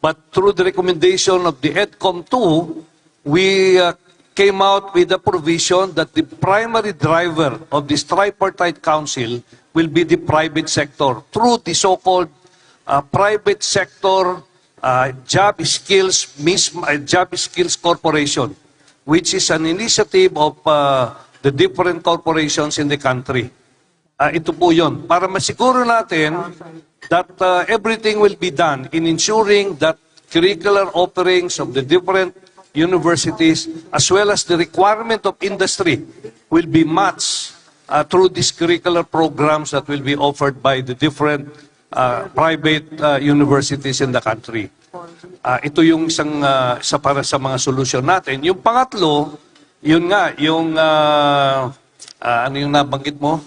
but through the recommendation of the EDCOM 2, we came out with a provision that the primary driver of this tripartite council will be the private sector through the so-called private sector job skills corporation, which is an initiative of the different corporations in the country. Ito po yun. Para masiguro natin that everything will be done in ensuring that curricular offerings of the different universities as well as the requirement of industry will be matched through these curricular programs that will be offered by the different private universities in the country. Ito yung isa para sa mga solusyon natin. Yung pangatlo, yun nga, yung ano yung nabanggit mo?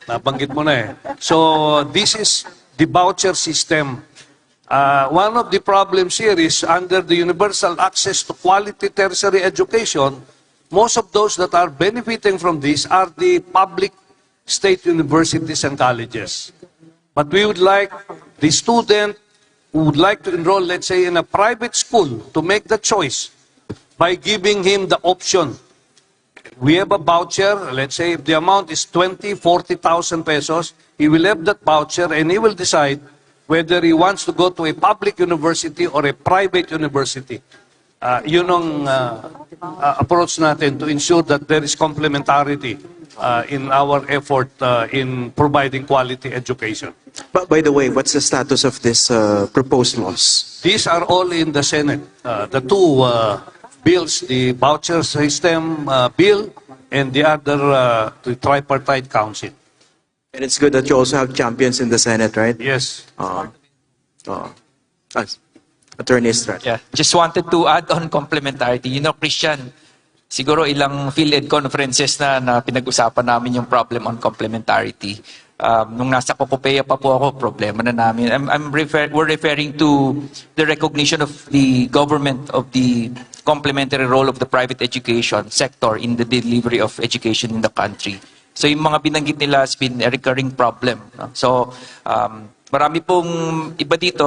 Nabanggit mo na eh. So, this is the voucher system. One of the problems here is under the universal access to quality tertiary education, most of those that are benefiting from this are the public state universities and colleges. But we would like the student who would like to enroll, let's say, in a private school to make the choice by giving him the option. We have a voucher, let's say if the amount is 20, 40,000 pesos, he will have that voucher and he will decide whether he wants to go to a public university or a private university. Yun ang approach natin to ensure that there is complementarity in our effort in providing quality education. But by the way, what's the status of this proposed laws? These are all in the Senate. The two bills, the voucher system bill and the other, the tripartite council. And it's good that you also have champions in the Senate, right? Yes. Attorney Estrada. Yeah, just wanted to add on complementarity. You know, Christian, siguro ilang PhilEd conferences na pinag-usapan namin yung problem on complementarity. Nung nasa Cocopeya pa po ako, problema na namin. We're referring to the recognition of the government of the complementary role of the private education sector in the delivery of education in the country. So yung mga binanggit nila has been a recurring problem. No? So Marami pong iba dito,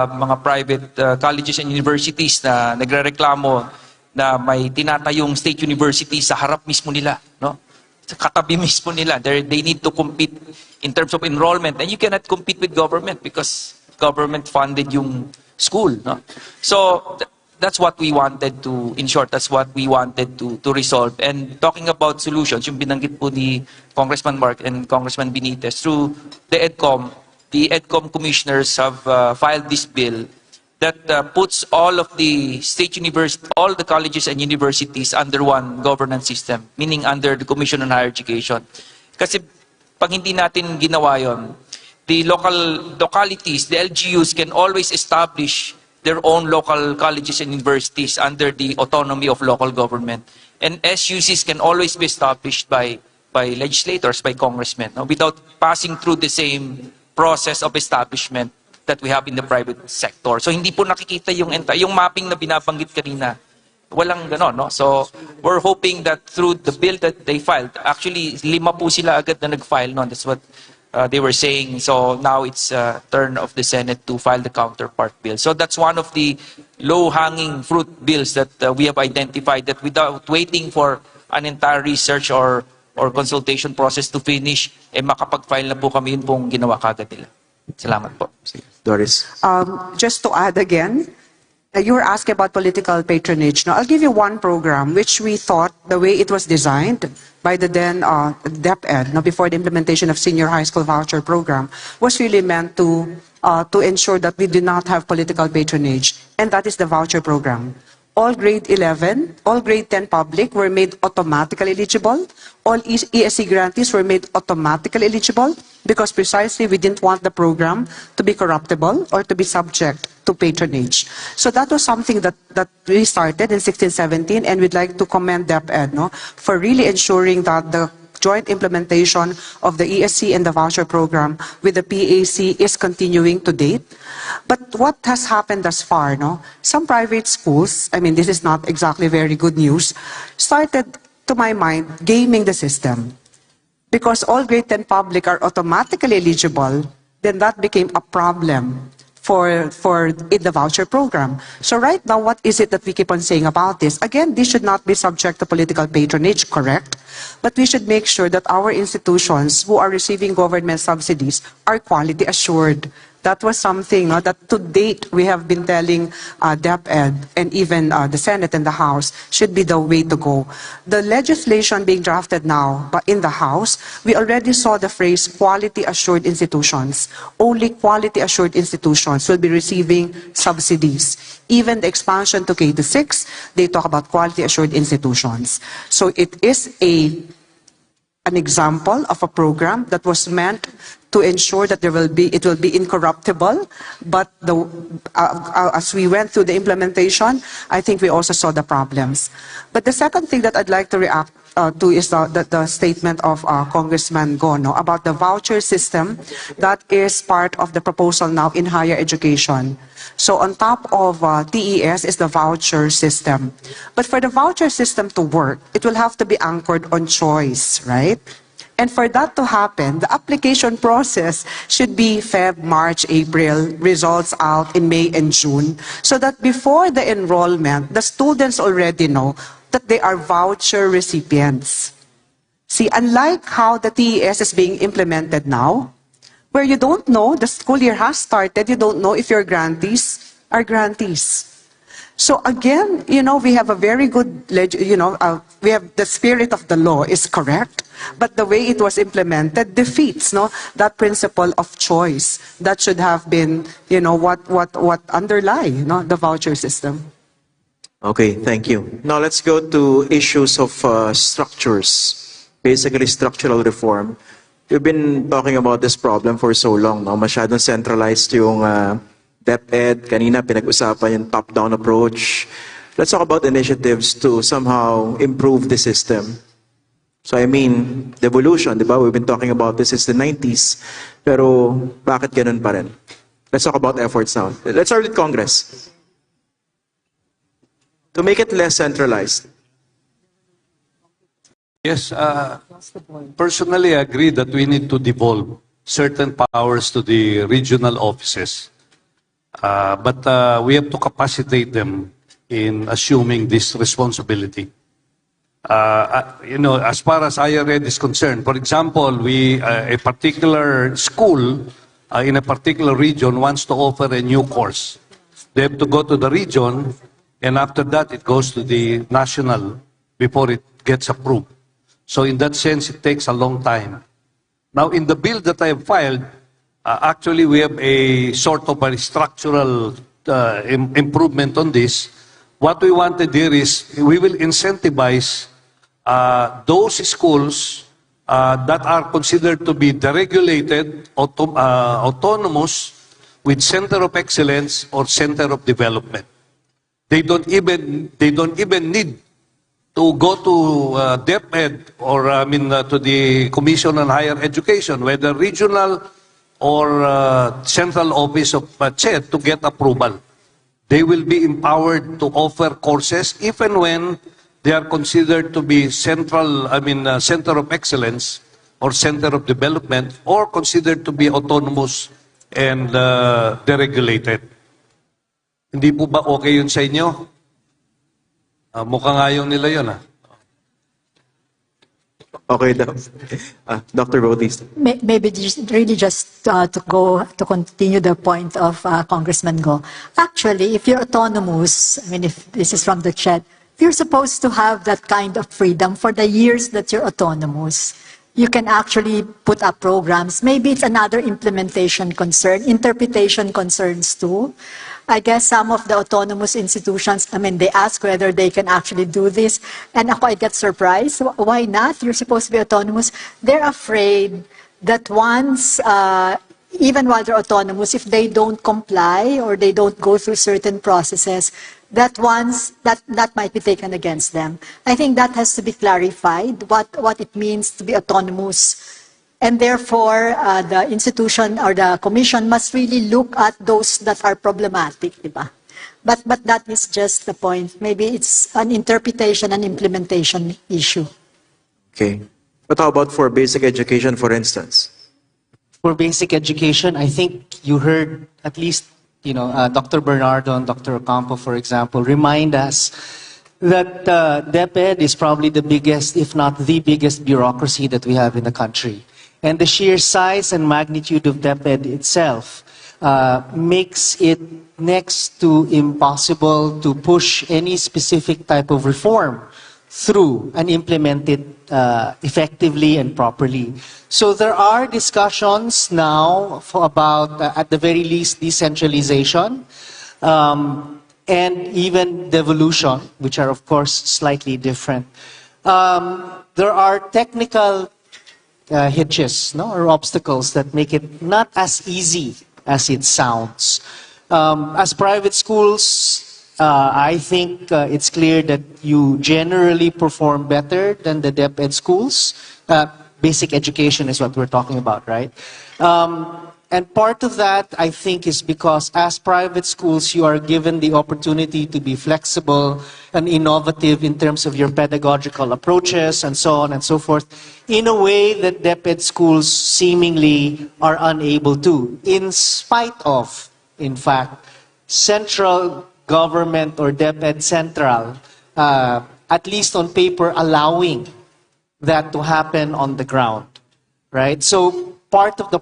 mga private colleges and universities na nagrereklamo na may tinatayong state university sa harap mismo nila, no? Sa katabi mismo nila. They need to compete in terms of enrollment, and you cannot compete with government because government funded yung school, no? So that's what we wanted to, in short, that's what we wanted to resolve. And talking about solutions, yung binanggit po ni Congressman Mark and Congressman Benitez, through the EDCOM commissioners have filed this bill that puts all of the state universities, all the colleges and universities under one governance system, meaning under the Commission on Higher Education. Kasi pag hindi natin ginawa yon, the localities, the LGUs can always establish their own local colleges and universities under the autonomy of local government. And SUCs can always be established by legislators, by congressmen, no? Without passing through the same process of establishment that we have in the private sector. So hindi po nakikita yung mapping na binabanggit kanina. Walang ganon, no? So we're hoping that through the bill that they filed, actually 5 po sila agad na nag-file, no? That's what they were saying. So now it's turn of the Senate to file the counterpart bill. So that's one of the low-hanging fruit bills that we have identified, that without waiting for an entire research or consultation process to finish, makapag-file na po kami, yun pong ginawa kagad nila. Salamat po. Doris. Just to add again, you were asking about political patronage. Now, I'll give you one program which we thought the way it was designed by the then DepEd, before the implementation of senior high school voucher program, was really meant to ensure that we do not have political patronage, and that is the voucher program. All grade 11, all grade 10 public were made automatically eligible. All ESC grantees were made automatically eligible because precisely we didn't want the program to be corruptible or to be subject to patronage. So that was something that we started in 16-17, and we'd like to commend DepEd, for really ensuring that the joint implementation of the ESC and the voucher program with the PAC is continuing to date. But what has happened thus far, some private schools, I mean, this is not exactly very good news, started, to my mind, gaming the system. Because all grade 10 public are automatically eligible, then that became a problem for in the voucher program. So right now, what is it that we keep on saying about this? Again, this should not be subject to political patronage, correct? But we should make sure that our institutions who are receiving government subsidies are quality assured. That was something that to date we have been telling DepEd and even the Senate and the House should be the way to go. The legislation being drafted now in the House, we already saw the phrase quality assured institutions. Only quality assured institutions will be receiving subsidies. Even the expansion to K-6, they talk about quality assured institutions. So it is an example of a program that was meant to ensure that it will be incorruptible. But as we went through the implementation, I think we also saw the problems. But the second thing that I'd like to react to is the statement of Congressman Gono about the voucher system that is part of the proposal now in higher education. So on top of TES is the voucher system. But for the voucher system to work, it will have to be anchored on choice, right? And for that to happen, the application process should be Feb, March, April, results out in May and June, so that before the enrollment, the students already know that they are voucher recipients. See, unlike how the TES is being implemented now, where you don't know, the school year has started, you don't know if your grantees are grantees. So again, we have a very good, we have the spirit of the law is correct, but the way it was implemented defeats, that principle of choice that should have been, what underlie, the voucher system. Okay, thank you. Now let's go to issues of structures, basically structural reform. We've been talking about this problem for so long, masyadong centralized yung DepEd, kanina pinag-usapan yung top-down approach. Let's talk about initiatives to somehow improve the system. So I mean, devolution, di ba? We've been talking about this since the 90s. Pero bakit ganun pa rin? Let's talk about efforts now. Let's start with Congress. To make it less centralized. Yes, personally I agree that we need to devolve certain powers to the regional offices. But we have to capacitate them in assuming this responsibility. As far as higher ed is concerned, for example, a particular school in a particular region wants to offer a new course. They have to go to the region, and after that, it goes to the national before it gets approved. So in that sense, it takes a long time. Now, in the bill that I have filed, actually, we have a sort of a structural improvement on this. What we wanted here is we will incentivize those schools that are considered to be deregulated, autonomous, with center of excellence or center of development. They don't even need to go to DepEd or to the Commission on Higher Education, whether regional or central office of CHED, to get approval. They will be empowered to offer courses if and when they are considered to be center of excellence or center of development, or considered to be autonomous and deregulated. Hindi po ba okay yun sa inyo? Mukhang ayaw nila yun, Okay, Dr. Bautista. Maybe just to continue the point of Congressman Go. Actually, if you're autonomous, if this is from the chat, you're supposed to have that kind of freedom for the years that you're autonomous. You can actually put up programs. Maybe it's another implementation concern, interpretation concerns too. I guess some of the autonomous institutions, they ask whether they can actually do this. And I get surprised. Why not? You're supposed to be autonomous. They're afraid that once, even while they're autonomous, if they don't comply or they don't go through certain processes, that might be taken against them. I think that has to be clarified, what it means to be autonomous. And therefore, the institution or the commission must really look at those that are problematic, diba? But that is just the point. Maybe it's an interpretation and implementation issue. Okay. But how about for basic education, for instance? For basic education, I think you heard at least, Dr. Bernardo and Dr. Ocampo, for example, remind us that DepEd is probably the biggest, if not the biggest bureaucracy that we have in the country. And the sheer size and magnitude of DepEd itself makes it next to impossible to push any specific type of reform through and implement it effectively and properly. So there are discussions now about, at the very least, decentralization and even devolution, which are, of course, slightly different. There are technical hitches or obstacles that make it not as easy as it sounds. As private schools, I think it's clear that you generally perform better than the DepEd schools. Basic education is what we're talking about, right? And part of that, I think, is because as private schools, you are given the opportunity to be flexible and innovative in terms of your pedagogical approaches and so on and so forth, in a way that DepEd schools seemingly are unable to, in spite of, in fact, central government or DepEd Central, at least on paper, allowing that to happen on the ground, right? So part of the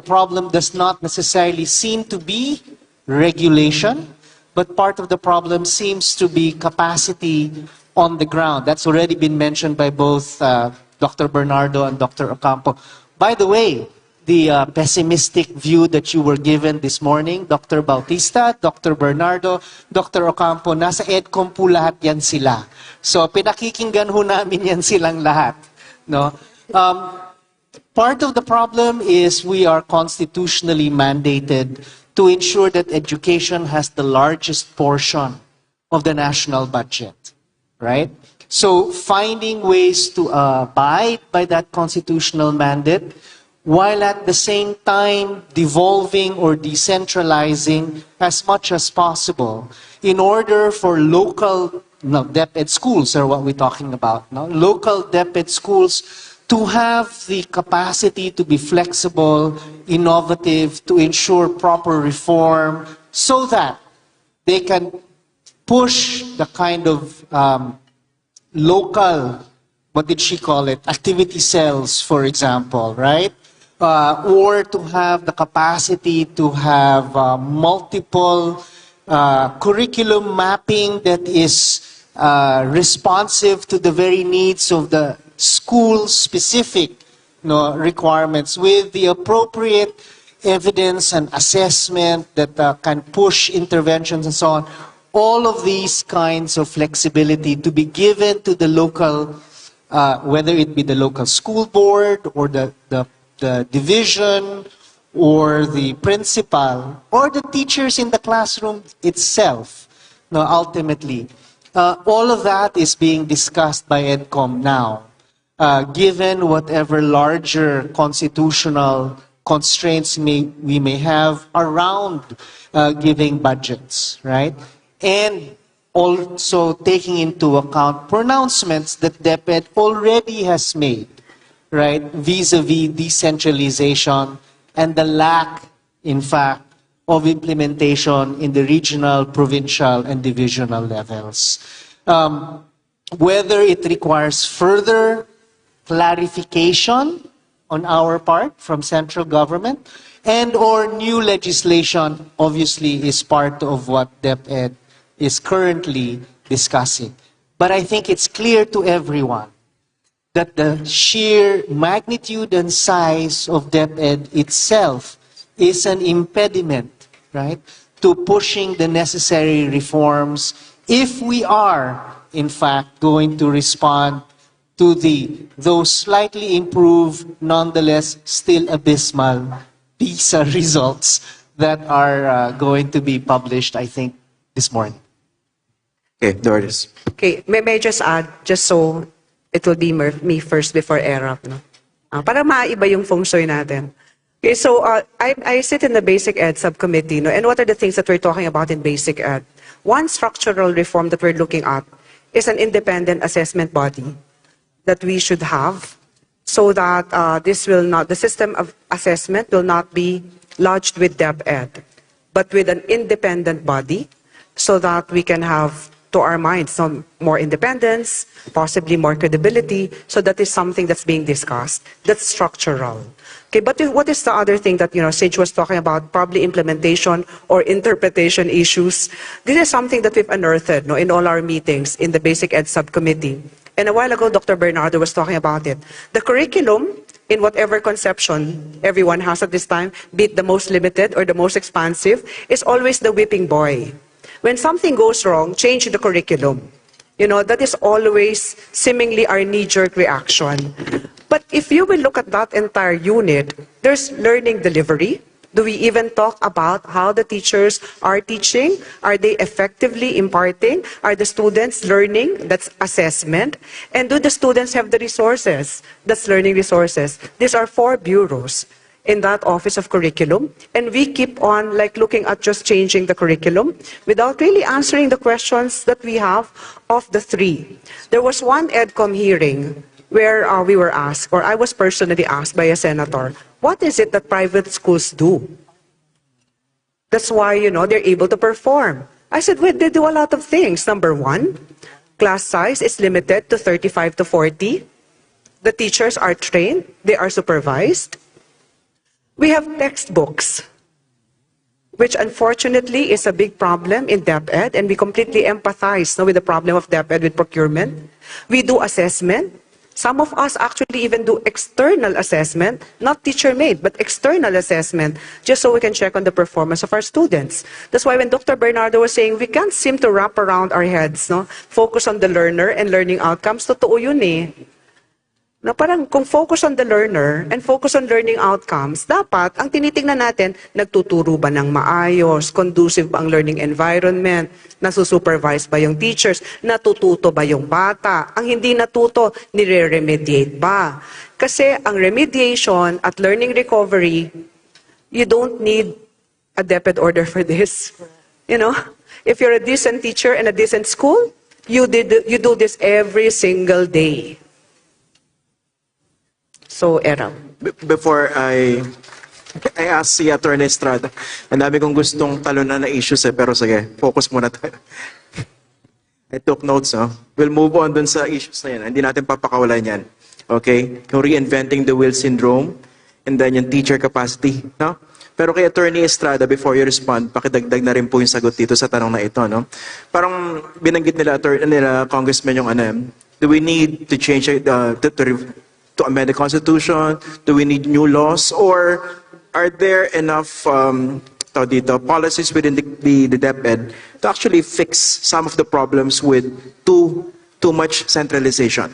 problem does not necessarily seem to be regulation, but part of the problem seems to be capacity on the ground. That's already been mentioned by both Dr. Bernardo and Dr. Ocampo. By the way, the pessimistic view that you were given this morning, Dr. Bautista, Dr. Bernardo, Dr. Ocampo, nasa EDCOM po lahat yan sila. So pinakikinggan ho namin yan silang lahat. No? Part of the problem is we are constitutionally mandated to ensure that education has the largest portion of the national budget, right? So finding ways to abide by that constitutional mandate while at the same time devolving or decentralizing as much as possible in order for local DepEd schools are what we're talking about. No? Local DepEd schools to have the capacity to be flexible, innovative, to ensure proper reform, so that they can push the kind of local, what did she call it, activity cells, for example, right? Or to have the capacity to have multiple curriculum mapping that is responsive to the very needs of the school-specific requirements, with the appropriate evidence and assessment that can push interventions and so on. All of these kinds of flexibility to be given to the local, whether it be the local school board or the division or the principal or the teachers in the classroom itself, ultimately. All of that is being discussed by EDCOM now, given whatever larger constitutional constraints we may have around giving budgets, right? And also taking into account pronouncements that DepEd already has made, right, vis-a-vis decentralization and the lack, in fact, of implementation in the regional, provincial, and divisional levels. Whether it requires further clarification on our part from central government and or new legislation, obviously, is part of what DepEd is currently discussing. But I think it's clear to everyone that the sheer magnitude and size of DepEd itself is an impediment, right, to pushing the necessary reforms if we are, in fact, going to respond to those slightly improved, nonetheless still abysmal PISA results that are going to be published, I think, this morning. Okay, Doris. Okay, may I just add, just so it will be me first before ERAP, no? Para maiba yung feng shui natin. Okay, so I sit in the Basic Ed subcommittee, no? And what are the things that we're talking about in Basic Ed? One structural reform that we're looking at is an independent assessment body that we should have, so that the system of assessment will not be lodged with DepEd, but with an independent body, so that we can have, to our minds, some more independence, possibly more credibility. So that is something that's being discussed. That's structural. Okay, but what is the other thing that, Sage was talking about, probably implementation or interpretation issues? This is something that we've unearthed, no, in all our meetings in the Basic Ed subcommittee. And a while ago, Dr. Bernardo was talking about it. The curriculum, in whatever conception everyone has at this time, be it the most limited or the most expansive, is always the whipping boy. When something goes wrong, change the curriculum. That is always seemingly our knee-jerk reaction. But if you will look at that entire unit, there's learning delivery. Do we even talk about how the teachers are teaching? Are they effectively imparting? Are the students learning? That's assessment. And do the students have the resources? That's learning resources. These are 4 bureaus in that Office of Curriculum, and we keep on looking at just changing the curriculum without really answering the questions that we have of the 3. There was one EDCOM hearing where we were asked, or I was personally asked by a senator, what is it that private schools do? That's why, they're able to perform. I said, well, they do a lot of things. Number 1, class size is limited to 35 to 40. The teachers are trained. They are supervised. We have textbooks, which unfortunately is a big problem in DepEd, and we completely empathize with the problem of DepEd with procurement. We do assessment. Some of us actually even do external assessment, not teacher-made, but external assessment, just so we can check on the performance of our students. That's why when Dr. Bernardo was saying, we can't seem to wrap around our heads, focus on the learner and learning outcomes, totoo yun eh. Parang kung focus on the learner and focus on learning outcomes, dapat ang tinitingnan natin, nagtuturo ba ng maayos, conducive ba ang learning environment, nasusupervise ba yung teachers, natututo ba yung bata, ang hindi natuto, nire-remediate ba? Kasi ang remediation at learning recovery, you don't need a DepEd order for this. If you're a decent teacher in a decent school, you do this every single day. So, Eram. Before I ask si Attorney Estrada, ang dami kong gustong talunan na issues pero sige, focus muna tayo. I took notes, no? We'll move on dun sa issues na yan. Hindi natin papakawalan yan. Okay? Yung reinventing the wheel syndrome, and then yung teacher capacity, no? Pero kay Attorney Estrada, before you respond, pakidagdag na rin po yung sagot dito sa tanong na ito, no? Parang binanggit nila Congressman yung do we need to change to amend the Constitution? Do we need new laws? Or are there enough policies within the DepEd to actually fix some of the problems with too much centralization?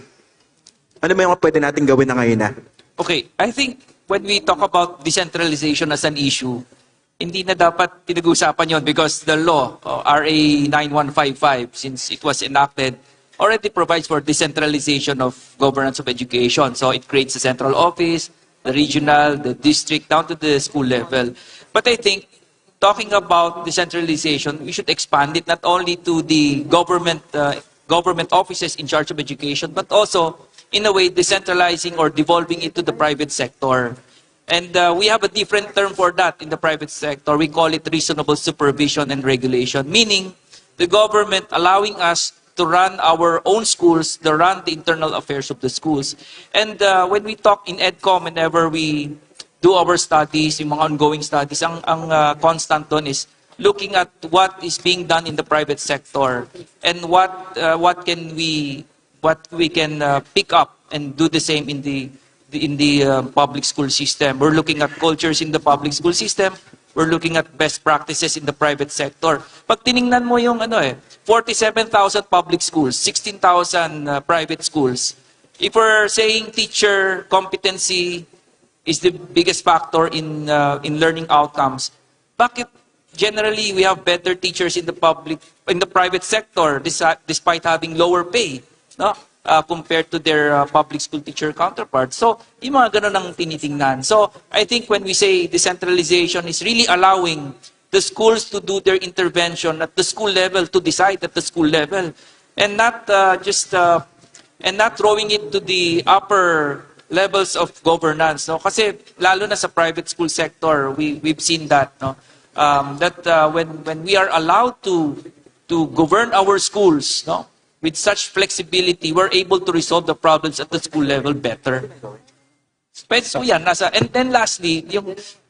Ano ba yung pwede natin gawin na ngayon na? Okay, I think when we talk about decentralization as an issue, hindi na dapat pinag-uusapan yon because the law, RA 9155, since it was enacted, already provides for decentralization of governance of education. So it creates a central office, the regional, the district, down to the school level. But I think talking about decentralization, we should expand it not only to the government offices in charge of education, but also in a way decentralizing or devolving it to the private sector. And we have a different term for that in the private sector. We call it reasonable supervision and regulation, meaning the government allowing us to run our own schools, to run the internal affairs of the schools. And when we talk in EDCOM, whenever we do our studies, yung mga ongoing studies, ang constant doon is looking at what is being done in the private sector and what we can pick up and do the same in the public school system. We're looking at cultures in the public school system. We're looking at best practices in the private sector. Pag tiningnan mo yung 47,000 public schools, 16,000 private schools. If we're saying teacher competency is the biggest factor in learning outcomes, bakit generally we have better teachers in the private sector despite having lower pay, no? Compared to their public school teacher counterparts. So, yung mga ganun ang tinitingnan. So, I think when we say decentralization is really allowing the schools to do their intervention at the school level, to decide at the school level, and not not throwing it to the upper levels of governance. No? Kasi lalo na sa private school sector, we've seen that. No? When we are allowed to govern our schools, no? With such flexibility, we're able to resolve the problems at the school level better. So yan, and then lastly,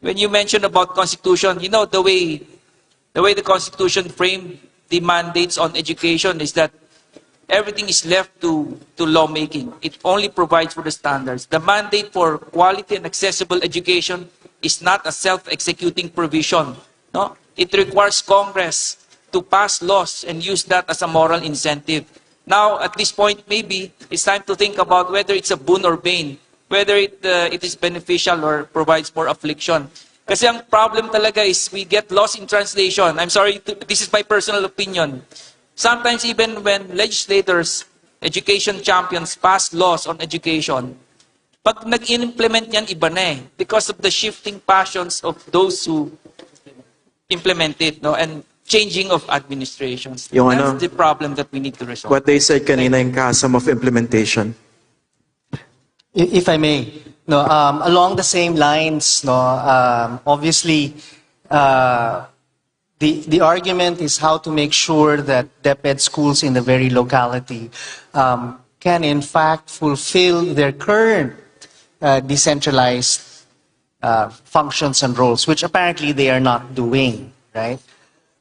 when you mention about Constitution, the way the Constitution framed the mandates on education is that everything is left to lawmaking. It only provides for the standards. The mandate for quality and accessible education is not a self-executing provision. No? It requires Congress to pass laws and use that as a moral incentive. Now, at this point, maybe it's time to think about whether it's a boon or bane, whether it is beneficial or provides more affliction. Kasi ang problem talaga is we get lost in translation. I'm sorry, this is my personal opinion. Sometimes even when legislators, education champions pass laws on education, pag nag-implement yan, iba na because of the shifting passions of those who implement it, no? And changing of administrations. That's the problem that we need to resolve. What they said kanina yung chasm of implementation. If I may, along the same lines, obviously, the argument is how to make sure that DepEd schools in the very locality can in fact fulfill their current decentralized functions and roles, which apparently they are not doing, right?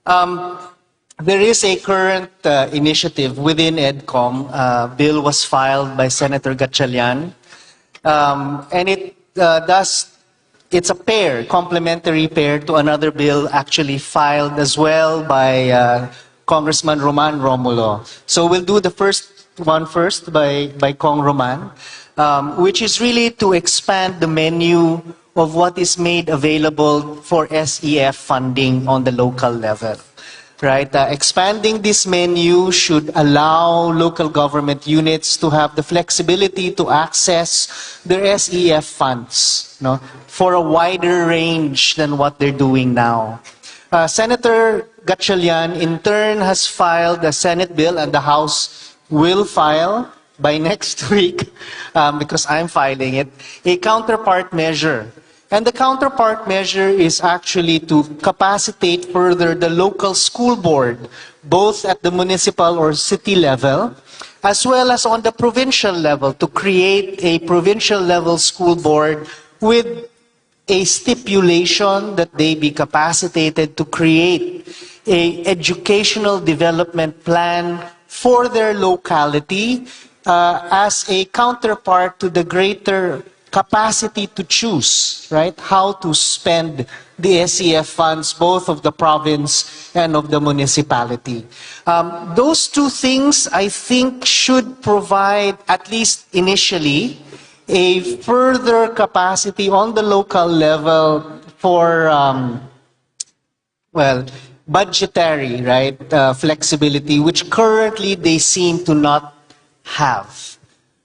There is a current initiative within EDCOM. Bill was filed by Senator Gatchalian, and it's a pair, complementary pair to another bill actually filed as well by Congressman Roman Romulo. So we'll do the first one first by Cong Roman, which is really to expand the menu of what is made available for SEF funding on the local level. Right? Expanding this menu should allow local government units to have the flexibility to access their SEF funds, for a wider range than what they're doing now. Senator Gatchalian, in turn, has filed a Senate bill, and the House will file by next week, because I'm filing it, a counterpart measure. And the counterpart measure is actually to capacitate further the local school board, both at the municipal or city level, as well as on the provincial level, to create a provincial level school board with a stipulation that they be capacitated to create a educational development plan for their locality as a counterpart to the greater capacity to choose, right, how to spend the SEF funds, both of the province and of the municipality. Those two things, I think, should provide, at least initially, a further capacity on the local level for, budgetary, right, flexibility, which currently they seem to not have.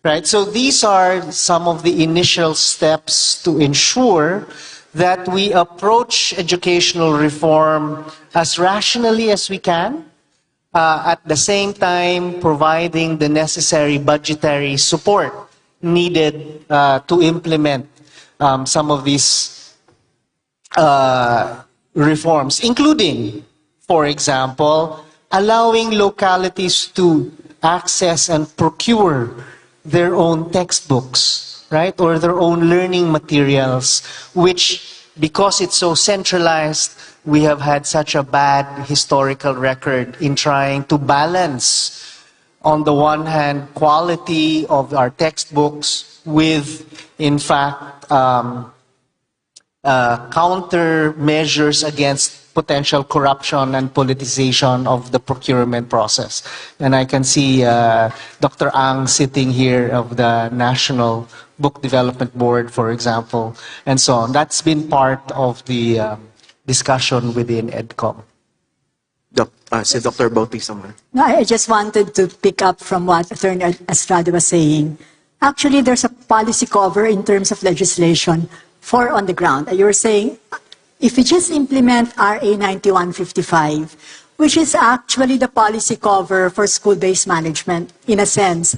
Right? So these are some of the initial steps to ensure that we approach educational reform as rationally as we can, at the same time providing the necessary budgetary support needed to implement some of these reforms, including, for example, allowing localities to access and procure their own textbooks, right, or their own learning materials, which, because it's so centralized, we have had such a bad historical record in trying to balance, on the one hand, quality of our textbooks with, in fact, countermeasures against potential corruption and politicization of the procurement process. And I can see Dr. Ang sitting here of the National Book Development Board, for example, and so on. That's been part of the discussion within EDCOM. Si Dr. Bauti somewhere. No, I just wanted to pick up from what Attorney Estrada was saying. Actually, there's a policy cover in terms of legislation for on the ground. You were saying, if we just implement RA 9155, which is actually the policy cover for school-based management, in a sense.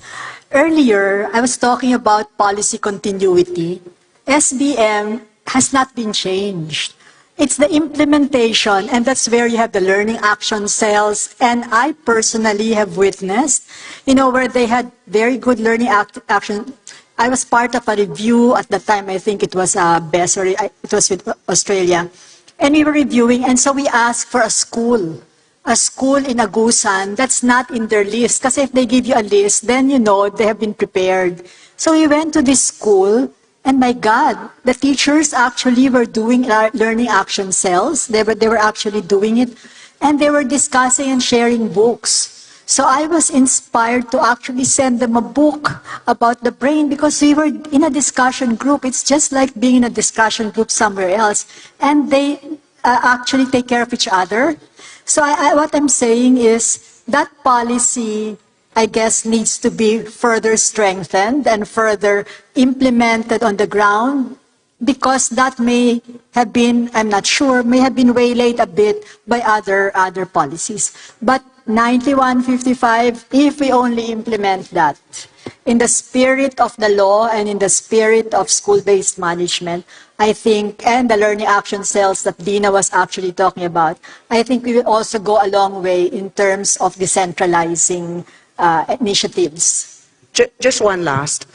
Earlier, I was talking about policy continuity. SBM has not been changed. It's the implementation, and that's where you have the learning action cells. And I personally have witnessed, where they had very good learning action. I was part of a review at the time. I think it was BEST, or it was with Australia. And we were reviewing, and so we asked for a school in Agusan that's not in their list. Because if they give you a list, then they have been prepared. So we went to this school, and my God, the teachers actually were doing learning action cells. They were actually doing it, and they were discussing and sharing books. So I was inspired to actually send them a book about the brain, because we were in a discussion group. It's just like being in a discussion group somewhere else. And they actually take care of each other. So what I'm saying is that policy, I guess, needs to be further strengthened and further implemented on the ground, because that may have been, I'm not sure, may have been waylaid a bit by other policies. But 9155, if we only implement that in the spirit of the law and in the spirit of school-based management, I think, and the learning action cells that Dina was actually talking about, I think we will also go a long way in terms of decentralizing initiatives. Just one last.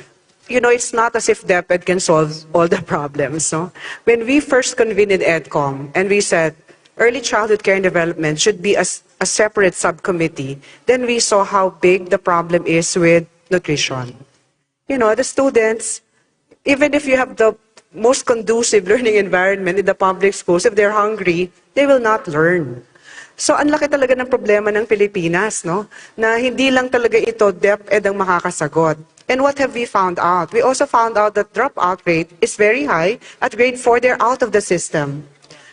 It's not as if DepEd can solve all the problems. No? When we first convened in EDCOM and we said early childhood care and development should be a separate subcommittee, then we saw how big the problem is with nutrition. The students, even if you have the most conducive learning environment in the public schools, if they're hungry, they will not learn. So, ang laki talaga ng problema ng Pilipinas, no? Na hindi lang talaga ito DepEd ang makakasagot. And what have we found out? We also found out that dropout rate is very high. At grade 4, they're out of the system.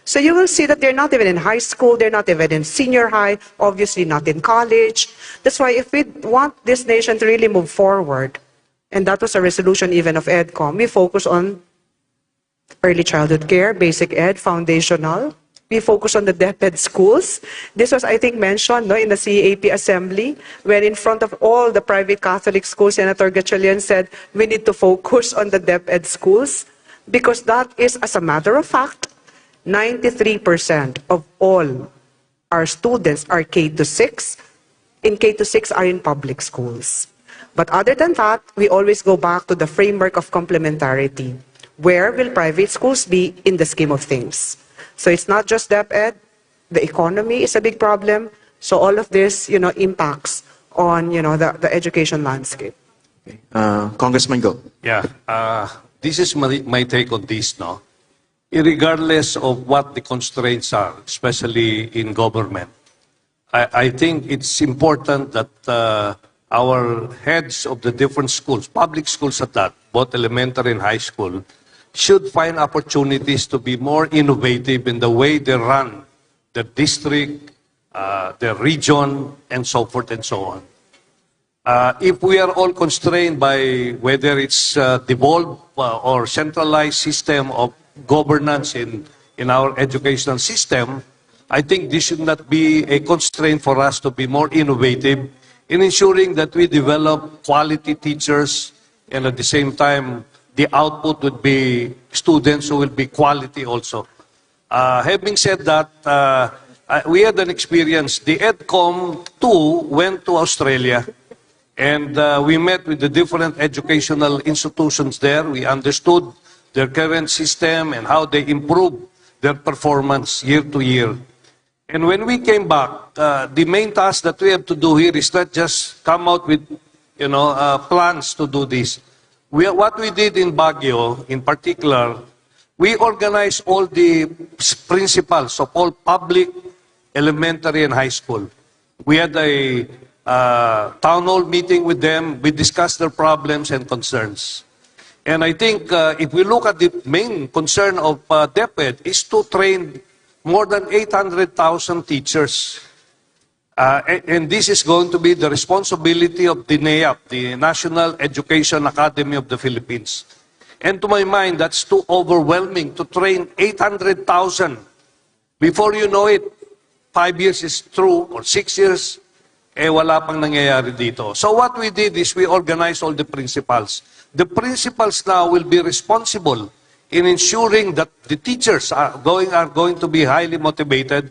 So you will see that they're not even in high school, they're not even in senior high, obviously not in college. That's why if we want this nation to really move forward, and that was a resolution even of EDCOM, we focus on early childhood care, basic ed, foundational, we focus on the DepEd schools. This was, I think, mentioned in the CAP assembly, where in front of all the private Catholic schools, Senator Gatchalian said, we need to focus on the DepEd schools, because that is, as a matter of fact, 93% of all our students are K-6. In K-6 are in public schools. But other than that, we always go back to the framework of complementarity. Where will private schools be in the scheme of things? So it's not just DepEd, the economy is a big problem. So all of this, impacts on, the education landscape. Okay. Congressman Go. Yeah, this is my take on this, no? Irregardless of what the constraints are, especially in government, I think it's important that our heads of the different schools, public schools at that, both elementary and high school, should find opportunities to be more innovative in the way they run the district, the region, and so forth and so on. If we are all constrained by whether it's devolved or centralized system of governance in our educational system, I think this should not be a constraint for us to be more innovative in ensuring that we develop quality teachers, and at the same time, the output would be students who will be quality also. Having said that, we had an experience. The EDCOM 2 went to Australia, and we met with the different educational institutions there. We understood their current system and how they improve their performance year to year. And when we came back, the main task that we have to do here is not just come out with, plans to do this. What we did in Baguio, in particular, we organized all the principals of all public, elementary, and high school. We had a town hall meeting with them. We discussed their problems and concerns. And I think if we look at the main concern of DepEd is to train more than 800,000 teachers. And this is going to be the responsibility of the NEAP, the National Education Academy of the Philippines. And to my mind, that's too overwhelming to train 800,000. Before you know it, 5 years is through, or 6 years, wala pang nangyayari dito. So what we did is we organized all the principals. The principals now will be responsible in ensuring that the teachers are going to be highly motivated.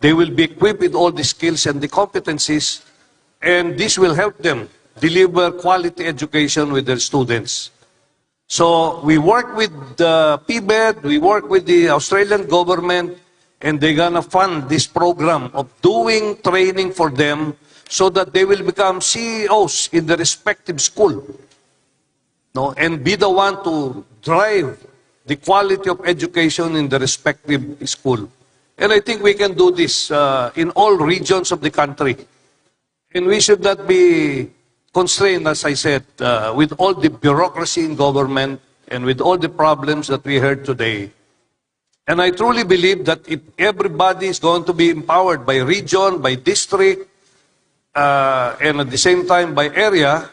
They will be equipped with all the skills and the competencies, and this will help them deliver quality education with their students. So we work with the PBED, we work with the Australian government, and they're gonna fund this program of doing training for them so that they will become CEOs in the respective school, and be the one to drive the quality of education in the respective school. And I think we can do this in all regions of the country. And we should not be constrained, as I said, with all the bureaucracy in government and with all the problems that we heard today. And I truly believe that if everybody is going to be empowered by region, by district, and at the same time by area,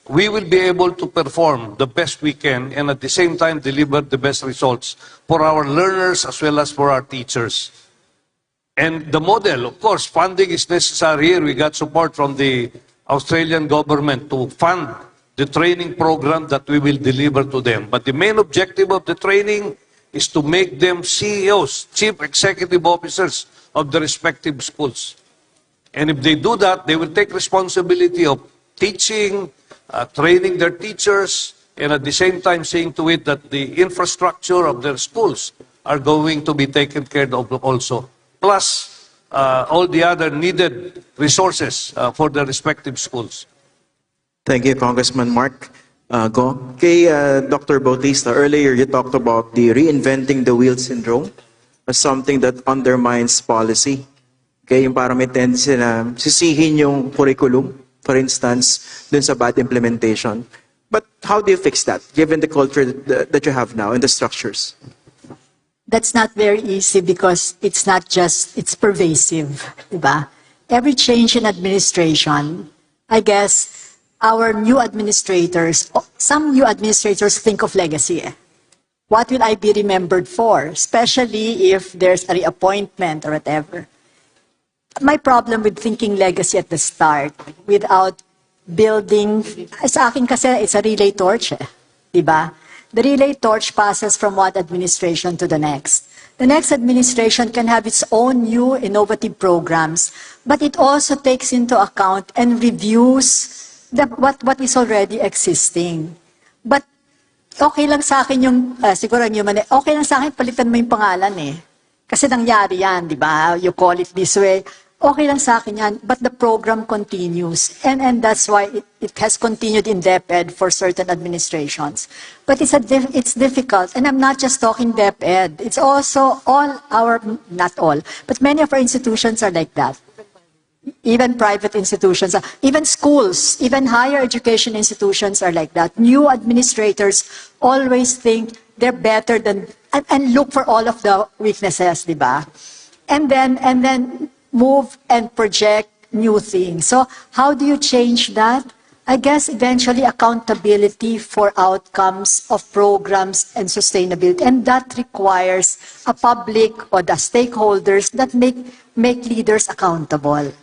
we will be able to perform the best we can and at the same time deliver the best results for our learners as well as for our teachers. And the model, of course, funding is necessary here. We got support from the Australian government to fund the training program that we will deliver to them. But the main objective of the training is to make them CEOs, Chief Executive Officers of the respective schools. And if they do that, they will take responsibility of teaching, training their teachers, and at the same time seeing to it that the infrastructure of their schools are going to be taken care of also. Plus all the other needed resources for the respective schools. Thank you, Congressman Mark. Go. Okay, Dr. Bautista, earlier you talked about the reinventing the wheel syndrome as something that undermines policy. Okay, yung parang may tendency na sisihin yung curriculum, for instance, dun sa bad implementation. But how do you fix that, given the culture that you have now and the structures? That's not very easy because it's not just, it's pervasive, diba? Every change in administration, I guess, our new administrators, some new administrators think of legacy. What will I be remembered for? Especially if there's a reappointment or whatever. My problem with thinking legacy at the start without building, sa akin kasi it's a relay torch, diba? The relay torch passes from one administration to the next. The next administration can have its own new innovative programs, but it also takes into account and reviews what is already existing. But okay lang sa akin yung, siguro okay lang sa akin palitan mo yung pangalan eh. Kasi nangyari yan, di ba? You call it this way. Okay lang sa akin yan, but the program continues. And that's why it has continued in DepEd for certain administrations. But it's difficult. And I'm not just talking DepEd. It's also all our, not all, but many of our institutions are like that. Even private institutions, even schools, even higher education institutions are like that. New administrators always think they're better than, and look for all of the weaknesses, di ba? And then move and project new things. So how do you change that? I guess eventually accountability for outcomes of programs and sustainability. And that requires a public or the stakeholders that make leaders accountable.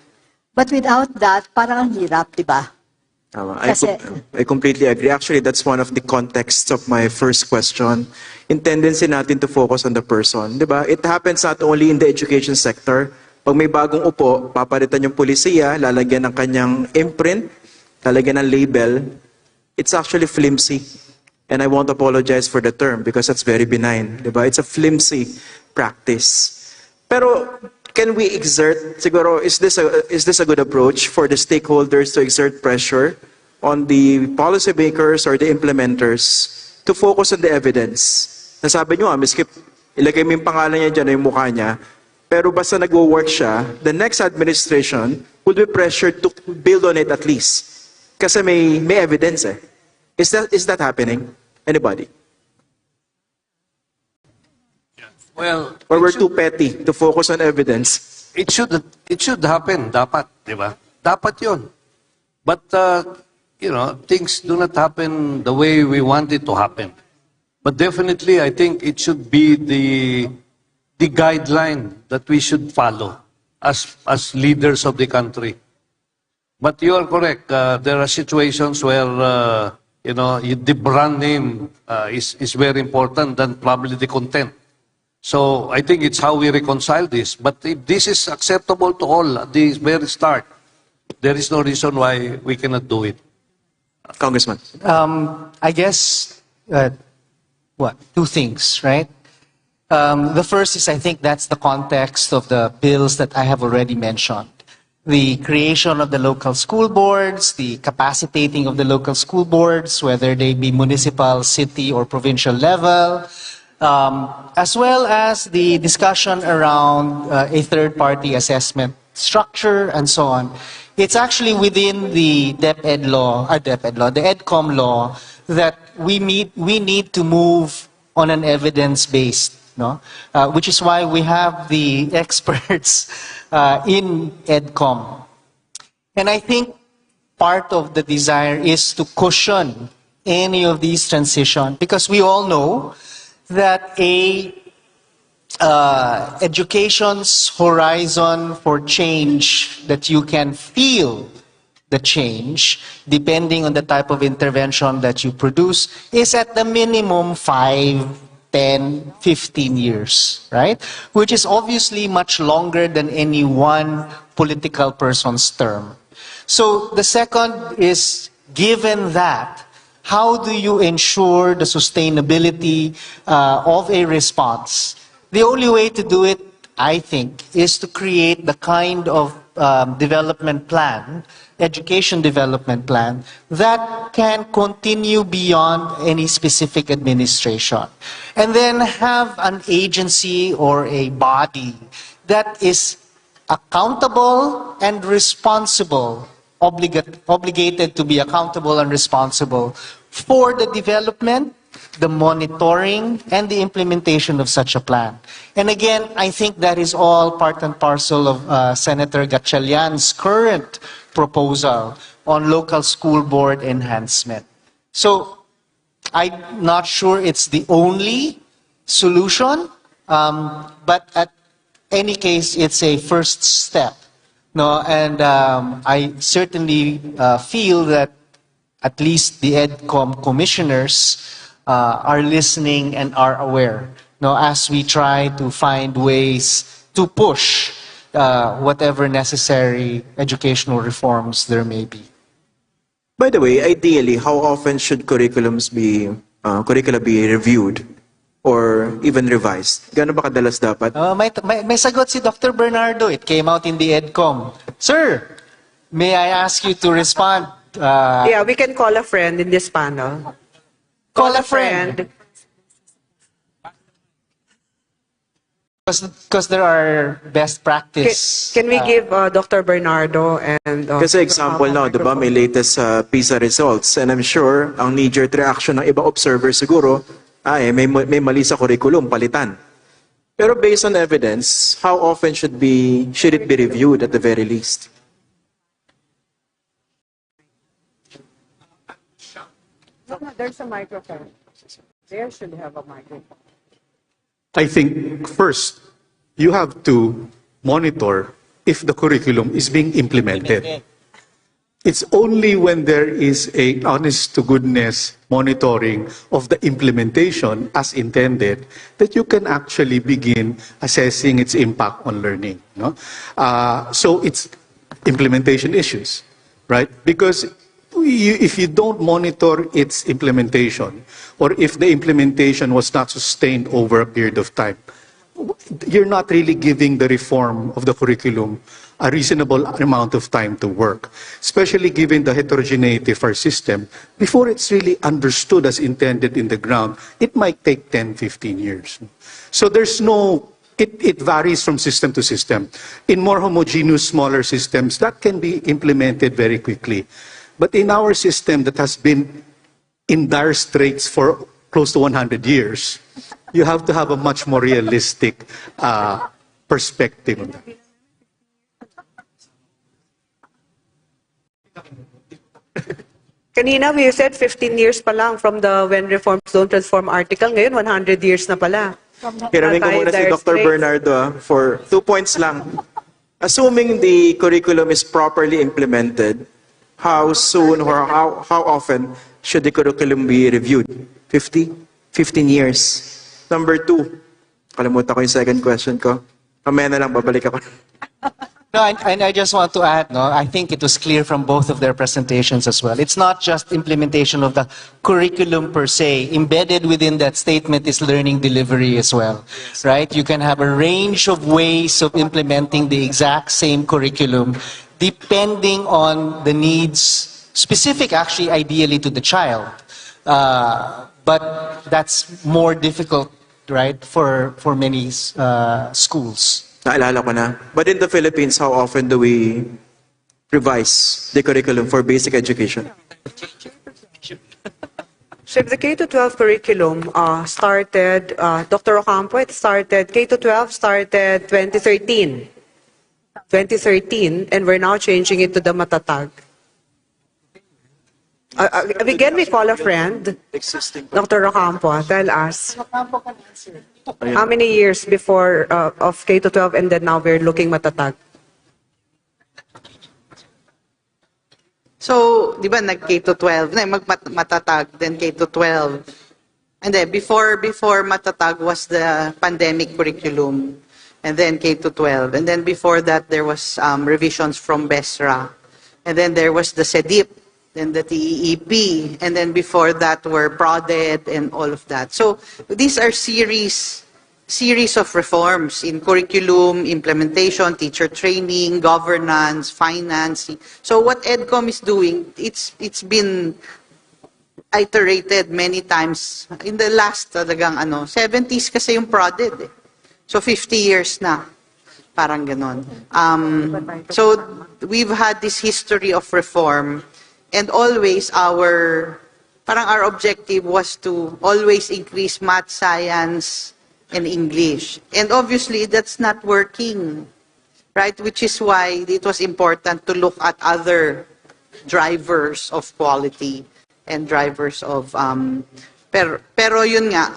But without that, parang ang hirap, di ba? I completely agree. Actually, that's one of the contexts of my first question. In tendency natin to focus on the person, di ba? It happens not only in the education sector. Pag may bagong upo, papalitan yung polisiya, lalagyan ng kanyang imprint, lalagyan ng label. It's actually flimsy. And I won't apologize for the term because that's very benign, di ba? It's a flimsy practice. Pero can we exert, siguro, is this a good approach for the stakeholders to exert pressure on the policymakers or the implementers to focus on the evidence? Nasabi nyo, miski ilagay mo yung pangalan niya dyan, yung mukha niya, pero basta nag-work siya, the next administration will be pressured to build on it at least. Kasi may evidence eh. Is that happening? Anybody? Well, or we're too petty to focus on evidence? it should happen, dapat, di ba? Dapat yun. But, things do not happen the way we want it to happen. But definitely, I think it should be the guideline that we should follow as leaders of the country. But you are correct. There are situations where, the brand name is very important than probably the content. So I think it's how we reconcile this. But if this is acceptable to all at the very start, there is no reason why we cannot do it. Congressman. I guess, two things, right? The first is, I think that's the context of the bills that I have already mentioned. The creation of the local school boards, the capacitating of the local school boards, whether they be municipal, city, or provincial level, as well as the discussion around a third-party assessment structure and so on. It's actually within the DepEd law, the EDCOM law, that we need to move on an evidence-based, which is why we have the experts in EDCOM. And I think part of the desire is to cushion any of these transitions, because we all know that education's horizon for change, that you can feel the change depending on the type of intervention that you produce, is at the minimum 5, 10, 15 years, right? Which is obviously much longer than any one political person's term. So the second is, given that, how do you ensure the sustainability of a response? The only way to do it, I think, is to create the kind of development plan, education development plan, that can continue beyond any specific administration. And then have an agency or a body that is accountable and responsible, obligated to be accountable and responsible for the development, the monitoring, and the implementation of such a plan. And again, I think that is all part and parcel of Senator Gatchalian's current proposal on local school board enhancement. So I'm not sure it's the only solution, but at any case, it's a first step. No, and I certainly feel that at least the EDCOM commissioners are listening and are aware. No, as we try to find ways to push whatever necessary educational reforms there may be. By the way, ideally, how often should curricula be reviewed or even revised? Gaano ba kadalas dapat? May sagot si Dr. Bernardo. It came out in the EDCOM. Sir, may I ask you to respond? Yeah, we can call a friend in this panel. Call a friend. Because there are best practice. Can we give Dr. Bernardo and... Kasi example now, di ba, may latest PISA results and I'm sure ang knee-jerk reaction ng iba observer siguro, may mali sa curriculum, palitan. Pero based on evidence, how often should it be reviewed at the very least? No, there's a microphone. There should have a microphone. I think first, you have to monitor if the curriculum is being implemented. It's only when there is a honest-to-goodness monitoring of the implementation as intended that you can actually begin assessing its impact on learning. No? So it's implementation issues, right? Because if you don't monitor its implementation, or if the implementation was not sustained over a period of time, you're not really giving the reform of the curriculum a reasonable amount of time to work, especially given the heterogeneity of our system. Before it's really understood as intended in the ground, it might take 10, 15 years. So there's no, it varies from system to system. In more homogeneous, smaller systems, that can be implemented very quickly. But in our system that has been in dire straits for close to 100 years, you have to have a much more realistic perspective on that. Kanina, we said 15 years pa lang from the When Reforms Don't Transform article. Ngayon, 100 years na pala. Hiramin ko muna si Dr. Bernardo for 2 points lang. Assuming the curriculum is properly implemented, how soon or how often should the curriculum be reviewed? 15 years. Number 2, kalimutan ko yung second question ko. Mamaya na lang, babalik ako. No, and I just want to add, I think it was clear from both of their presentations as well. It's not just implementation of the curriculum per se. Embedded within that statement is learning delivery as well, right? You can have a range of ways of implementing the exact same curriculum depending on the needs, specific actually ideally to the child. But that's more difficult, right, for many schools. Naalala ko na. But in the Philippines, how often do we revise the curriculum for basic education? So if the K-12 curriculum started, Dr. Ocampo, it started, K-12 started 2013. 2013, and we're now changing it to the matatag. Again, we call a friend. Dr. Ocampo, tell us. How many years before of K-12 and then now we're looking matatag? So, di ba, nag-K-12, matatag, then K-12. And then, before matatag was the pandemic curriculum, and then K-12. And then before that, there was revisions from BESRA. And then there was the CEDIP, then the TEEP, and then before that were PRODED and all of that. So these are series of reforms in curriculum, implementation, teacher training, governance, finance. So what EDCOM is doing, it's been iterated many times. In the last talagang 70s kasi yung PRODED. So 50 years na. Parang ganon. So we've had this history of reform. And always our objective was to always increase math, science, and English. And obviously, that's not working, right? Which is why it was important to look at other drivers of quality and drivers of Pero yun nga,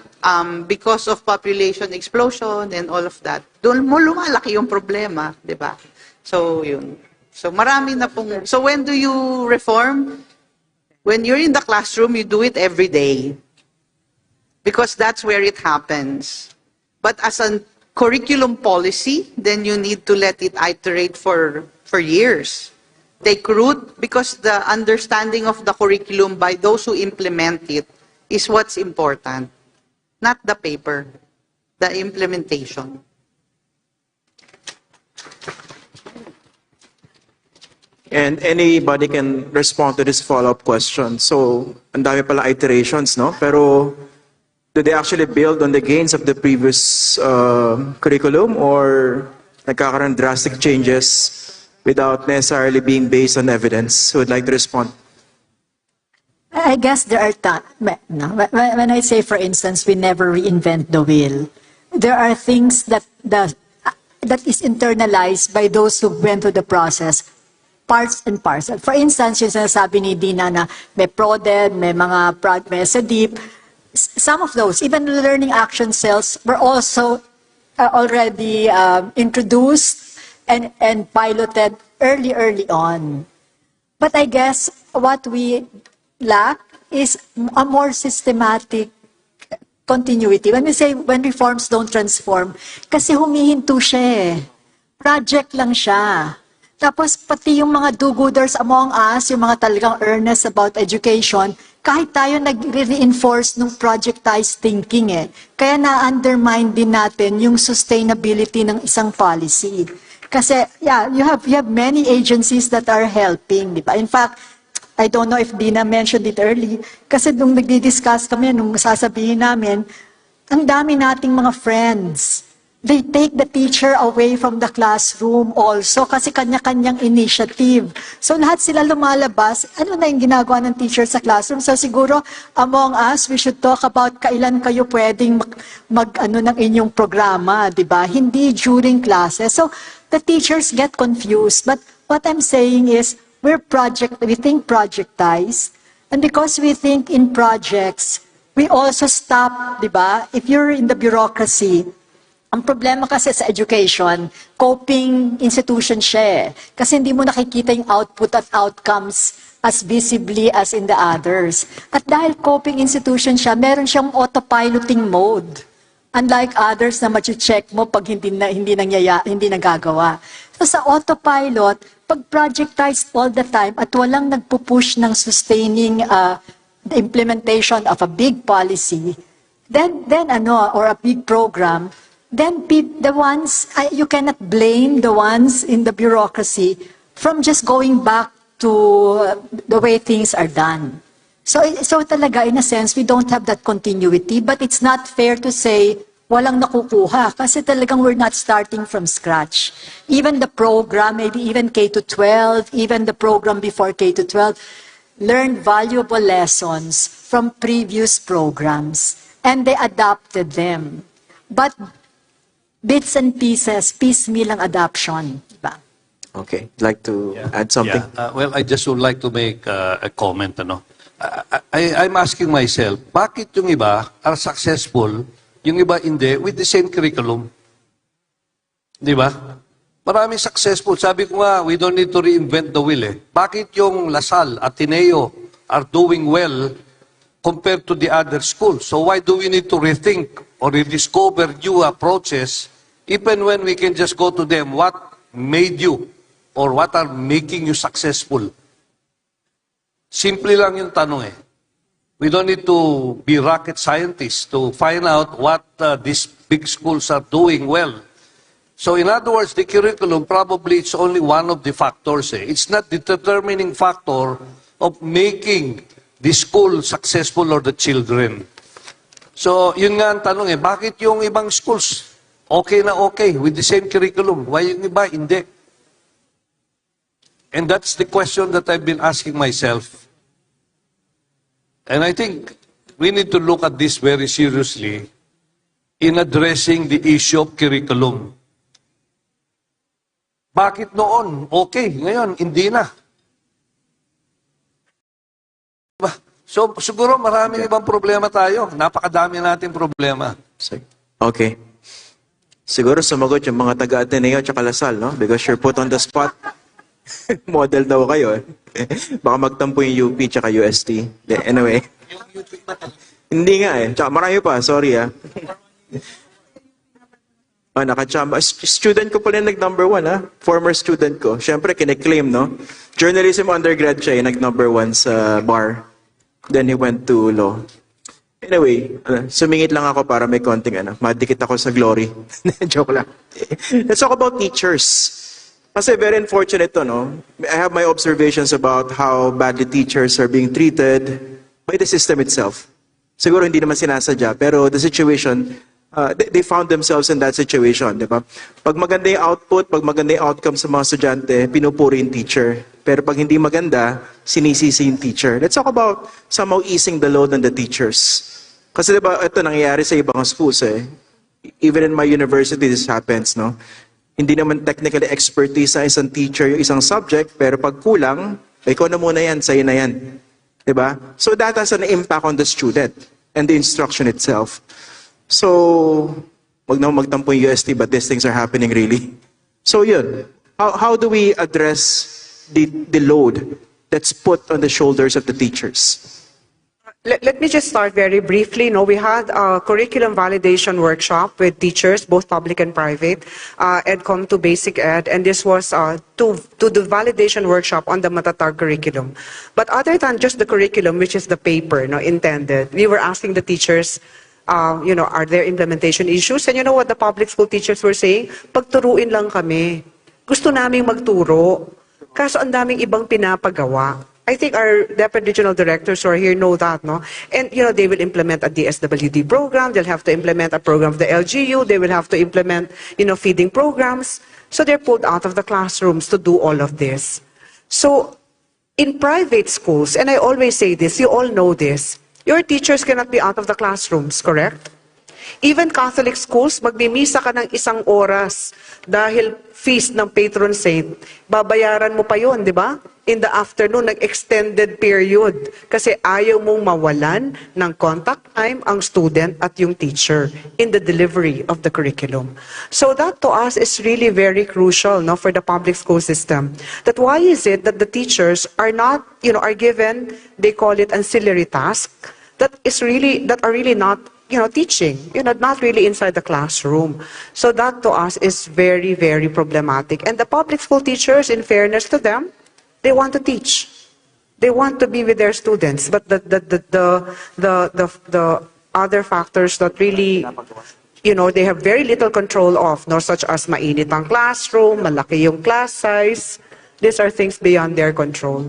because of population explosion and all of that, doon mo lumalaki yung problema, di ba? So, yun. So, marami na pong... So, when do you reform? When you're in the classroom, you do it every day. Because that's where it happens. But as a curriculum policy, then you need to let it iterate for years. Take root, because the understanding of the curriculum by those who implement it is what's important. Not the paper, the implementation. And anybody can respond to this follow-up question. So, ang dami pala iterations, no? Pero, do they actually build on the gains of the previous curriculum, or nagkakaroon drastic changes without necessarily being based on evidence? Who would like to respond? I guess there are no, when I say, for instance, we never reinvent the wheel, there are things that is internalized by those who went through the process, parts and parcel. For instance, yung sinasabi ni Dina na may PRODED, may mga may SEDIP, some of those, even the learning action cells, were also already introduced and piloted early on. But I guess what we lack is a more systematic continuity. When we say, when reforms don't transform, kasi humihinto siya eh. Project lang siya. Tapos pati yung mga do-gooders among us, yung mga talagang earnest about education, kahit tayo nag-reinforce ng projectized thinking eh. Kaya na-undermine din natin yung sustainability ng isang policy. Kasi, yeah, you have many agencies that are helping, di ba? In fact, I don't know if Dina mentioned it early, kasi nung nagdi-discuss kami, nung sasabihin namin, ang dami nating mga friends. They take the teacher away from the classroom also kasi kanya-kanyang initiative. So lahat sila lumalabas, ano na yung ginagawa ng teacher sa classroom? So siguro among us, we should talk about kailan kayo pwedeng mag-ano ng inyong programa, di ba? Hindi during classes. So the teachers get confused. But what I'm saying is, we think projectized. And because we think in projects, we also stop, di ba? If you're in the bureaucracy, ang problema kasi sa education, coping institution siya eh. Kasi hindi mo nakikita yung output at outcomes as visibly as in the others. At dahil coping institution siya, meron siyang autopiloting mode. Unlike others na ma-check mo pag hindi nagagawa. So sa autopilot, pag projectized all the time at walang nagpupush ng sustaining the implementation of a big policy, then or a big program, then the ones, you cannot blame the ones in the bureaucracy from just going back to the way things are done. So talaga, in a sense, we don't have that continuity, but it's not fair to say, walang nakukuha, kasi talagang we're not starting from scratch. Even the program, maybe even K-12, even the program before K-12, learned valuable lessons from previous programs, and they adopted them. But bits and pieces, piecemeal ang adoption. Diba? Okay, I'd like to add something. Yeah. Well, I just would like to make a comment. I'm asking myself, bakit yung iba are successful, yung iba hindi, with the same curriculum? Di ba? Maraming successful. Sabi ko nga, we don't need to reinvent the wheel eh. Bakit yung Lasal, Ateneo are doing well compared to the other schools? So why do we need to rethink or rediscover new approaches even when we can just go to them, what made you or what are making you successful? Simple lang yung tanong eh. We don't need to be rocket scientists to find out what these big schools are doing well. So in other words, the curriculum probably it's only one of the factors. Eh. It's not the determining factor of making the school successful or the children. So yun nga ang tanong eh, bakit yung ibang schools okay na okay with the same curriculum? Why yung iba hindi? And that's the question that I've been asking myself. And I think we need to look at this very seriously in addressing the issue of curriculum. Bakit noon? Okay. Ngayon, hindi na. So, siguro maraming ibang problema tayo. Napakadami nating problema. Okay. Siguro sumagot yung mga taga-Ateneo at Lasal, no? Because you're put on the spot. Model daw kayo, eh. Baka magtampo yung UP tsaka UST. Anyway. Hindi nga eh. Tsaka marami pa, sorry ah. Nakachamba. Student ko pala nag-number 1, ha? Former student ko. Siyempre, kine-claim, no? Journalism undergrad siya, nag-number 1 sa bar. Then he went to law. Anyway, sumingit lang ako para may konting, madikit ako sa glory. Joke lang. Let's talk about teachers. Kasi very unfortunate to, no? I have my observations about how badly teachers are being treated by the system itself. Siguro hindi naman sinasadya, pero the situation, they found themselves in that situation, di ba? Pag maganda yung output, pag maganda yung outcome sa mga estudyante, pinupuri yung teacher. Pero pag hindi maganda, sinisisi yung teacher. Let's talk about somehow easing the load on the teachers. Kasi di ba, ito nangyayari sa ibang schools eh. Even in my university, this happens, no? Hindi naman technically expertise sa isang teacher yung isang subject, pero pag kulang, ikaw na muna yan, sa'yo na yan. Diba? So that has an impact on the student and the instruction itself. So, wag na magtampo yung UST, but these things are happening really. So yun, how do we address the load that's put on the shoulders of the teachers? Let me just start very briefly. We had a curriculum validation workshop with teachers, both public and private, EdCom to Basic Ed, and this was to the validation workshop on the Matatag curriculum. But other than just the curriculum, which is the paper intended, we were asking the teachers, are there implementation issues? And you know what the public school teachers were saying? Pagturuin lang kami. Gusto naming magturo. Kaso ang daming ibang pinapagawa. I think our deputy regional directors who are here know that, no? And, they will implement a DSWD program. They'll have to implement a program of the LGU. They will have to implement, feeding programs. So they're pulled out of the classrooms to do all of this. So in private schools, and I always say this, you all know this, your teachers cannot be out of the classrooms, correct? Even Catholic schools, magmimisa ka ng 1 oras dahil feast ng patron saint, babayaran mo pa yun, di ba? In the afternoon, nag-extended period. Kasi ayaw mong mawalan ng contact time ang student at yung teacher in the delivery of the curriculum. So that to us is really very crucial, for the public school system. That why is it that the teachers are not, are given, they call it ancillary task, that are really not teaching, not really inside the classroom. So that to us is very, very problematic. And the public school teachers, in fairness to them, they want to teach. They want to be with their students. But the other factors that really, they have very little control of, such as mainit ang classroom, malaki yung class size. These are things beyond their control.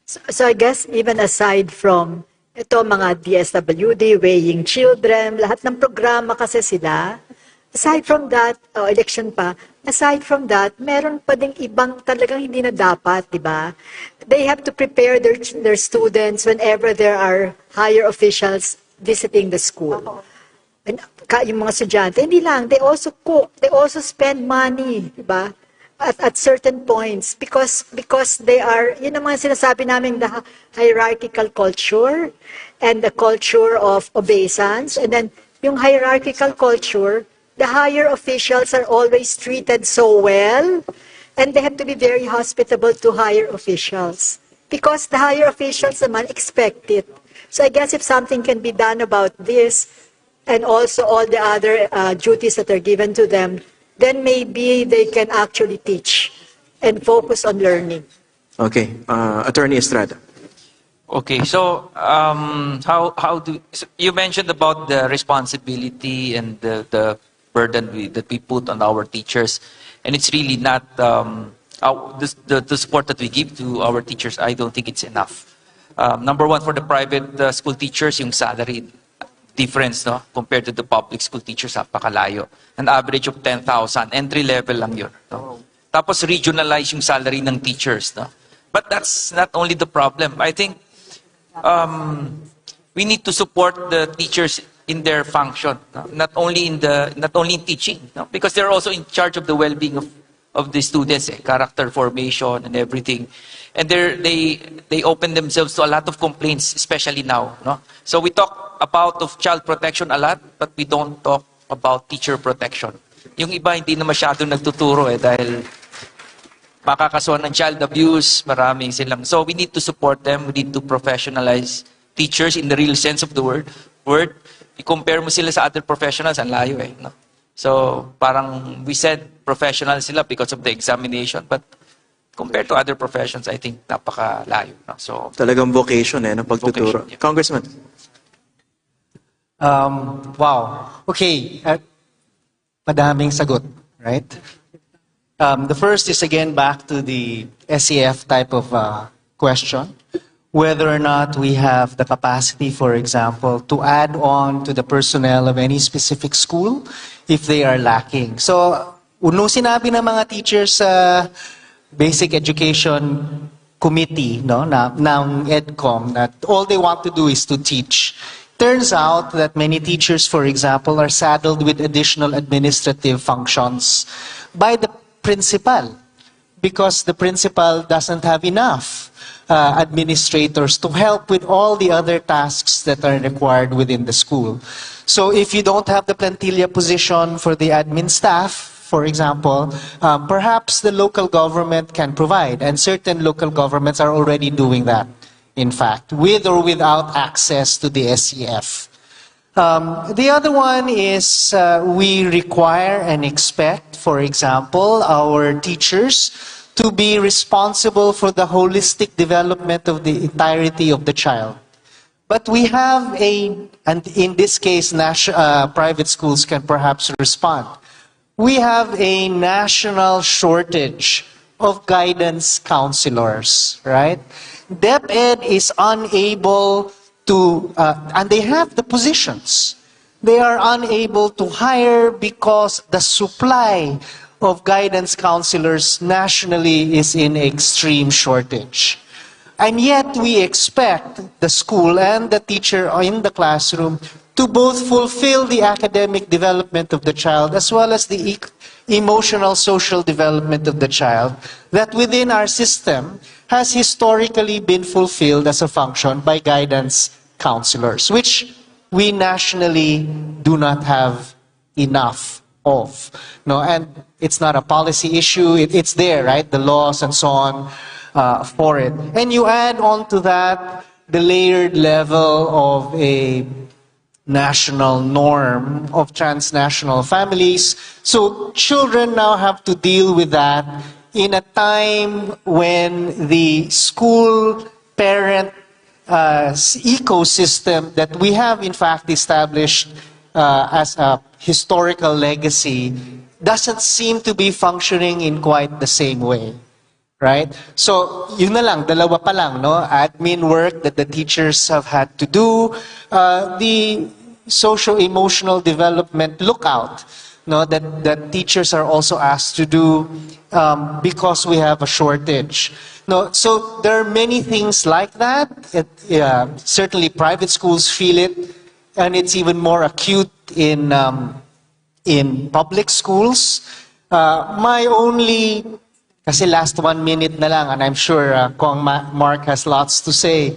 So I guess even aside from ito mga DSWD, Weighing Children, lahat ng programa kasi sila, aside from that, election pa, aside from that, meron pa ding ibang talagang hindi na dapat, di ba? They have to prepare their students whenever there are higher officials visiting the school. And yung mga estudyante, hindi lang, they also cook, they also spend money, di ba? At certain points because they are, yun ang mga sinasabi namin, the hierarchical culture and the culture of obeisance. And then yung hierarchical culture, the higher officials are always treated so well, and they have to be very hospitable to higher officials because the higher officials naman expect it. So I guess if something can be done about this and also all the other duties that are given to them, then maybe they can actually teach and focus on learning. Okay, Attorney Estrada. Okay, so you mentioned about the responsibility and the burden that we put on our teachers, and it's really not the support that we give to our teachers. I don't think it's enough. Number one, for the private school teachers, yung salary difference, no, compared to the public school teachers, napakalayo. An average of 10,000, entry level lang yun. No? Tapos regionalize yung salary ng teachers, no? But that's not only the problem. I think we need to support the teachers in their function, no? Not only in teaching, no? Because they're also in charge of the well-being of the students, character formation and everything. And they open themselves to a lot of complaints, especially now. No? So we talk about of child protection a lot, but we don't talk about teacher protection. Yung iba hindi na masyadong nagtuturo dahil makakasuhan ng child abuse, maraming silang. So we need to support them, we need to professionalize teachers in the real sense of the word. I-compare mo sila sa other professionals, ang layo no? So parang we said professional sila because of the examination, but compared to other professions, I think napakalayo. No? So Talagang vocation ng pagtuturo. Vocation, yeah. Congressman. Wow. Okay. Madaming sagot, right? The first is again back to the SEF type of question. Whether or not we have the capacity, for example, to add on to the personnel of any specific school if they are lacking. So, nung sinabi ng mga teachers sa Basic Education Committee ng EDCOM that all they want to do is to teach. Turns out that many teachers, for example, are saddled with additional administrative functions by the principal because the principal doesn't have enough administrators to help with all the other tasks that are required within the school. So if you don't have the plantilla position for the admin staff, for example, perhaps the local government can provide, and certain local governments are already doing that, in fact, with or without access to the SEF. The other one is we require and expect, for example, our teachers to be responsible for the holistic development of the entirety of the child. But we have and in this case, private schools can perhaps respond. We have a national shortage of guidance counselors, right? DepEd is unable to, and they have the positions. They are unable to hire because the supply of guidance counselors nationally is in extreme shortage. And yet we expect the school and the teacher in the classroom to both fulfill the academic development of the child as well as the emotional social development of the child that within our system has historically been fulfilled as a function by guidance counselors, which we nationally do not have enough of. No, and it's not a policy issue, it's there, right? The laws and so on for it. And you add on to that the layered level of a national norm of transnational families. So children now have to deal with that in a time when the school parent ecosystem that we have in fact established as a historical legacy doesn't seem to be functioning in quite the same way. Right? So, yun na lang, dalawa pa lang, no? Admin work that the teachers have had to do, the socio-emotional development lookout, no? That teachers are also asked to do because we have a shortage. No, so there are many things like that. Certainly private schools feel it, and it's even more acute in public schools. My only Kasi last 1 minute na lang, and I'm sure Kong Mark has lots to say.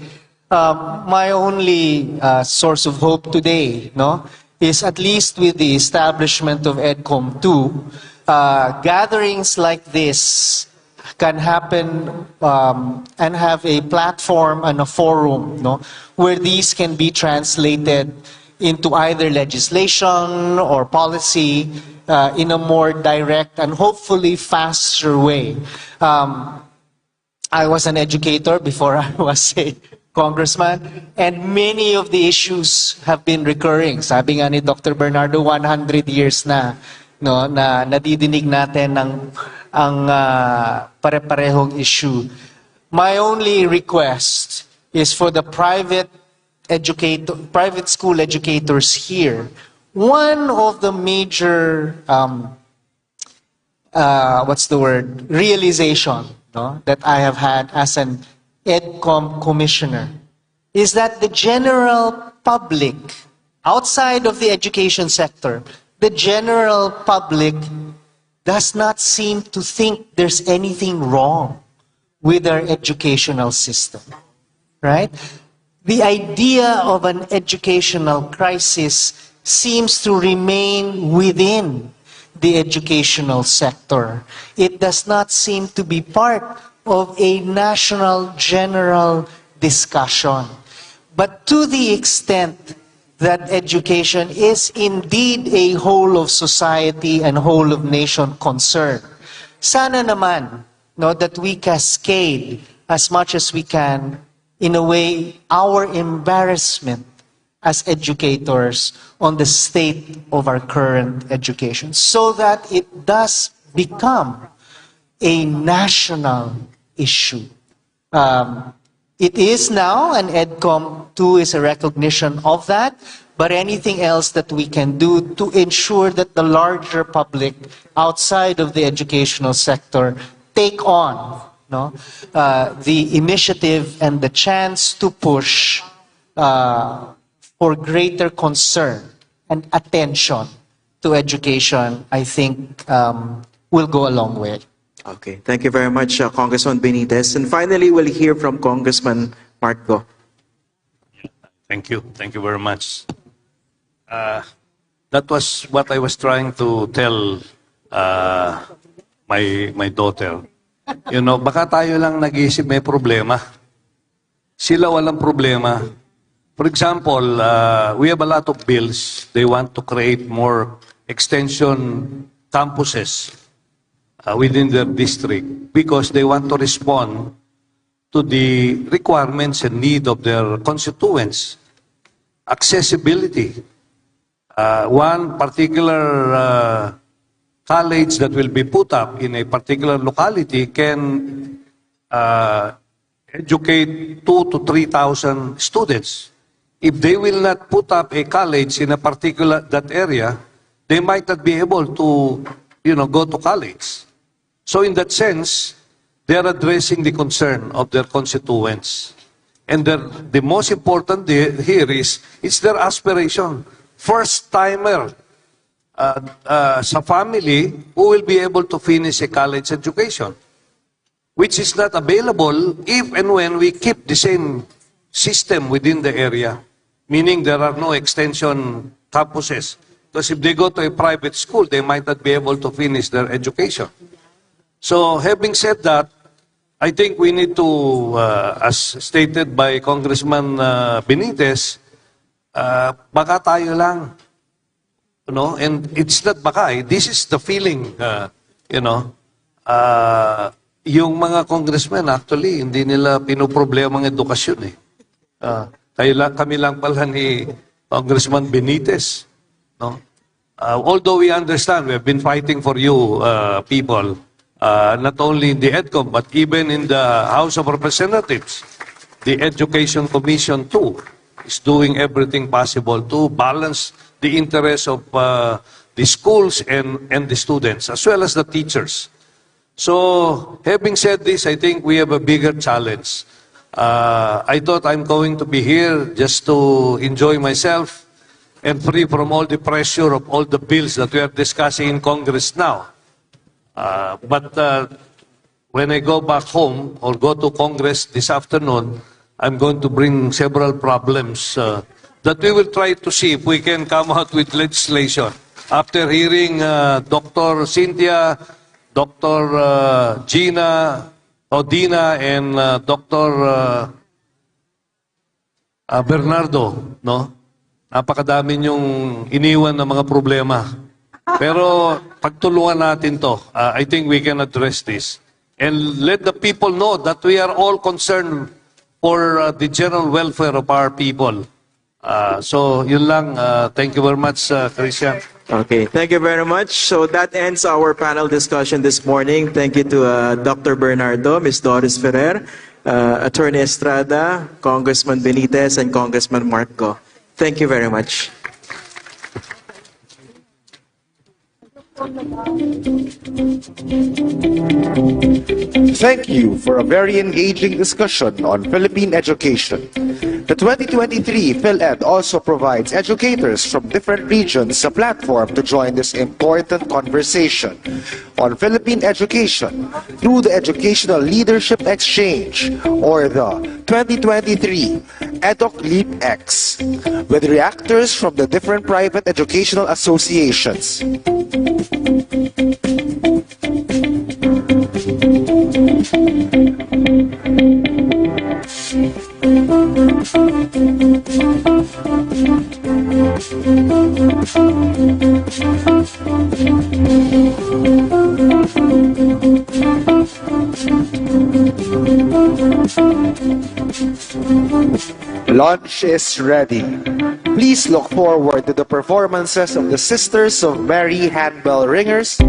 My only source of hope today, no, is at least with the establishment of EDCOM 2, gatherings like this can happen and have a platform and a forum, no, where these can be translated into either legislation or policy in a more direct and hopefully faster way. I was an educator before I was a congressman, and many of the issues have been recurring. Sabi nga ni Dr. Bernardo, 100 years na, no, na nadidinig natin ang pare-parehong issue. My only request is for the private school educators here. One of the major, realization, no, that I have had as an EDCOM commissioner is that the general public, outside of the education sector, the general public does not seem to think there's anything wrong with our educational system, right? The idea of an educational crisis seems to remain within the educational sector. It does not seem to be part of a national general discussion. But to the extent that education is indeed a whole of society and whole of nation concern, sana naman that we cascade as much as we can, in a way, our embarrassment as educators on the state of our current education, so that it does become a national issue. It is now, and EDCOM 2 is a recognition of that, but anything else that we can do to ensure that the larger public outside of the educational sector take on the initiative and the chance to push for greater concern and attention to education, I think will go a long way. Okay, thank you very much, Congressman Benitez. And finally, we'll hear from Congressman Marco. Thank you. Thank you very much. That was what I was trying to tell my daughter. Baka tayo lang nag-iisip may problema. Sila walang problema. For example, we have a lot of bills. They want to create more extension campuses within their district because they want to respond to the requirements and need of their constituents. Accessibility. One particular college that will be put up in a particular locality can educate 2,000 to 3,000 students. If they will not put up a college in a particular that area, they might not be able to, go to college. So in that sense, they are addressing the concern of their constituents. And the most important here is, it's their aspiration. First-timer sa family who will be able to finish a college education, which is not available if and when we keep the same system within the area, meaning there are no extension campuses. Because if they go to a private school, they might not be able to finish their education. So having said that, I think we need to, as stated by Congressman Benitez, baka tayo lang. And it's not baka, this is the feeling, yung mga congressmen actually, hindi nila pinoproblema ang edukasyon eh. Kami lang pala ni Congressman Benitez. Although we understand, we have been fighting for you people, not only in the EDCOM, but even in the House of Representatives. The Education Commission too is doing everything possible to balance the interests of the schools and the students, as well as the teachers. So, having said this, I think we have a bigger challenge. I thought I'm going to be here just to enjoy myself and free from all the pressure of all the bills that we are discussing in Congress now. But when I go back home or go to Congress this afternoon, I'm going to bring several problems that we will try to see if we can come out with legislation. After hearing Dr. Cynthia, Dr. Gina, Odina, and Dr. Bernardo, napakadami niyong iniwan na mga problema. Pero pagtulungan natin to, I think we can address this. And let the people know that we are all concerned for the general welfare of our people. So, yun lang. Thank you very much, Christian. Okay, thank you very much. So that ends our panel discussion this morning. Thank you to Dr. Bernardo, Ms. Doris Ferrer, Attorney Estrada, Congressman Benitez, and Congressman Marco. Thank you very much. Thank you for a very engaging discussion on Philippine education. The 2023 PhilEd also provides educators from different regions a platform to join this important conversation on Philippine education through the Educational Leadership Exchange, or the 2023 EDUC Leap X, with reactors from the different private educational associations. Lunch is ready. Please look forward to the performances of the Sisters of Mary Handbell Ringers.